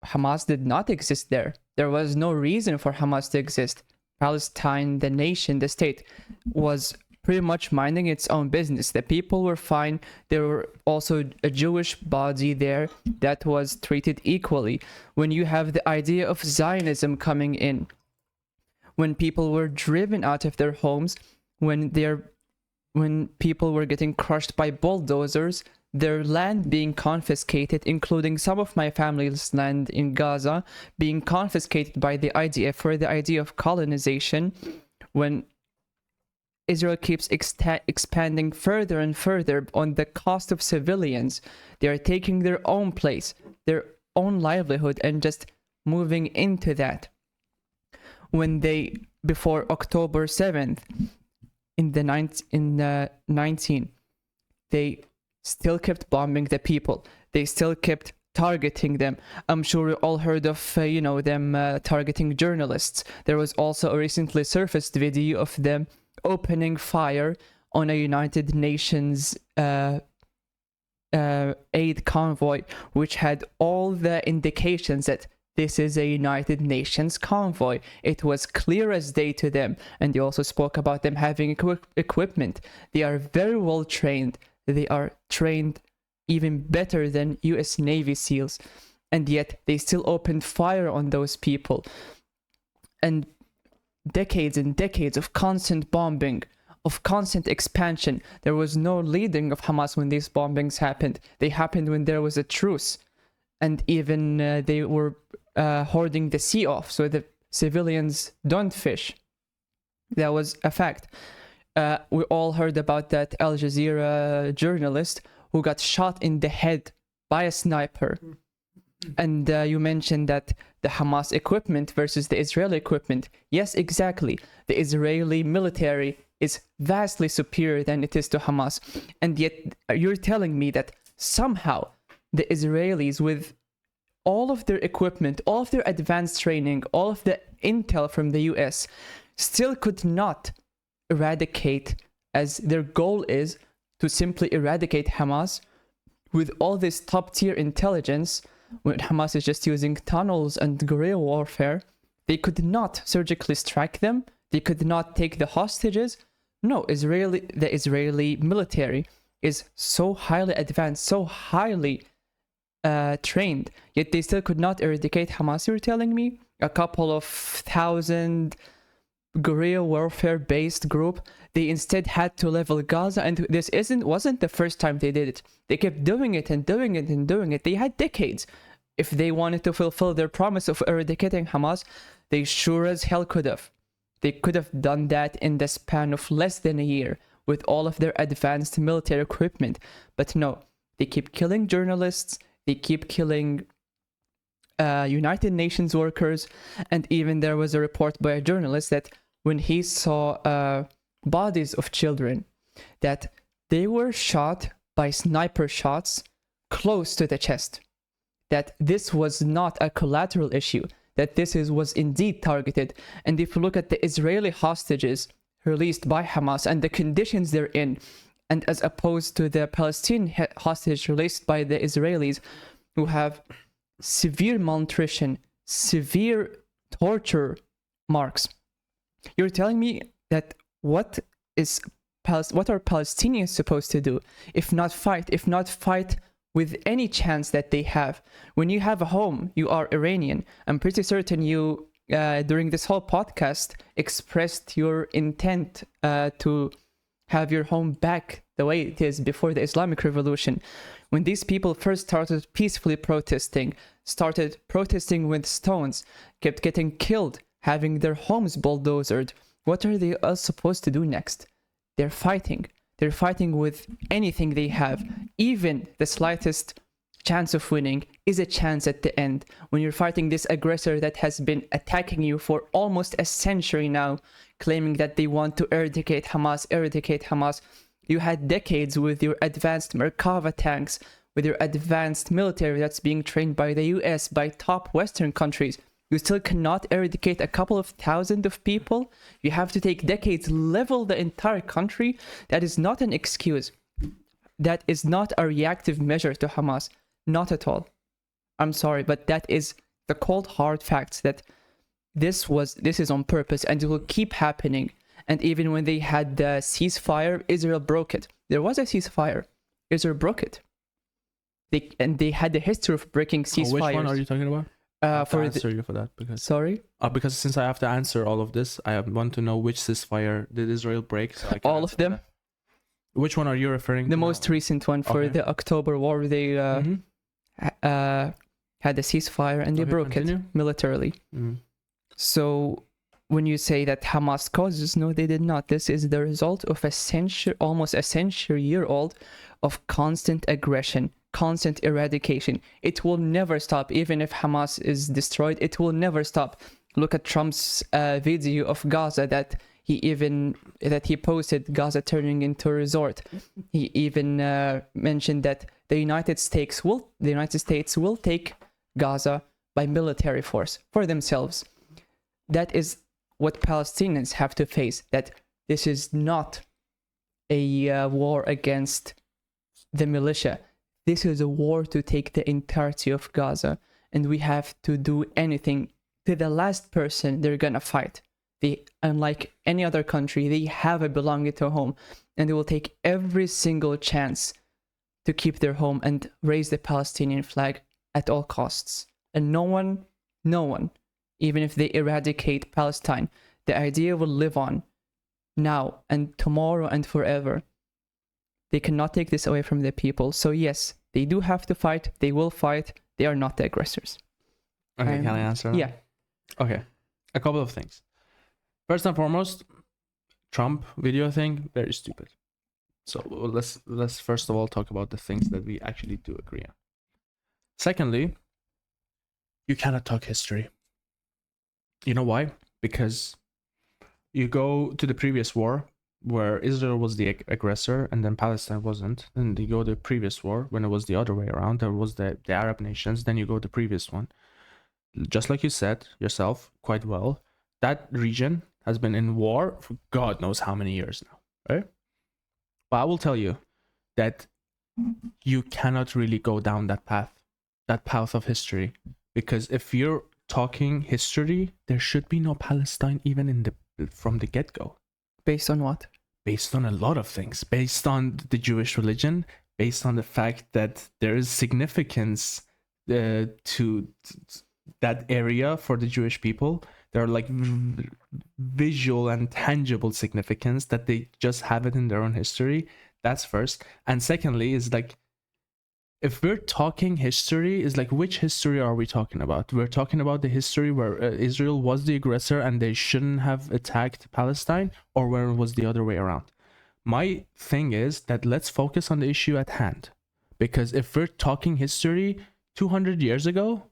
S3: Hamas did not exist there. There was no reason for Hamas to exist. Palestine, the nation, the state, was pretty much minding its own business. The people were fine. There were also a Jewish body there that was treated equally. When you have the idea of Zionism coming in, when people were driven out of their homes, when people were getting crushed by bulldozers, their land being confiscated, including some of my family's land in Gaza being confiscated by the IDF for the idea of colonization, when Israel keeps expanding further and further on the cost of civilians, they are taking their own place, their own livelihood, and just moving into that. When they, before October 7th, in the 19, they still kept bombing the people. They still kept targeting them. I'm sure you all heard of, them targeting journalists. There was also a recently surfaced video of them opening fire on a United Nations aid convoy, which had all the indications that this is a United Nations convoy. It was clear as day to them, and they also spoke about them having equipment. They are very well trained. They are trained even better than US Navy SEALs, and yet they still opened fire on those people. And decades and decades of constant bombing, of constant expansion. There was no leading of Hamas when these bombings happened. They happened when there was a truce, and even they were hoarding the sea off so the civilians don't fish. That was a fact. We all heard about that Al Jazeera journalist who got shot in the head by a sniper. And you mentioned that the Hamas equipment versus the Israeli equipment. Yes, exactly. The Israeli military is vastly superior than it is to Hamas. And yet you're telling me that somehow the Israelis, with all of their equipment, all of their advanced training, all of the intel from the US, still could not eradicate, as their goal is to simply eradicate Hamas with all this top-tier intelligence, when Hamas is just using tunnels and guerrilla warfare. They could not surgically strike them. They could not take the hostages. No, the Israeli military is so highly advanced, so highly trained, yet they still could not eradicate Hamas. You're telling me a couple of thousand guerrilla warfare based group, they instead had to level Gaza, and this wasn't the first time they did it. They kept doing it and doing it and doing it. They had decades. If they wanted to fulfill their promise of eradicating Hamas, they sure as hell could have. They could have done that in the span of less than a year with all of their advanced military equipment. But no, they keep killing journalists, they keep killing United Nations workers, and even there was a report by a journalist that when he saw a bodies of children that they were shot by sniper shots close to the chest, that this was not a collateral issue, that was indeed targeted. And if you look at the Israeli hostages released by Hamas and the conditions they're in, and as opposed to the Palestinian hostage released by the Israelis, who have severe malnutrition, severe torture marks, you're telling me that what are Palestinians supposed to do if not fight with any chance that they have? When you have a home, you are Iranian. I'm pretty certain you, during this whole podcast, expressed your intent to have your home back the way it is before the Islamic Revolution. When these people first started peacefully protesting with stones, kept getting killed, having their homes bulldozed, what are they all supposed to do next? They're fighting. They're fighting with anything they have. Even the slightest chance of winning is a chance at the end. When you're fighting this aggressor that has been attacking you for almost a century now, claiming that they want to eradicate Hamas. You had decades with your advanced Merkava tanks, with your advanced military that's being trained by the US, by top Western countries. You still cannot eradicate a couple of thousand of people. You have to take decades, level the entire country. That is not an excuse. That is not a reactive measure to Hamas. Not at all. I'm sorry, but that is the cold hard facts, that this is on purpose and it will keep happening. And even when they had the ceasefire, Israel broke it. There was a ceasefire. Israel broke it. They had the history of breaking ceasefires.
S1: Which one are you talking about? I have to answer you for that because since I have to answer all of this, I want to know which ceasefire did Israel break. So I can
S3: all of them.
S1: That. Which one are you referring to?
S3: The most recent one for the October war. They had a ceasefire and they broke it militarily. So when you say that Hamas causes, no, they did not. This is the result of almost a century-year-old of constant aggression, constant eradication. It will never stop. Even if Hamas is destroyed, it will never stop. Look at Trump's video of Gaza that he posted, Gaza turning into a resort. He even mentioned that the United States will take Gaza by military force for themselves. That is what Palestinians have to face, that this is not a war against the militia. This is a war to take the entirety of Gaza, and we have to do anything to the last person they're gonna fight. They, unlike any other country, they have a belonging to home, and they will take every single chance to keep their home and raise the Palestinian flag at all costs. And no one, even if they eradicate Palestine, the idea will live on now and tomorrow and forever. They cannot take this away from the people. So yes, they do have to fight. They will fight. They are not the aggressors.
S1: Okay, can I answer?
S3: Yeah.
S1: Okay, a couple of things. First and foremost, Trump video thing, very stupid. So let's first of all talk about the things that we actually do agree on. Secondly, you cannot talk history. You know why? Because you go to the previous war where Israel was the aggressor and then Palestine wasn't. Then you go to the previous war when it was the other way around. There was the Arab nations. Then you go to the previous one. Just like you said yourself quite well, that region has been in war for God knows how many years now, right? But I will tell you that you cannot really go down that path of history, because if you're talking history, there should be no Palestine even from the get-go.
S3: Based on what?
S1: Based on a lot of things. Based on the Jewish religion, based on the fact that there is significance to that area for the Jewish people. There are like visual and tangible significance that they just have it in their own history. That's first. And secondly is like, if we're talking history, is like, which history are we talking about? We're talking about the history where Israel was the aggressor and they shouldn't have attacked Palestine, or where it was the other way around. My thing is that let's focus on the issue at hand, because if we're talking history, 200 years ago,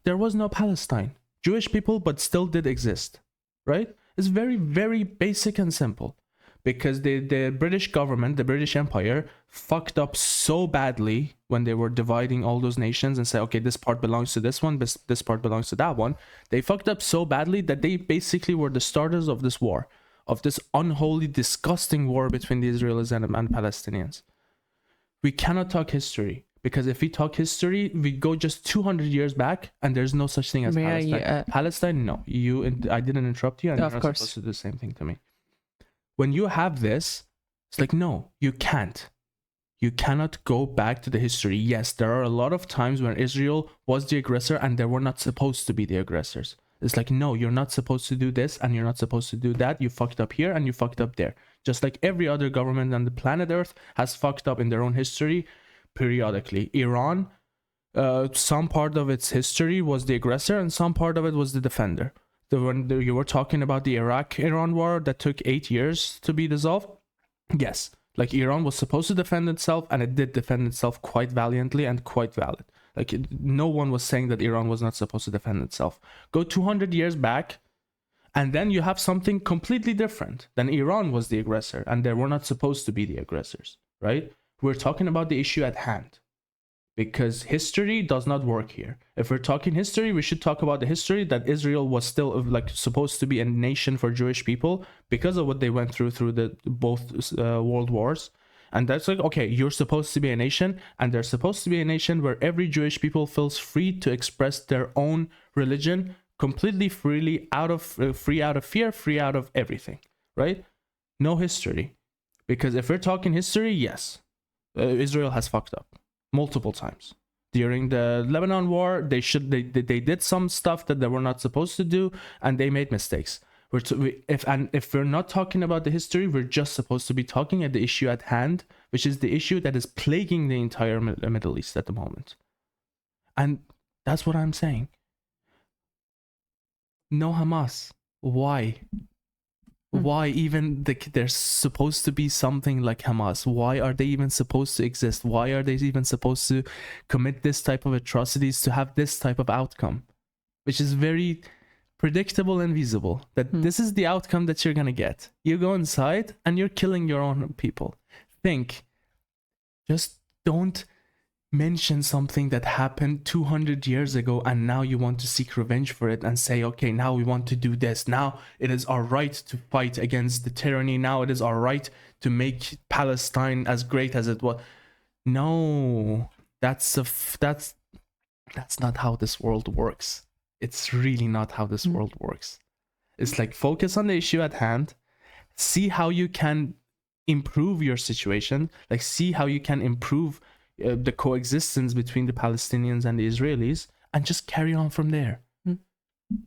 S1: there was no Palestine. Jewish people, but still did exist, right? It's very, very basic and simple. because the British government, the British Empire, fucked up so badly when they were dividing all those nations and say, okay, this part belongs to this one, this part belongs to that one. They fucked up so badly that they basically were the starters of this war, of this unholy, disgusting war between the Israelis and Palestinians. We cannot talk history, because if we talk history, we go just 200 years back, and there's no such thing as Palestine. Palestine, no. I didn't interrupt you, and you're not supposed to do the same thing to me. When you have this, it's like, no, you can't. You cannot go back to the history. Yes, there are a lot of times when Israel was the aggressor and they were not supposed to be the aggressors. It's like, no, you're not supposed to do this and you're not supposed to do that. You fucked up here and you fucked up there. Just like every other government on the planet Earth has fucked up in their own history periodically. Iran, some part of its history was the aggressor and some part of it was the defender. When you were talking about the Iraq-Iran war that took 8 years to be dissolved, yes, like Iran was supposed to defend itself, and it did defend itself quite valiantly and quite valid. Like no one was saying that Iran was not supposed to defend itself. Go 200 years back, and then you have something completely different. Then Iran was the aggressor, and they were not supposed to be the aggressors, right? We're talking about the issue at hand. Because history does not work here. If we're talking history, we should talk about the history that Israel was still like supposed to be a nation for Jewish people because of what they went through the both world wars. And that's like, okay, you're supposed to be a nation, and they're supposed to be a nation where every Jewish people feels free to express their own religion completely freely, free out of fear, free out of everything, right? No history. Because if we're talking history, yes, Israel has fucked up multiple times. During the Lebanon war, they did some stuff that they were not supposed to do, and they made mistakes. If we're not talking about the history, we're just supposed to be talking at the issue at hand, which is the issue that is plaguing the entire Middle East at the moment. And that's what I'm saying. No Hamas. Why? Why even there's supposed to be something like Hamas? Why are they even supposed to exist? Why are they even supposed to commit this type of atrocities to have this type of outcome? Which is very predictable and visible, that this is the outcome that you're gonna get. You go inside and you're killing your own people. Just don't mention something that happened 200 years ago and now you want to seek revenge for it and say, okay, now we want to do this. Now it is our right to fight against the tyranny. Now it is our right to make Palestine as great as it was. No, that's not how this world works. It's really not how this world works. It's like, focus on the issue at hand, see how you can improve your situation, like see how you can improve the coexistence between the Palestinians and the Israelis, and just carry on from there.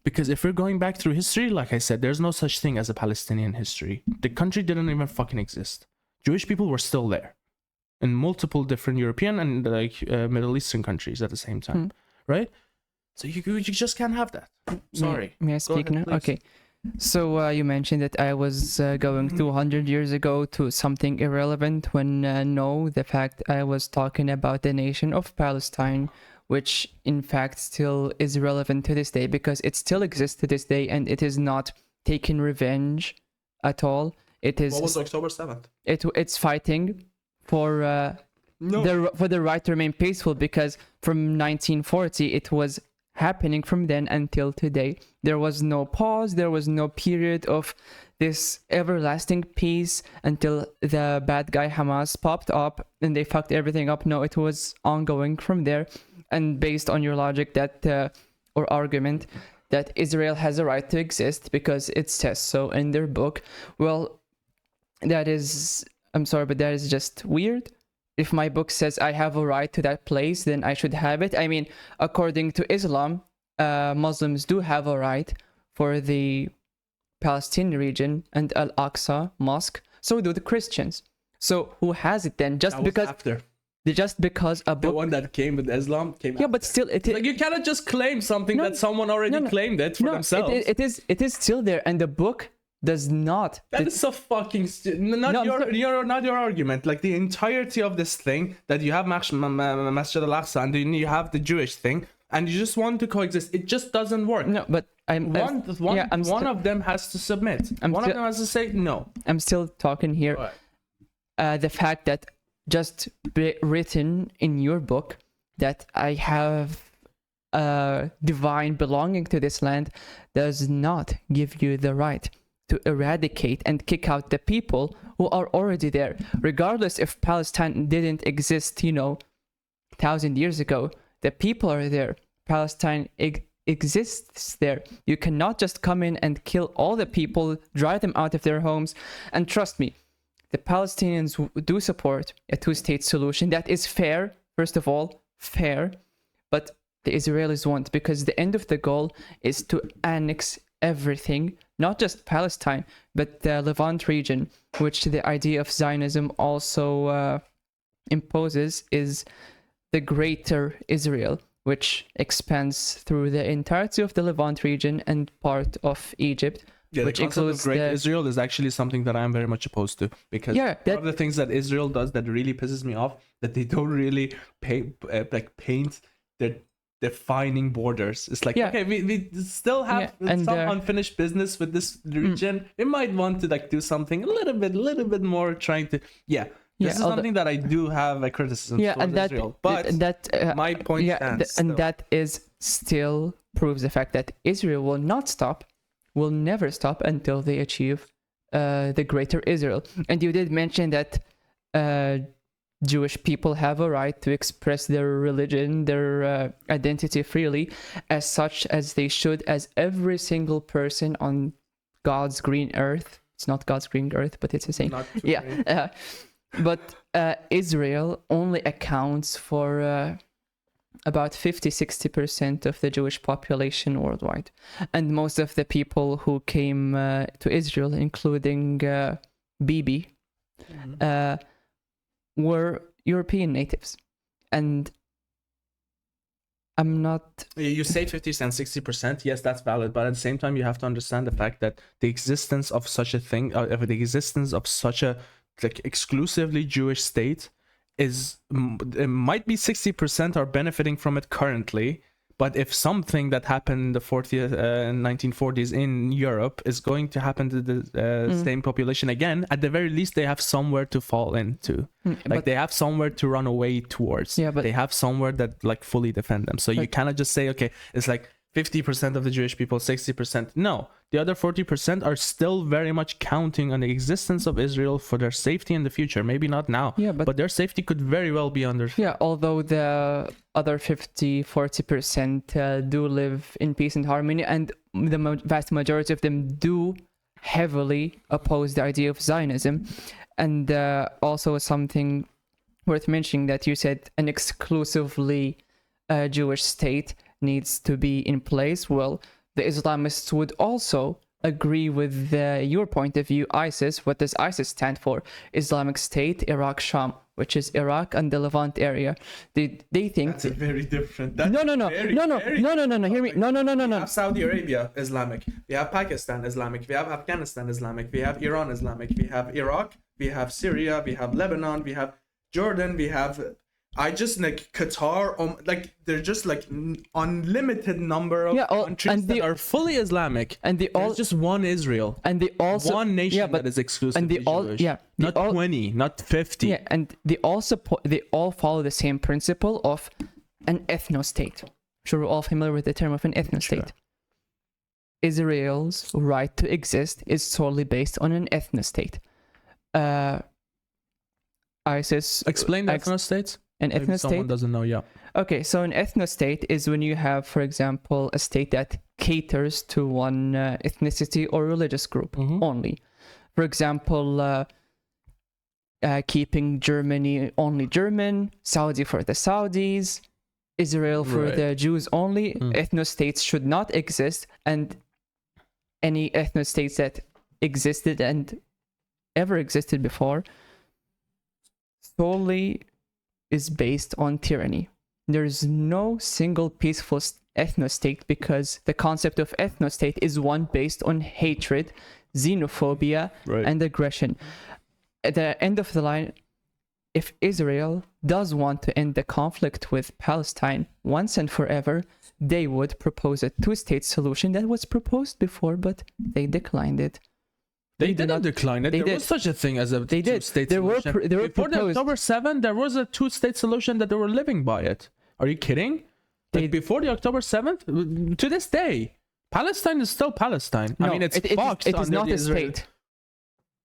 S1: Because if we're going back through history, like I said, there's no such thing as a Palestinian history. The country didn't even fucking exist. Jewish people were still there in multiple different European and Middle Eastern countries at the same time, right? So you just can't have that. Sorry.
S3: May I speak now? Okay. So you mentioned that I was going 200 years ago to something irrelevant, when no, the fact I was talking about the nation of Palestine, which in fact still is relevant to this day, because it still exists to this day and it is not taking revenge at all. It is.
S1: What was October 7th?
S3: It's fighting for the right to remain peaceful, because from 1940 it was happening from then until today. There was no pause, there was no period of this everlasting peace until the bad guy Hamas popped up and they fucked everything up. No, it was ongoing from there. And based on your logic that or argument that Israel has a right to exist because it says so in their book, well, that is, I'm sorry, but that is just weird. If my book says I have a right to that place, then I should have it. I mean, according to Islam, Muslims do have a right for the Palestinian region and Al-Aqsa Mosque. So do the Christians. So who has it then? Just because a book,
S1: the one that came with Islam came
S3: yeah,
S1: after.
S3: but still,
S1: like, you cannot just claim something that someone already claimed it for themselves.
S3: It is still there, and the book does not.
S1: That is so fucking not your argument. Like, the entirety of this thing, that you have Masjid al-Aqsa and then you have the Jewish thing, and you just want to coexist. It just doesn't work.
S3: No, but
S1: One of them has to submit. One of them has to say no.
S3: I'm still talking here. The fact that just written in your book that I have divine belonging to this land does not give you the right to eradicate and kick out the people who are already there, regardless if Palestine didn't exist 1,000 years ago. The people are there. Palestine exists there. You cannot just come in and kill all the people, drive them out of their homes. And trust me, the Palestinians do support a two-state solution that is fair, first of all, fair, but the Israelis won't, because the end of the goal is to annex everything, not just Palestine, but the Levant region, which the idea of Zionism also imposes, is the greater Israel, which expands through the entirety of the Levant region and part of Egypt.
S1: Yeah,
S3: which
S1: the concept
S3: includes
S1: of Great Israel is actually something that I'm very much opposed to, because one of the things that Israel does that really pisses me off, that they don't really paint their defining borders. It's like, okay, we still have some unfinished business with this region. We might want to do something a little bit more, trying to this is something that I do have a criticism towards Israel. But my point stands.
S3: And that is still proves the fact that Israel will not stop, will never stop until they achieve the greater Israel. And you did mention that Jewish people have a right to express their religion, their identity freely, as such as they should, as every single person on God's green earth. It's not God's green earth, but it's the same. But Israel only accounts for about 50-60% of the Jewish population worldwide. And most of the people who came to Israel, including Bibi, were European natives. And I'm not...
S1: You say 50% and 60%, yes, that's valid. But at the same time, you have to understand the fact that the existence of such a thing, the existence of such a exclusively Jewish state is, it might be 60% are benefiting from it currently, but if something that happened in the 1940s in Europe is going to happen to the same population again, at the very least they have somewhere to fall into. But they have somewhere to run away towards. But they have somewhere that fully defend them. So you cannot just say, okay, it's 50% of the Jewish people, 60%. No, the other 40% are still very much counting on the existence of Israel for their safety in the future. Maybe not now, but their safety could very well be under...
S3: although the other 50-40% do live in peace and harmony, and the vast majority of them do heavily oppose the idea of Zionism. And also something worth mentioning that you said an exclusively Jewish state needs to be in place. Well, the Islamists would also agree with your point of view. ISIS, what does ISIS stand for? Islamic State, Iraq, Sham, which is Iraq and the Levant area. They think
S1: that's very different.
S3: No. Hear me. No.
S1: We have Saudi Arabia Islamic. We have Pakistan Islamic. We have Afghanistan Islamic. We have Iran Islamic. We have Iraq. We have Syria. We have Lebanon. We have Jordan. We have Qatar, they're just unlimited number of countries that are fully Islamic,
S3: and
S1: there's just one Israel,
S3: and they also
S1: one nation that is exclusively Jewish. Not 20, not 50.
S3: And they all follow the same principle of an ethno-state. Sure, we're all familiar with the term of an ethno-state. Israel's right to exist is solely based on an ethno-state. ISIS.
S1: Explain the ethno-states.
S3: An ethno-state?
S1: Someone doesn't know,
S3: Okay, so an ethno-state is when you have, for example, a state that caters to one ethnicity or religious group only. For example, keeping Germany only German, Saudi for the Saudis, Israel for the Jews only. Ethno-states should not exist, and any ethno-states that existed and ever existed before solely is based on tyranny. There's no single peaceful ethno-state, because the concept of ethno-state is one based on hatred, xenophobia, and aggression. At the end of the line, if Israel does want to end the conflict with Palestine once and forever, they would propose a two-state solution that was proposed before, but they declined it.
S1: They didn't decline it.
S3: They
S1: There
S3: did.
S1: was such a thing as a
S3: They did.
S1: two-state
S3: There were
S1: solution.
S3: there were
S1: Before the
S3: proposed.
S1: October 7, there was a two-state solution that they were living by it. Are you kidding? Like before the October 7th, to this day, Palestine is still Palestine. I
S3: No,
S1: mean, it's
S3: it
S1: fucked
S3: is
S1: under
S3: not
S1: the
S3: a
S1: Israeli-
S3: state.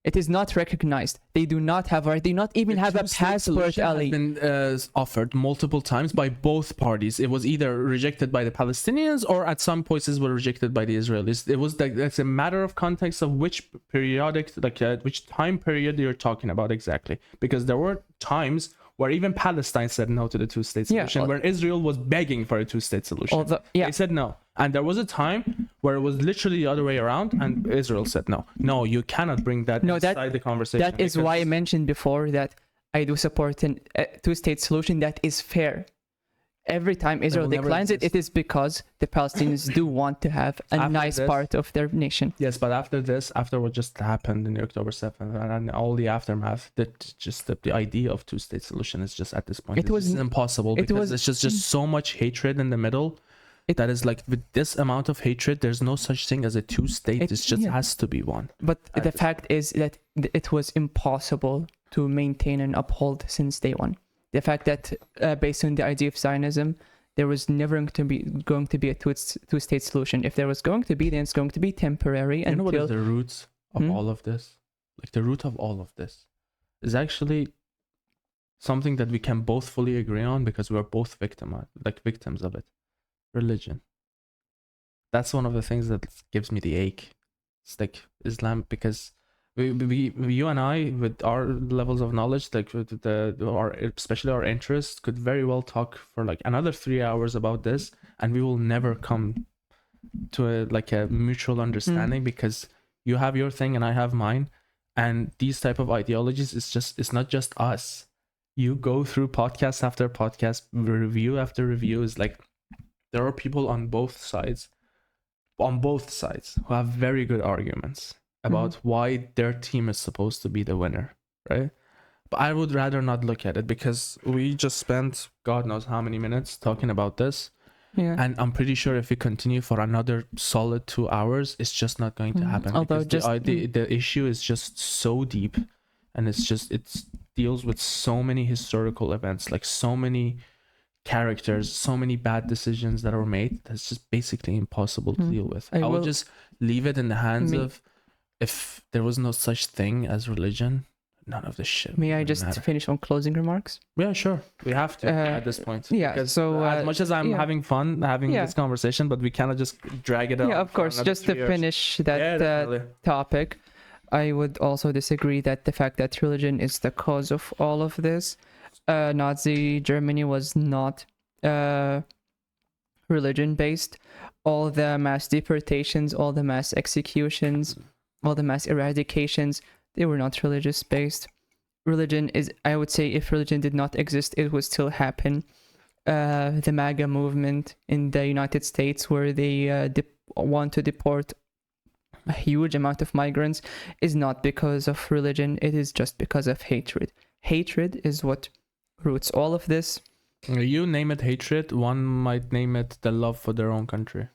S3: It is not recognized. They do not have, or they not even
S1: The
S3: have a
S1: two-state
S3: passport,
S1: solution has
S3: Ali.
S1: been offered multiple times by both parties. It was either rejected by the Palestinians or at some places were rejected by the Israelis. It was like it's a matter of context of which periodic, which time period you're talking about exactly. Because there were times where even Palestine said no to the two-state
S3: Yeah,
S1: solution, where Israel was begging for a two-state solution.
S3: Yeah.
S1: They said no. And there was a time where it was literally the other way around, and Israel said no. No, you cannot bring that inside the conversation.
S3: That is why I mentioned before that I do support a two-state solution that is fair. Every time Israel
S1: will never
S3: declines it,
S1: exist.
S3: it is because the Palestinians do want to have a
S1: After
S3: nice
S1: this-
S3: part of their nation.
S1: Yes, but after what just happened in the October 7th and all the aftermath, that just the idea of two-state solution is just at this point
S3: It was
S1: just impossible because it's just so much hatred in the middle. That is like with this amount of hatred, there's no such thing as a two-state. It just has to be one.
S3: But the fact is that it was impossible to maintain and uphold since day one. The fact that based on the idea of Zionism, there was never going to be a two-state solution. If there was going to be, then it's going to be temporary.
S1: You know what
S3: until
S1: is the roots of all of this? Like the root of all of this is actually something that we can both fully agree on because we are both victims of it. Religion. That's one of the things that gives me the ache. It's like Islam, because you and I, with our levels of knowledge, like with especially our interests, could very well talk for like another 3 hours about this, and we will never come to a mutual understanding because you have your thing and I have mine, and these type of ideologies it's not just us. You go through podcast after podcast, review after review, is like there are people on both sides who have very good arguments about why their team is supposed to be the winner, right? But I would rather not look at it because we just spent God knows how many minutes talking about this.
S3: Yeah.
S1: And I'm pretty sure if we continue for another solid 2 hours, it's just not going to happen.
S3: Although
S1: because the issue is just so deep, and it deals with so many historical events, like so many characters, so many bad decisions that are made. That's just basically impossible to deal with. I will just leave it in the hands of, if there was no such thing as religion, none of this shit.
S3: May I just finish on closing remarks?
S1: Yeah, sure. We have to at this point.
S3: Yeah.
S1: Because
S3: so
S1: as much as I'm having fun having this conversation, but we cannot just drag it out.
S3: Yeah, of course. Just to finish that topic, I would also disagree that the fact that religion is the cause of all of this. Nazi Germany was not religion based. All the mass deportations, all the mass executions, all the mass eradications, they were not religious based. Religion is, I would say, if religion did not exist, it would still happen. The MAGA movement in the United States, where they want to deport a huge amount of migrants, is not because of religion. It is just because of hatred. Hatred is what roots all of this.
S1: You name it hatred, one might name it the love for their own country.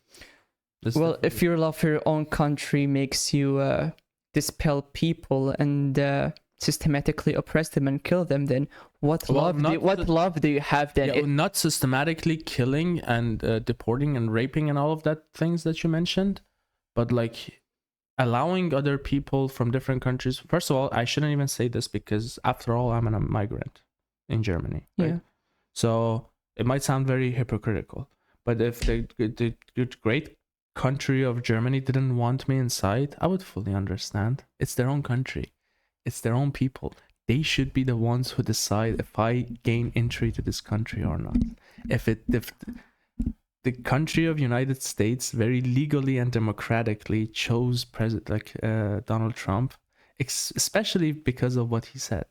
S3: Well, if your love for your own country makes you dispel people and systematically oppress them and kill them, then what love do you have then?
S1: Yeah, not systematically killing and deporting and raping and all of that things that you mentioned, but like allowing other people from different countries. First of all, I shouldn't even say this because after all, I'm a migrant in Germany. Right?
S3: Yeah.
S1: So it might sound very hypocritical, but if the great country of Germany didn't want me inside, I would fully understand. It's their own country. It's their own people. They should be the ones who decide if I gain entry to this country or not. If the country of United States very legally and democratically chose Donald Trump, especially because of what he said.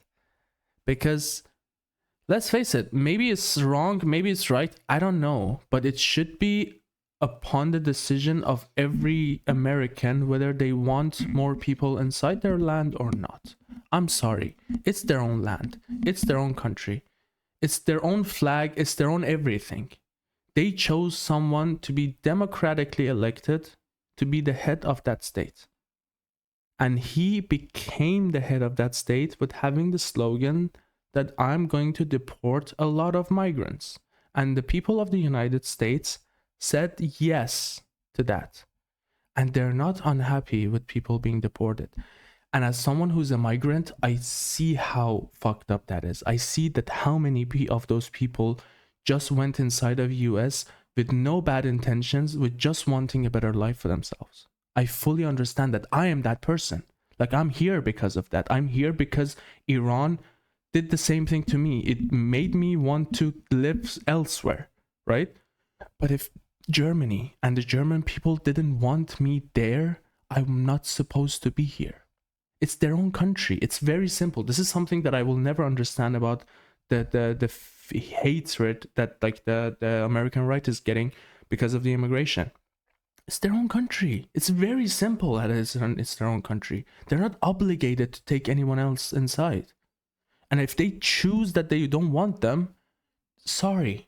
S1: Because let's face it, maybe it's wrong, maybe it's right, I don't know, but it should be upon the decision of every American whether they want more people inside their land or not. I'm sorry, it's their own land, it's their own country, it's their own flag, it's their own everything. They chose someone to be democratically elected to be the head of that state. And he became the head of that state with having the slogan that I'm going to deport a lot of migrants. And the people of the United States said yes to that. And they're not unhappy with people being deported. And as someone who's a migrant, I see how fucked up that is. I see that how many of those people just went inside of US with no bad intentions, with just wanting a better life for themselves. I fully understand that I am that person. Like, I'm here because of that. I'm here because Iran did the same thing to me. It made me want to live elsewhere, right? But if Germany and the German people didn't want me there, I'm not supposed to be here. It's their own country. It's very simple. This is something that I will never understand about the hatred that like the American right is getting because of the immigration. It's their own country. It's very simple that it's their own country. They're not obligated to take anyone else inside. And if they choose that they don't want them, sorry,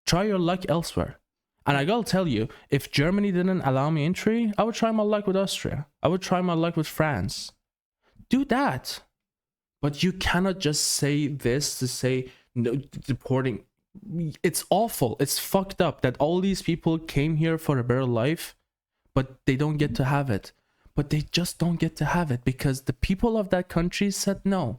S1: try your luck elsewhere. And I gotta tell you, if Germany didn't allow me entry, I would try my luck with Austria. I would try my luck with France. Do that. But you cannot just say this to say no deporting. It's awful. It's fucked up that all these people came here for a better life, but they don't get to have it. But they just don't get to have it because the people of that country said no.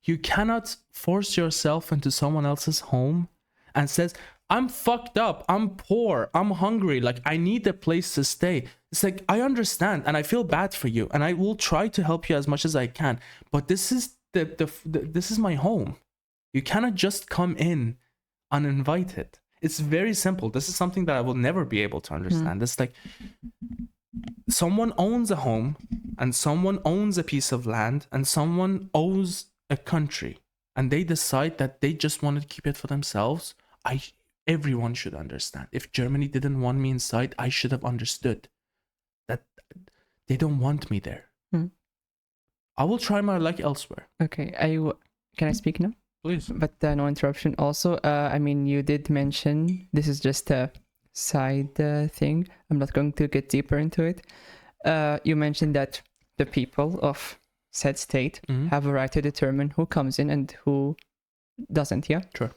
S1: You cannot force yourself into someone else's home and says, I'm fucked up, I'm poor, I'm hungry, like I need a place to stay. It's like, I understand and I feel bad for you and I will try to help you as much as I can, but this is this is my home. You cannot just come in uninvited. It's very simple. This is something that I will never be able to understand. It's like someone owns a home and someone owns a piece of land and someone owns a country and they decide that they just want to keep it for themselves. Everyone should understand. If Germany didn't want me inside, I should have understood that they don't want me there. I will try my luck elsewhere.
S3: Okay, can I speak now?
S1: Please.
S3: But no interruption. Also, I mean, you did mention, this is just a side thing. I'm not going to get deeper into it. You mentioned that the people of said state have a right to determine who comes in and who doesn't, yeah?
S1: Sure.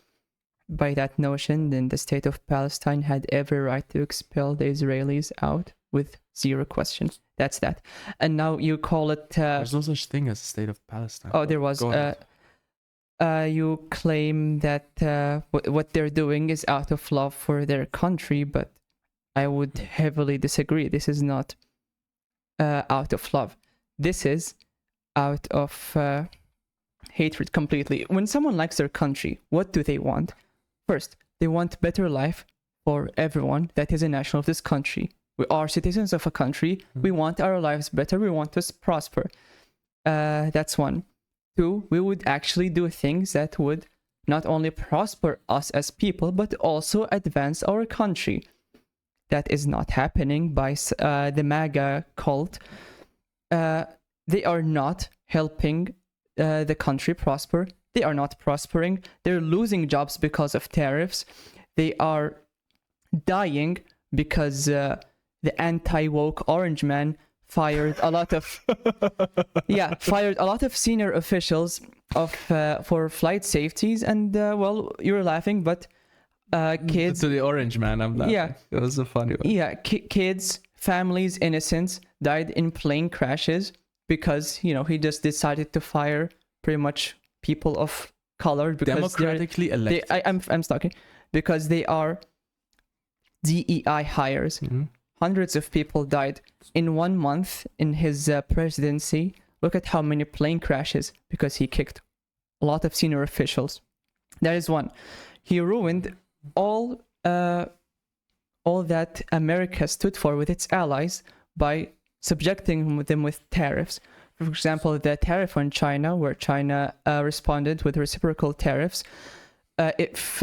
S3: By that notion, then the state of Palestine had every right to expel the Israelis out with zero questions. That's that. And now you call it...
S1: There's no such thing as the state of Palestine.
S3: Oh, there was... you claim that what they're doing is out of love for their country, but I would heavily disagree. This is not out of love. This is out of hatred completely. When someone likes their country, what do they want? First, they want better life for everyone that is a national of this country. We are citizens of a country. We want our lives better. We want to prosper. That's one. Two, we would actually do things that would not only prosper us as people, but also advance our country. That is not happening by the MAGA cult. They are not helping the country prosper. They are not prospering. They're losing jobs because of tariffs. They are dying because the anti-woke orange man fired a lot of senior officials for flight safeties. And well, you're laughing, but kids
S1: to the orange man, I'm laughing.
S3: Yeah,
S1: it was a funny one.
S3: Yeah, kids, families, innocents died in plane crashes because he just decided to fire pretty much people of color because
S1: democratically elected.
S3: I'm talking because they are DEI hires. Hundreds of people died in 1 month in his presidency. Look at how many plane crashes because he kicked a lot of senior officials. That is one. He ruined all that America stood for with its allies by subjecting them with tariffs. For example, the tariff on China, where China responded with reciprocal tariffs. If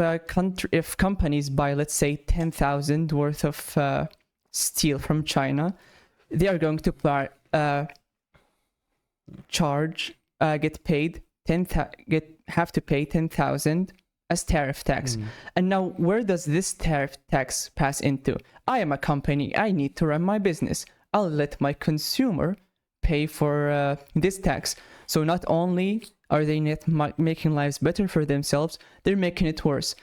S3: companies buy, let's say, 10,000 worth of steel from China, they are going to have to pay 10,000 as tariff tax. And now, where does this tariff tax pass into? I am a company. I need to run my business. I'll let my consumer pay for this tax. So not only are they not making lives better for themselves, they're making it worse.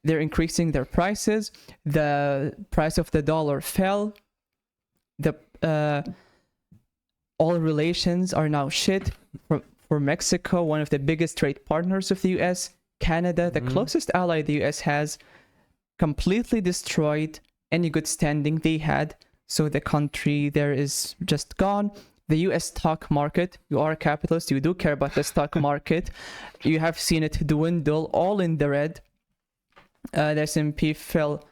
S3: They're increasing their prices. The price of the dollar fell. The all relations are now shit. For Mexico, one of the biggest trade partners of the US, Canada, the closest ally the US has, completely destroyed any good standing they had. So the country there is just gone. The US stock market, you are a capitalist, you do care about the stock market. You have seen it dwindle, all in the red. The S&P fell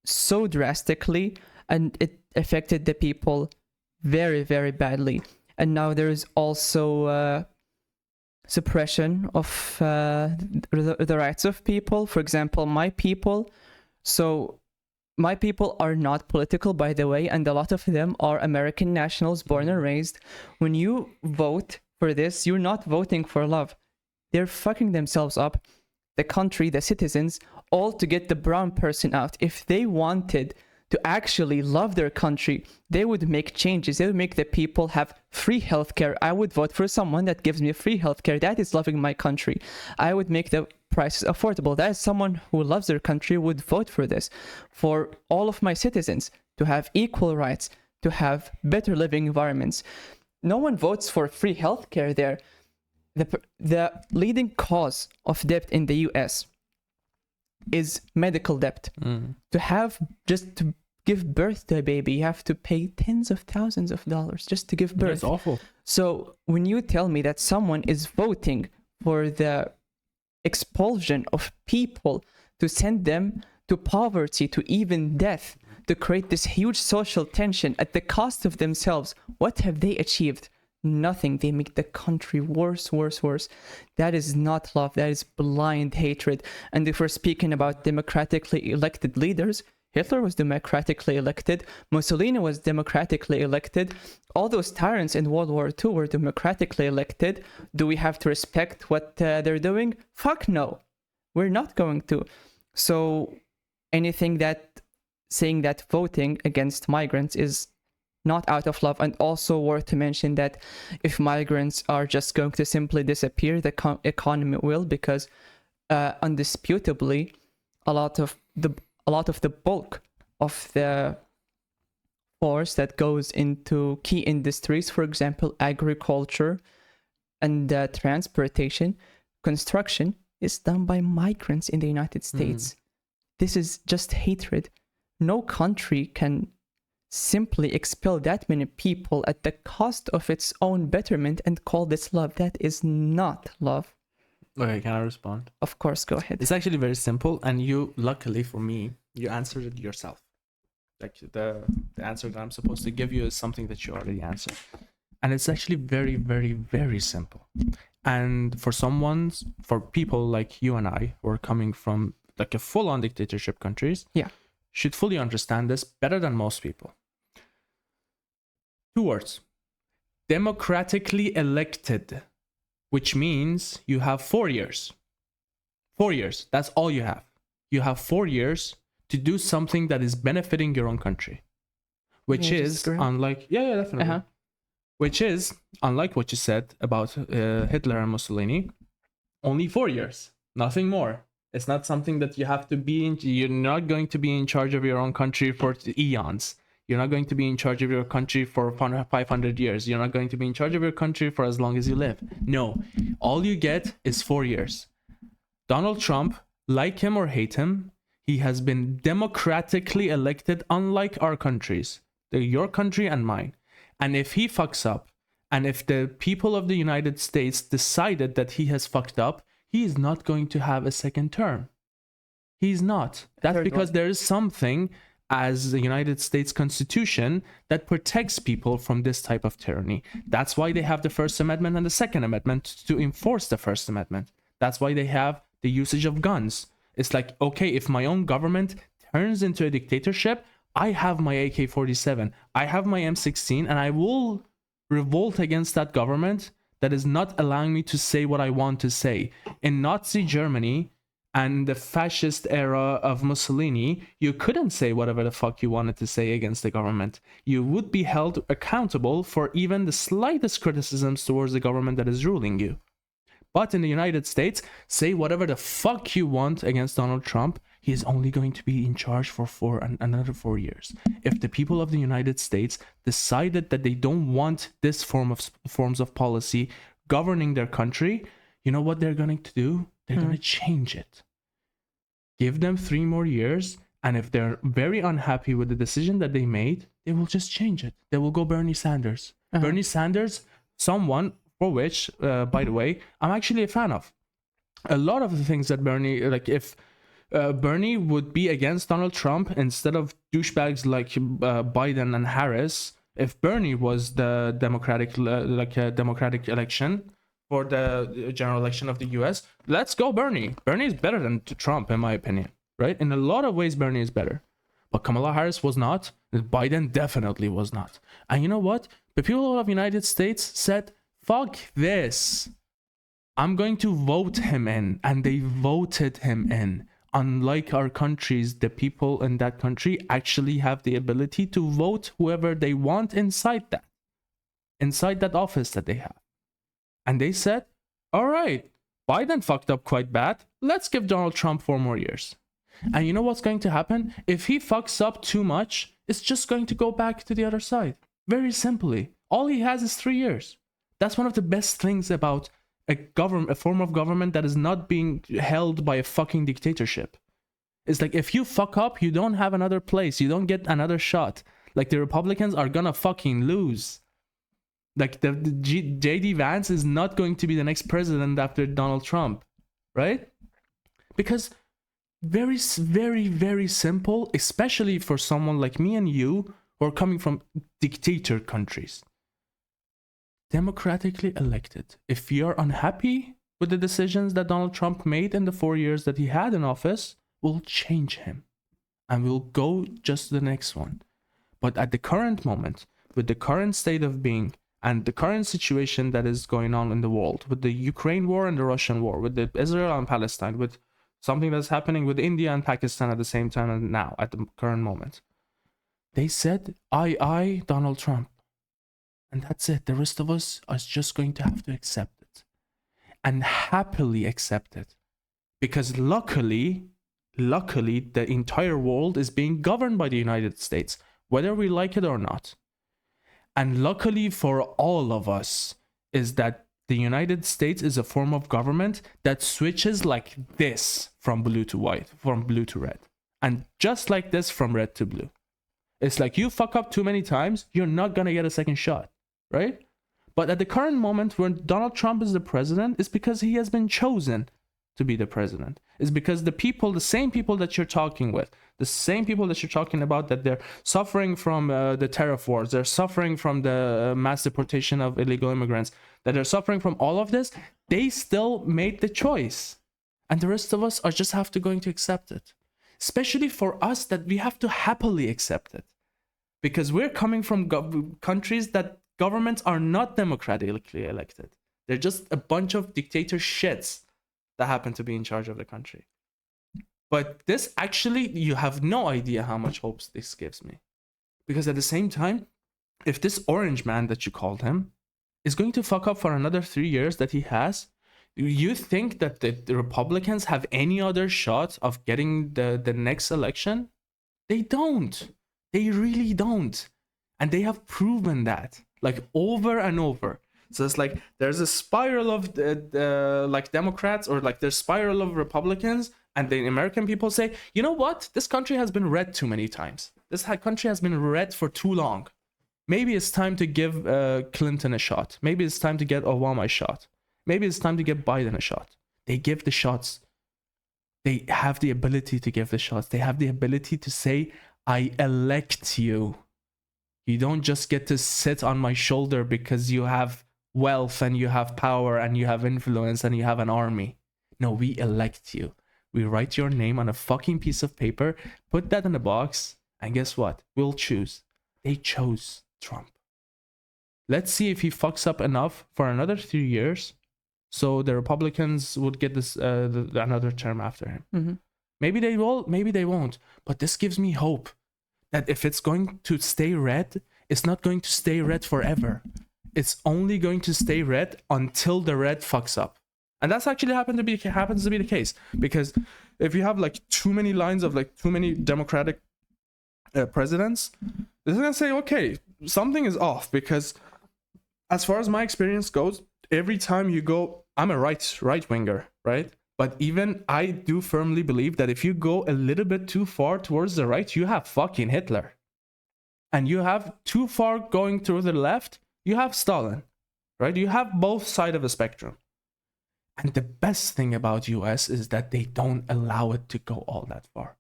S3: so drastically, and it affected the people very, very badly. And now there is also suppression of the rights of people. For example, my people. So my people are not political, by the way, and a lot of them are American nationals born and raised. When you vote for this, you're not voting for love. They're fucking themselves up, the country, the citizens, all to get the brown person out. If they wanted to actually love their country, they would make changes. They would make the people have free healthcare. I would vote for someone that gives me free healthcare. That is loving my country. I would make the prices affordable. That is someone who loves their country would vote for this. For all of my citizens to have equal rights, to have better living environments. No one votes for free healthcare there. The leading cause of debt in the US is medical debt. To give birth to a baby, you have to pay tens of thousands of dollars just to give birth.
S1: That's awful.
S3: So when you tell me that someone is voting for the expulsion of people, to send them to poverty, to even death, to create this huge social tension at the cost of themselves, what have they achieved? Nothing. They make the country worse, worse, worse. That is not love. That is blind hatred. And if we're speaking about democratically elected leaders, Hitler was democratically elected. Mussolini was democratically elected. All those tyrants in World War II were democratically elected. Do we have to respect what they're doing? Fuck no. We're not going to. So anything that saying that voting against migrants is not out of love. And also worth to mention that if migrants are just going to simply disappear, the economy will, because undisputably a lot of the bulk of the force that goes into key industries, for example, agriculture and transportation, construction, is done by migrants in the United States. This is just hatred. No country can simply expel that many people at the cost of its own betterment and call this love. That is not love.
S1: Okay, can I respond?
S3: Of course, go ahead.
S1: It's actually very simple, and you, luckily for me, you answered it yourself. Like the answer that I'm supposed to give you is something that you already answered. And it's actually very, very, very simple. And for people like you and I, who are coming from like a full-on dictatorship countries, should fully understand this better than most people. 2 words. Democratically elected, which means you have 4 years. 4 years. That's all you have. You have 4 years to do something that is benefiting your own country, which is unlike definitely. Which is unlike what you said about Hitler and Mussolini. Only 4 years, nothing more. It's not something that you have to be in. You're not going to be in charge of your own country for eons. You're not going to be in charge of your country for 500 years. You're not going to be in charge of your country for as long as you live. No, all you get is 4 years. Donald Trump, like him or hate him, he has been democratically elected, unlike our countries. They're your country and mine. And if he fucks up, and if the people of the United States decided that he has fucked up, he is not going to have a second term. He's not. That's because there is something as the United States Constitution that protects people from this type of tyranny. That's why they have the First Amendment and the Second Amendment to enforce the First Amendment. That's why they have the usage of guns. It's like, okay, if my own government turns into a dictatorship, I have my AK-47, I have my M16, and I will revolt against that government that is not allowing me to say what I want to say. In Nazi Germany and the fascist era of Mussolini, you couldn't say whatever the fuck you wanted to say against the government. You would be held accountable for even the slightest criticisms towards the government that is ruling you. But in the United States, say whatever the fuck you want against Donald Trump, he is only going to be in charge for another 4 years. If the people of the United States decided that they don't want this forms of policy governing their country, you know what they're going to do? They're going to change it. Give them 3 more years, and if they're very unhappy with the decision that they made, they will just change it. They will go Bernie Sanders. Bernie Sanders, someone for which, by the way, I'm actually a fan of. A lot of the things that Bernie, like if Bernie would be against Donald Trump instead of douchebags like Biden and Harris, if Bernie was the democratic election for the general election of the US, let's go Bernie. Bernie is better than Trump, in my opinion, right? In a lot of ways, Bernie is better. But Kamala Harris was not. Biden definitely was not. And you know what? The people of the United States said, fuck this. I'm going to vote him in. And they voted him in. Unlike our countries, the people in that country actually have the ability to vote whoever they want inside that office that they have. And they said, all right, Biden fucked up quite bad. Let's give Donald Trump 4 more years. And you know what's going to happen? If he fucks up too much, it's just going to go back to the other side. Very simply. All he has is 3 years. That's one of the best things about a form of government that is not being held by a fucking dictatorship. It's like, if you fuck up, you don't have another place. You don't get another shot. Like, the Republicans are gonna fucking lose. Like, the JD Vance is not going to be the next president after Donald Trump, right? Because very, very, very simple, especially for someone like me and you who are coming from dictator countries. Democratically elected. If you're unhappy with the decisions that Donald Trump made in the 4 years that he had in office, we'll change him and we'll go just to the next one. But at the current moment, with the current state of being and the current situation that is going on in the world, with the Ukraine war and the Russian war, with the Israel and Palestine, with something that's happening with India and Pakistan at the same time and now, at the current moment, they said, I, Donald Trump. And that's it. The rest of us are just going to have to accept it. And happily accept it. Because luckily, the entire world is being governed by the United States, whether we like it or not. And luckily for all of us is that the United States is a form of government that switches like this from blue to white, from blue to red. And just like this from red to blue. It's like, you fuck up too many times, you're not going to get a second shot. Right? But at the current moment when Donald Trump is the president, it's because he has been chosen to be the president. It's because the people, the same people that you're talking with, the same people that you're talking about, that they're suffering from the tariff wars, they're suffering from the mass deportation of illegal immigrants, that they're suffering from all of this, they still made the choice. And the rest of us are just have to going to accept it. Especially for us, that we have to happily accept it. Because we're coming from countries that governments are not democratically elected. They're just a bunch of dictator shits that happen to be in charge of the country. But this actually, you have no idea how much hopes this gives me. Because at the same time, if this orange man that you called him is going to fuck up for another 3 years that he has, you think that the Republicans have any other shot of getting the next election? They don't. They really don't. And they have proven that. Like, over and over. So it's like there's a spiral of like Democrats, or like there's spiral of Republicans, and the American people say, you know what, this country has been read too many times. This country has been read for too long. Maybe it's time to give Clinton a shot. Maybe it's time to get Obama a shot. Maybe it's time to give Biden a shot. They give the shots. They have the ability to give the shots. They have the ability to say, I elect you. You don't just get to sit on my shoulder because you have wealth and you have power and you have influence and you have an army. No, we elect you. We write your name on a fucking piece of paper, put that in a box, and guess what? We'll choose. They chose Trump. let's see if he fucks up enough for another 3 years, so the Republicans would get this another term after him.
S3: Mm-hmm.
S1: Maybe they will, maybe they won't. But this gives me hope that if it's going to stay red, it's not going to stay red forever. It's only going to stay red until the red fucks up. And that's actually happens to be the case. Because if you have like too many lines of like too many Democratic presidents, they're going to say, okay, something is off. Because as far as my experience goes, every time you go, I'm a right winger, right? But even I do firmly believe that if you go a little bit too far towards the right, you have fucking Hitler. And you have too far going to the left, you have Stalin, right? You have both sides of a spectrum. And the best thing about US is that they don't allow it to go all that far.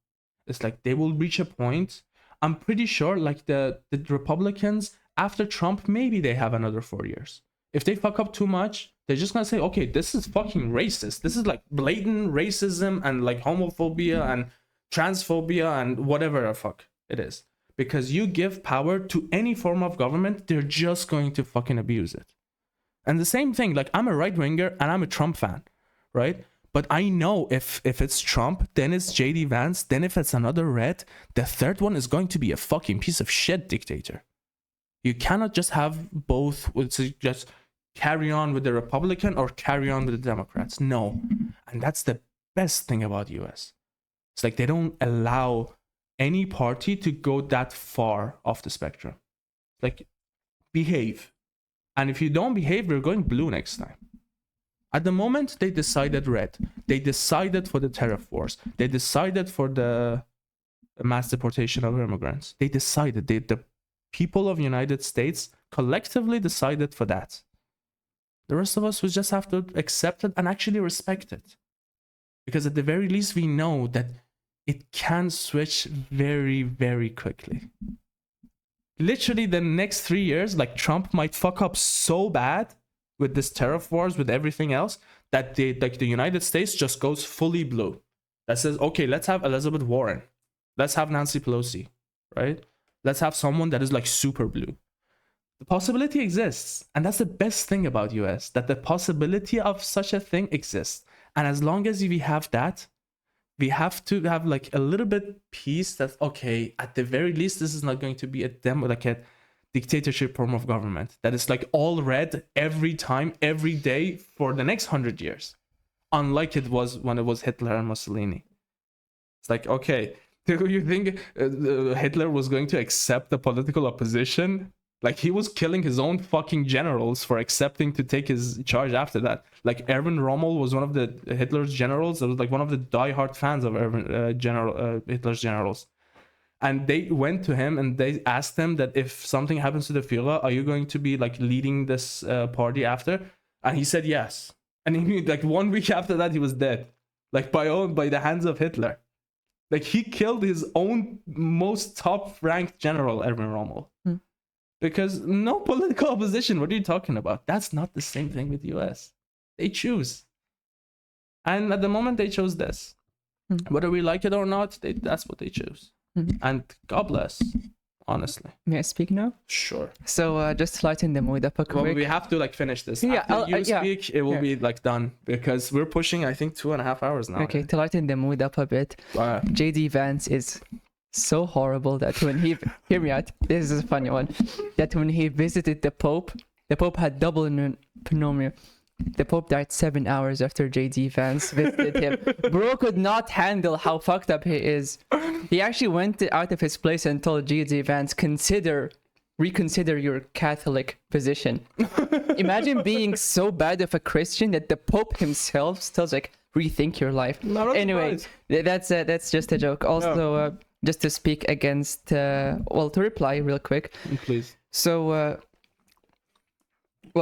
S1: It's like they will reach a point. I'm pretty sure like the Republicans after Trump, maybe they have another 4 years. If they fuck up too much, they're just gonna say, okay, this is fucking racist. This is like blatant racism and like homophobia and transphobia and whatever the fuck it is. Because you give power to any form of government, they're just going to fucking abuse it. And the same thing, like I'm a right winger and I'm a Trump fan, right? But I know if it's Trump, then it's JD Vance, then if it's another red, the third one is going to be a fucking piece of shit dictator. You cannot just have both, just carry on with the Republican or carry on with the Democrats. No. And that's the best thing about US. It's like they don't allow any party to go that far off the spectrum. Like, behave. And if you don't behave, we're going blue next time. At the moment, they decided red. They decided for the tariff wars. They decided for the mass deportation of immigrants. They decided. The people of the United States collectively decided for that. The rest of us will just have to accept it and actually respect it. Because at the very least, we know that it can switch very, very quickly. Literally the next 3 years, like Trump might fuck up so bad with this tariff wars, with everything else, that the United States just goes fully blue. That says, okay, let's have Elizabeth Warren. Let's have Nancy Pelosi, right? Let's have someone that is like super blue. The possibility exists. And that's the best thing about US, that the possibility of such a thing exists. And as long as we have that, we have to have like a little bit peace that, okay, at the very least, this is not going to be a dictatorship form of government that is like all red every time, every day for the next 100 years. Unlike it was when it was Hitler and Mussolini. It's like, okay, do you think Hitler was going to accept the political opposition? Like, he was killing his own fucking generals for accepting to take his charge after that. Like, Erwin Rommel was one of the Hitler's generals. That was like one of the diehard fans of Hitler's generals. And they went to him and they asked him that if something happens to the Führer, are you going to be like leading this party after? And he said yes. And he, like 1 week after that, he was dead. Like by the hands of Hitler. Like, he killed his own most top-ranked general, Erwin Rommel. Because no political opposition, what are you talking about? That's not the same thing with US. They choose. And at the moment, they chose this. Whether we like it or not, that's what they choose. And God bless, honestly.
S3: May I speak now?
S1: Sure.
S3: So just to lighten the mood up a quick.
S1: Well, we have to like finish this.
S3: Yeah,
S1: After you speak, it will be like done. Because we're pushing, I think, 2.5 hours now.
S3: Okay, to lighten the mood up a bit. JD Vance is so horrible that when he hear me out, this is a funny one, that when he visited the Pope had double pneumonia. The Pope died 7 hours after JD Vance visited him. Bro could not handle how fucked up he is. He actually went out of his place and told JD Vance, reconsider your Catholic position. Imagine being so bad of a Christian that the Pope himself still like, rethink your life. Anyway, that's just a joke. Also, just to speak against, to reply real quick.
S1: Please.
S3: So,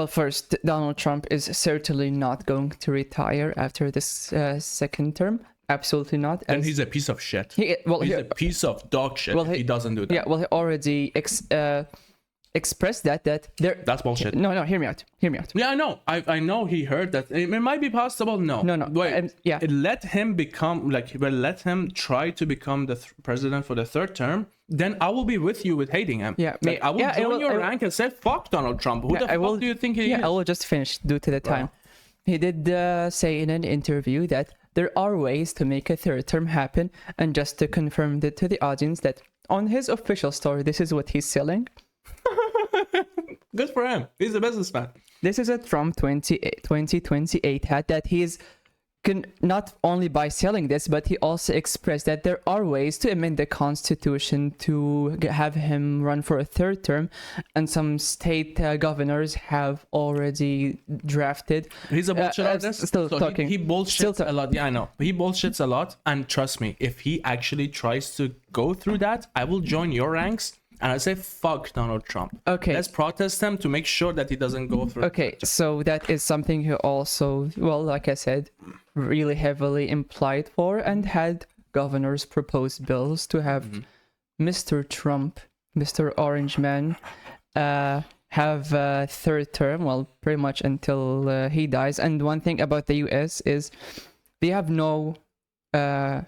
S3: first, Donald Trump is certainly not going to retire after this second term. Absolutely not.
S1: And he's a piece of shit. He's a piece of dog shit if he doesn't do that.
S3: Yeah, well, he already expressed that there.
S1: That's bullshit.
S3: No, hear me out.
S1: Yeah, I know. I know he heard that. It might be possible. No.
S3: No.
S1: Wait.
S3: Yeah.
S1: Let him become let him try to become the president for the third term. Then I will be with you with hating him.
S3: Yeah,
S1: Like, I will join your rank and say fuck Donald Trump. Who the fuck do you think he is?
S3: I will just finish due to the time. He did say in an interview that there are ways to make a third term happen, and just to confirm that to the audience that on his official store, this is what he's selling.
S1: Good for him. He's a businessman.
S3: This is a Trump 2028 hat that he's not only by selling this, but he also expressed that there are ways to amend the constitution to have him run for a third term, and some state governors have already drafted.
S1: He's a bullshit artist.
S3: Still talking.
S1: He bullshits a lot. Yeah, I know. He bullshits a lot, and trust me, if he actually tries to go through that, I will join your ranks. And I say, fuck Donald Trump.
S3: Okay.
S1: Let's protest him to make sure that he doesn't go through.
S3: Okay, so that is something he also, well, like I said, really heavily implied for, and had governors propose bills to have Mr. Trump, Mr. Orange Man, have a third term, well, pretty much until he dies. And one thing about the US is they have no right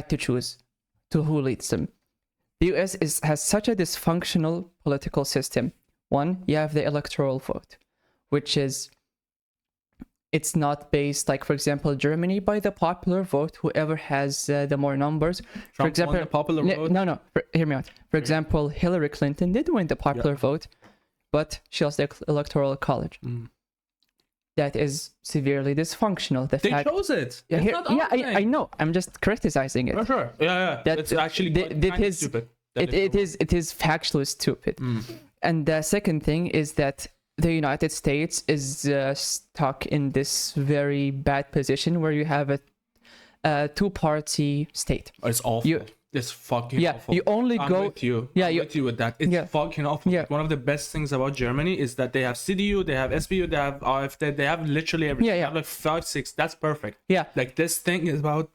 S3: to choose to who leads them. The US has such a dysfunctional political system. One, you have the electoral vote, which is, it's not based, like, for example, Germany, by the popular vote, whoever has the more numbers.
S1: Trump
S3: for example,
S1: won the popular vote?
S3: No, hear me out. For example, Hillary Clinton did win the popular vote, but she lost the electoral college. That is severely dysfunctional.
S1: They chose it.
S3: I know. I'm just criticizing it.
S1: For sure. Yeah. It's actually stupid.
S3: It is factually stupid. And the second thing is that the United States is stuck in this very bad position where you have a two-party state.
S1: It's awful. It's fucking awful.
S3: You only
S1: I'm
S3: go.
S1: with you.
S3: Yeah,
S1: I'm with you with that. It's fucking awful.
S3: Yeah.
S1: One of the best things about Germany is that they have CDU, they have SPU, they have AfD, they have literally everything. They have like 5, 6. That's perfect.
S3: Yeah.
S1: Like, this thing is about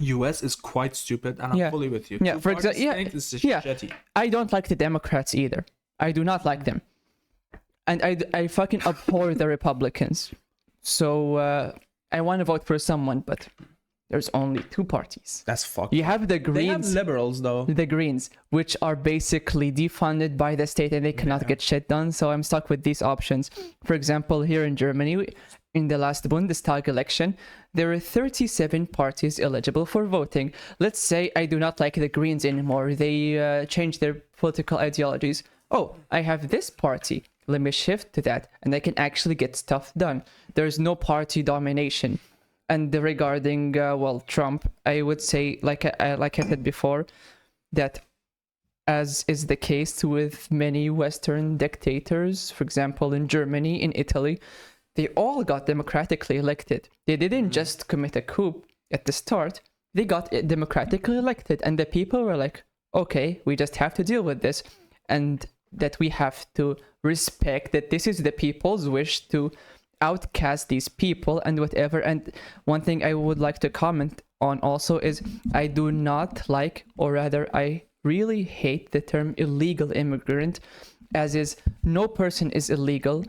S1: US is quite stupid, and I'm fully with you.
S3: Yeah, for example,
S1: shitty.
S3: I don't like the Democrats either. I do not like them, and I fucking abhor the Republicans. So I want to vote for someone, but there's only two parties.
S1: That's fucking.
S3: You have the Greens.
S1: They have liberals though.
S3: The Greens, which are basically defunded by the state and they cannot get shit done. So I'm stuck with these options. For example, here in Germany, in the last Bundestag election, there are 37 parties eligible for voting. Let's say I do not like the Greens anymore. They changed their political ideologies. Oh, I have this party. Let me shift to that, and I can actually get stuff done. There's no party domination. And regarding, Trump, I would say, like I said before, that as is the case with many Western dictators, for example, in Germany, in Italy, they all got democratically elected. They didn't just commit a coup at the start. They got democratically elected. And the people were like, okay, we just have to deal with this. And that we have to respect that this is the people's wish to outcast these people and whatever. And one thing I would like to comment on also is I do not like, or rather I really hate the term illegal immigrant, as is no person is illegal.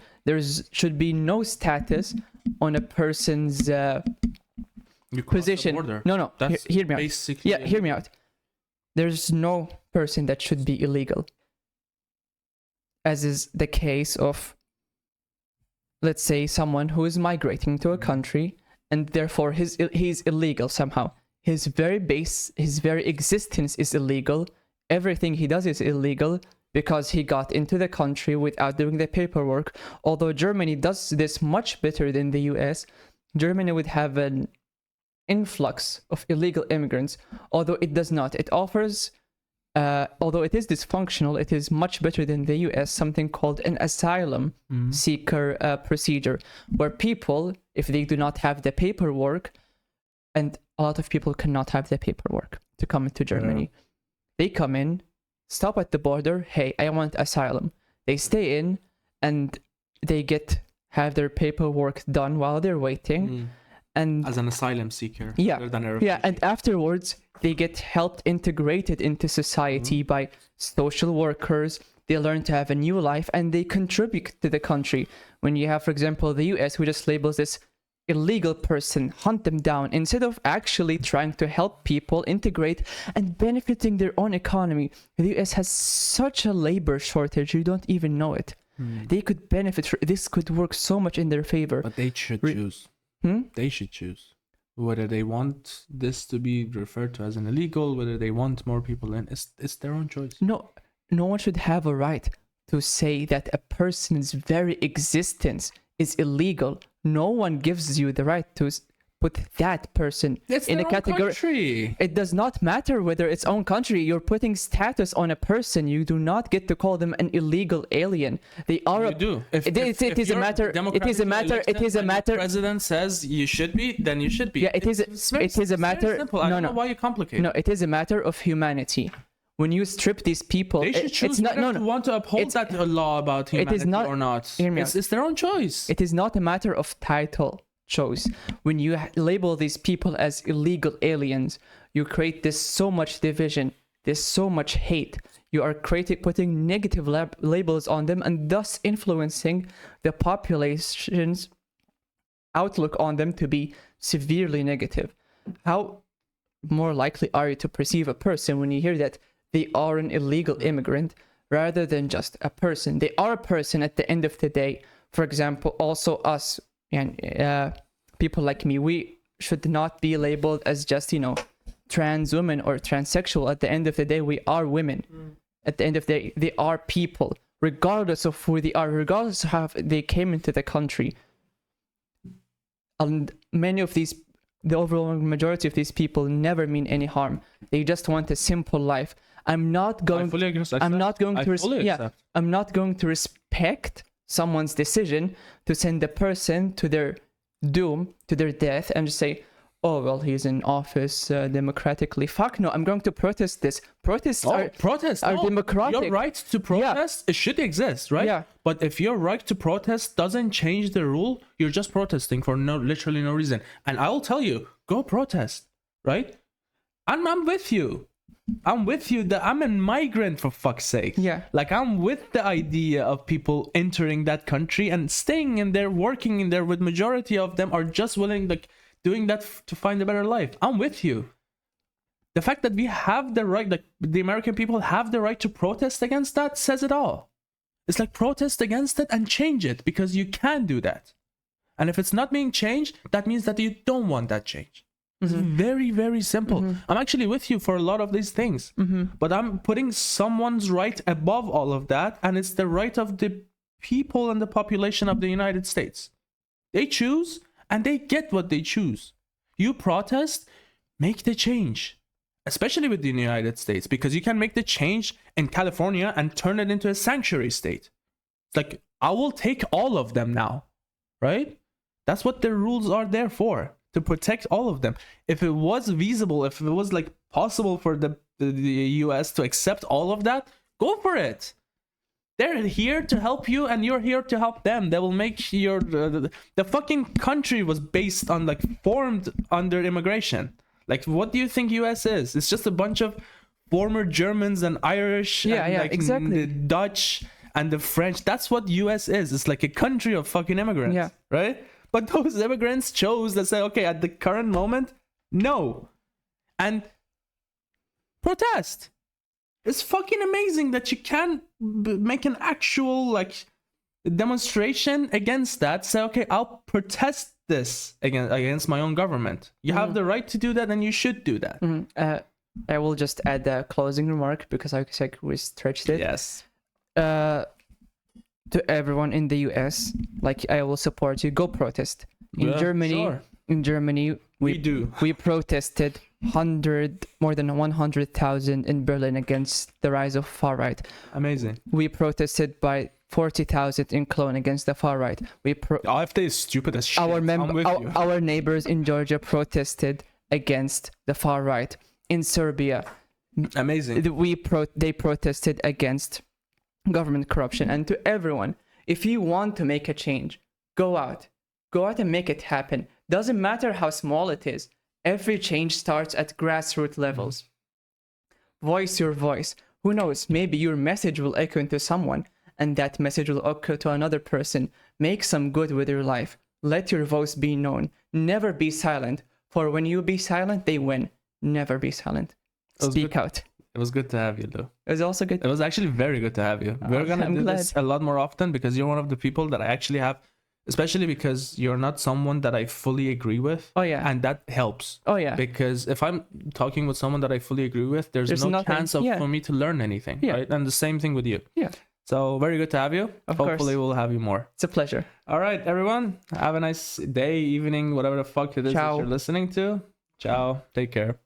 S3: Should be no status on a person's position. No, hear me out. Yeah, hear me out. There's no person that should be illegal, as is the case of, let's say, someone who is migrating to a country and therefore he's illegal somehow. His very existence is illegal. Everything he does is illegal because he got into the country without doing the paperwork. Although Germany does this much better than the US, Germany would have an influx of illegal immigrants, although it does not. It offers, although it is dysfunctional, it is much better than the US, something called an asylum seeker procedure, where people, if they do not have the paperwork, and a lot of people cannot have the paperwork to come into Germany, they come in, stop at the border, hey, I want asylum. They stay in and they have their paperwork done while they're waiting. And
S1: as an asylum seeker,
S3: and afterwards they get helped integrated into society by social workers. they learn to have a new life, and they contribute to the country. When you have, for example, the US, who just labels this illegal person, hunt them down, instead of actually trying to help people integrate and benefiting their own economy. The US has such a labor shortage, you don't even know it. They could benefit. This could work so much in their favor.
S1: But they should choose. They should choose whether they want this to be referred to as an illegal, whether they want more people in. It's their own choice.
S3: No one should have a right to say that a person's very existence is illegal. No one gives you the right to put that person in a category.
S1: Country.
S3: It does not matter whether it's own country. You're putting status on a person. You do not get to call them an illegal alien. They are.
S1: You do.
S3: It is a matter. It is a matter. It is a matter.
S1: The president says you should be, then you should be.
S3: Yeah, it is. It is a matter.
S1: Simple. I don't know why you complicate.
S3: No, it is a matter of humanity. When you strip these people,
S1: they should choose whether to want to uphold that law about humanity or not. It's their own choice.
S3: It is not a matter of title chose. When you label these people as illegal aliens, you create this so much division, this so much hate. You are putting negative labels on them, and thus influencing the population's outlook on them to be severely negative. How more likely are you to perceive a person when you hear that they are an illegal immigrant rather than just a person? They are a person at the end of the day. For example, also us, and people like me, we should not be labeled as just, trans women or transsexual. At the end of the day, we are women. At the end of the day, they are people, regardless of who they are, regardless of how they came into the country. And the overwhelming majority of these people never mean any harm. They just want a simple life. I'm not going to respect someone's decision to send a person to their doom, to their death, and just say, oh, well, he's in office democratically. Fuck no, I'm going to protest this. Protests are democratic.
S1: Your right to protest, it should exist, right?
S3: Yeah.
S1: But if your right to protest doesn't change the rule, you're just protesting for literally no reason. And I'll tell you, go protest, right? I'm with you. I'm with you. I'm a migrant, for fuck's sake.
S3: Yeah.
S1: Like, I'm with the idea of people entering that country and staying in there, working in there, with majority of them are just willing, like, doing that to find a better life. I'm with you. The fact that we have the right, like, the American people have the right to protest against that says it all. It's like, protest against it and change it, because you can do that. And if it's not being changed, that means that you don't want that change. It's very, very simple. I'm actually with you for a lot of these things, but I'm putting someone's right above all of that, and it's the right of the people and the population of the United States. They choose, and they get what they choose. You protest, make the change, especially with the United States, because you can make the change in California and turn it into a sanctuary state. It's like, I will take all of them now, right? That's what the rules are there for. To protect all of them. If it was feasible, if it was like possible for the US to accept all of that, go for it. They're here to help you, and you're here to help them. They will make your the fucking country was based on, like, formed under immigration. Like, what do you think US is? It's just a bunch of former Germans and Irish,
S3: exactly.
S1: The Dutch and the French. That's what US is. It's like a country of fucking immigrants, right? But those immigrants chose to say, okay, at the current moment, no. And protest. It's fucking amazing that you can make an actual, like, demonstration against that. Say, okay, I'll protest this against my own government. You have the right to do that, and you should do that.
S3: I will just add a closing remark, because I think we stretched it.
S1: Yes.
S3: To everyone in the US, like, I will support you. Go protest. In Germany, we protested more than 100,000 in Berlin against the rise of far right.
S1: Amazing.
S3: We protested by 40,000 in Cologne against the far right.
S1: AfD is stupid as shit.
S3: Our neighbors in Georgia protested against the far right. In Serbia,
S1: amazing.
S3: They protested against government corruption. And to everyone, if you want to make a change, go out and make it happen. Doesn't matter how small it is. Every change starts at grassroots levels. Voice your voice. Who knows? Maybe your message will echo into someone, and that message will echo to another person. Make some good with your life. Let your voice be known. Never be silent, for when you be silent, they win. Never be silent. Speak out.
S1: It was good to have you, Lou.
S3: It was also good.
S1: It was actually very good to have you. We're gonna
S3: I'm
S1: do
S3: glad.
S1: this a lot more often because you're one of the people that I actually have, especially because you're not someone that I fully agree with.
S3: Oh, yeah.
S1: And that helps.
S3: Oh, yeah.
S1: Because if I'm talking with someone that I fully agree with, there's no
S3: nothing.
S1: chance of for me to learn anything.
S3: Yeah.
S1: Right? And the same thing with you.
S3: Yeah.
S1: So very good to have you.
S3: Of
S1: Hopefully
S3: course.
S1: we'll have you more.
S3: It's a pleasure.
S1: All right, everyone. Have a nice day, evening, whatever the fuck it is that
S3: Ciao.
S1: you're listening to. Ciao. Take care.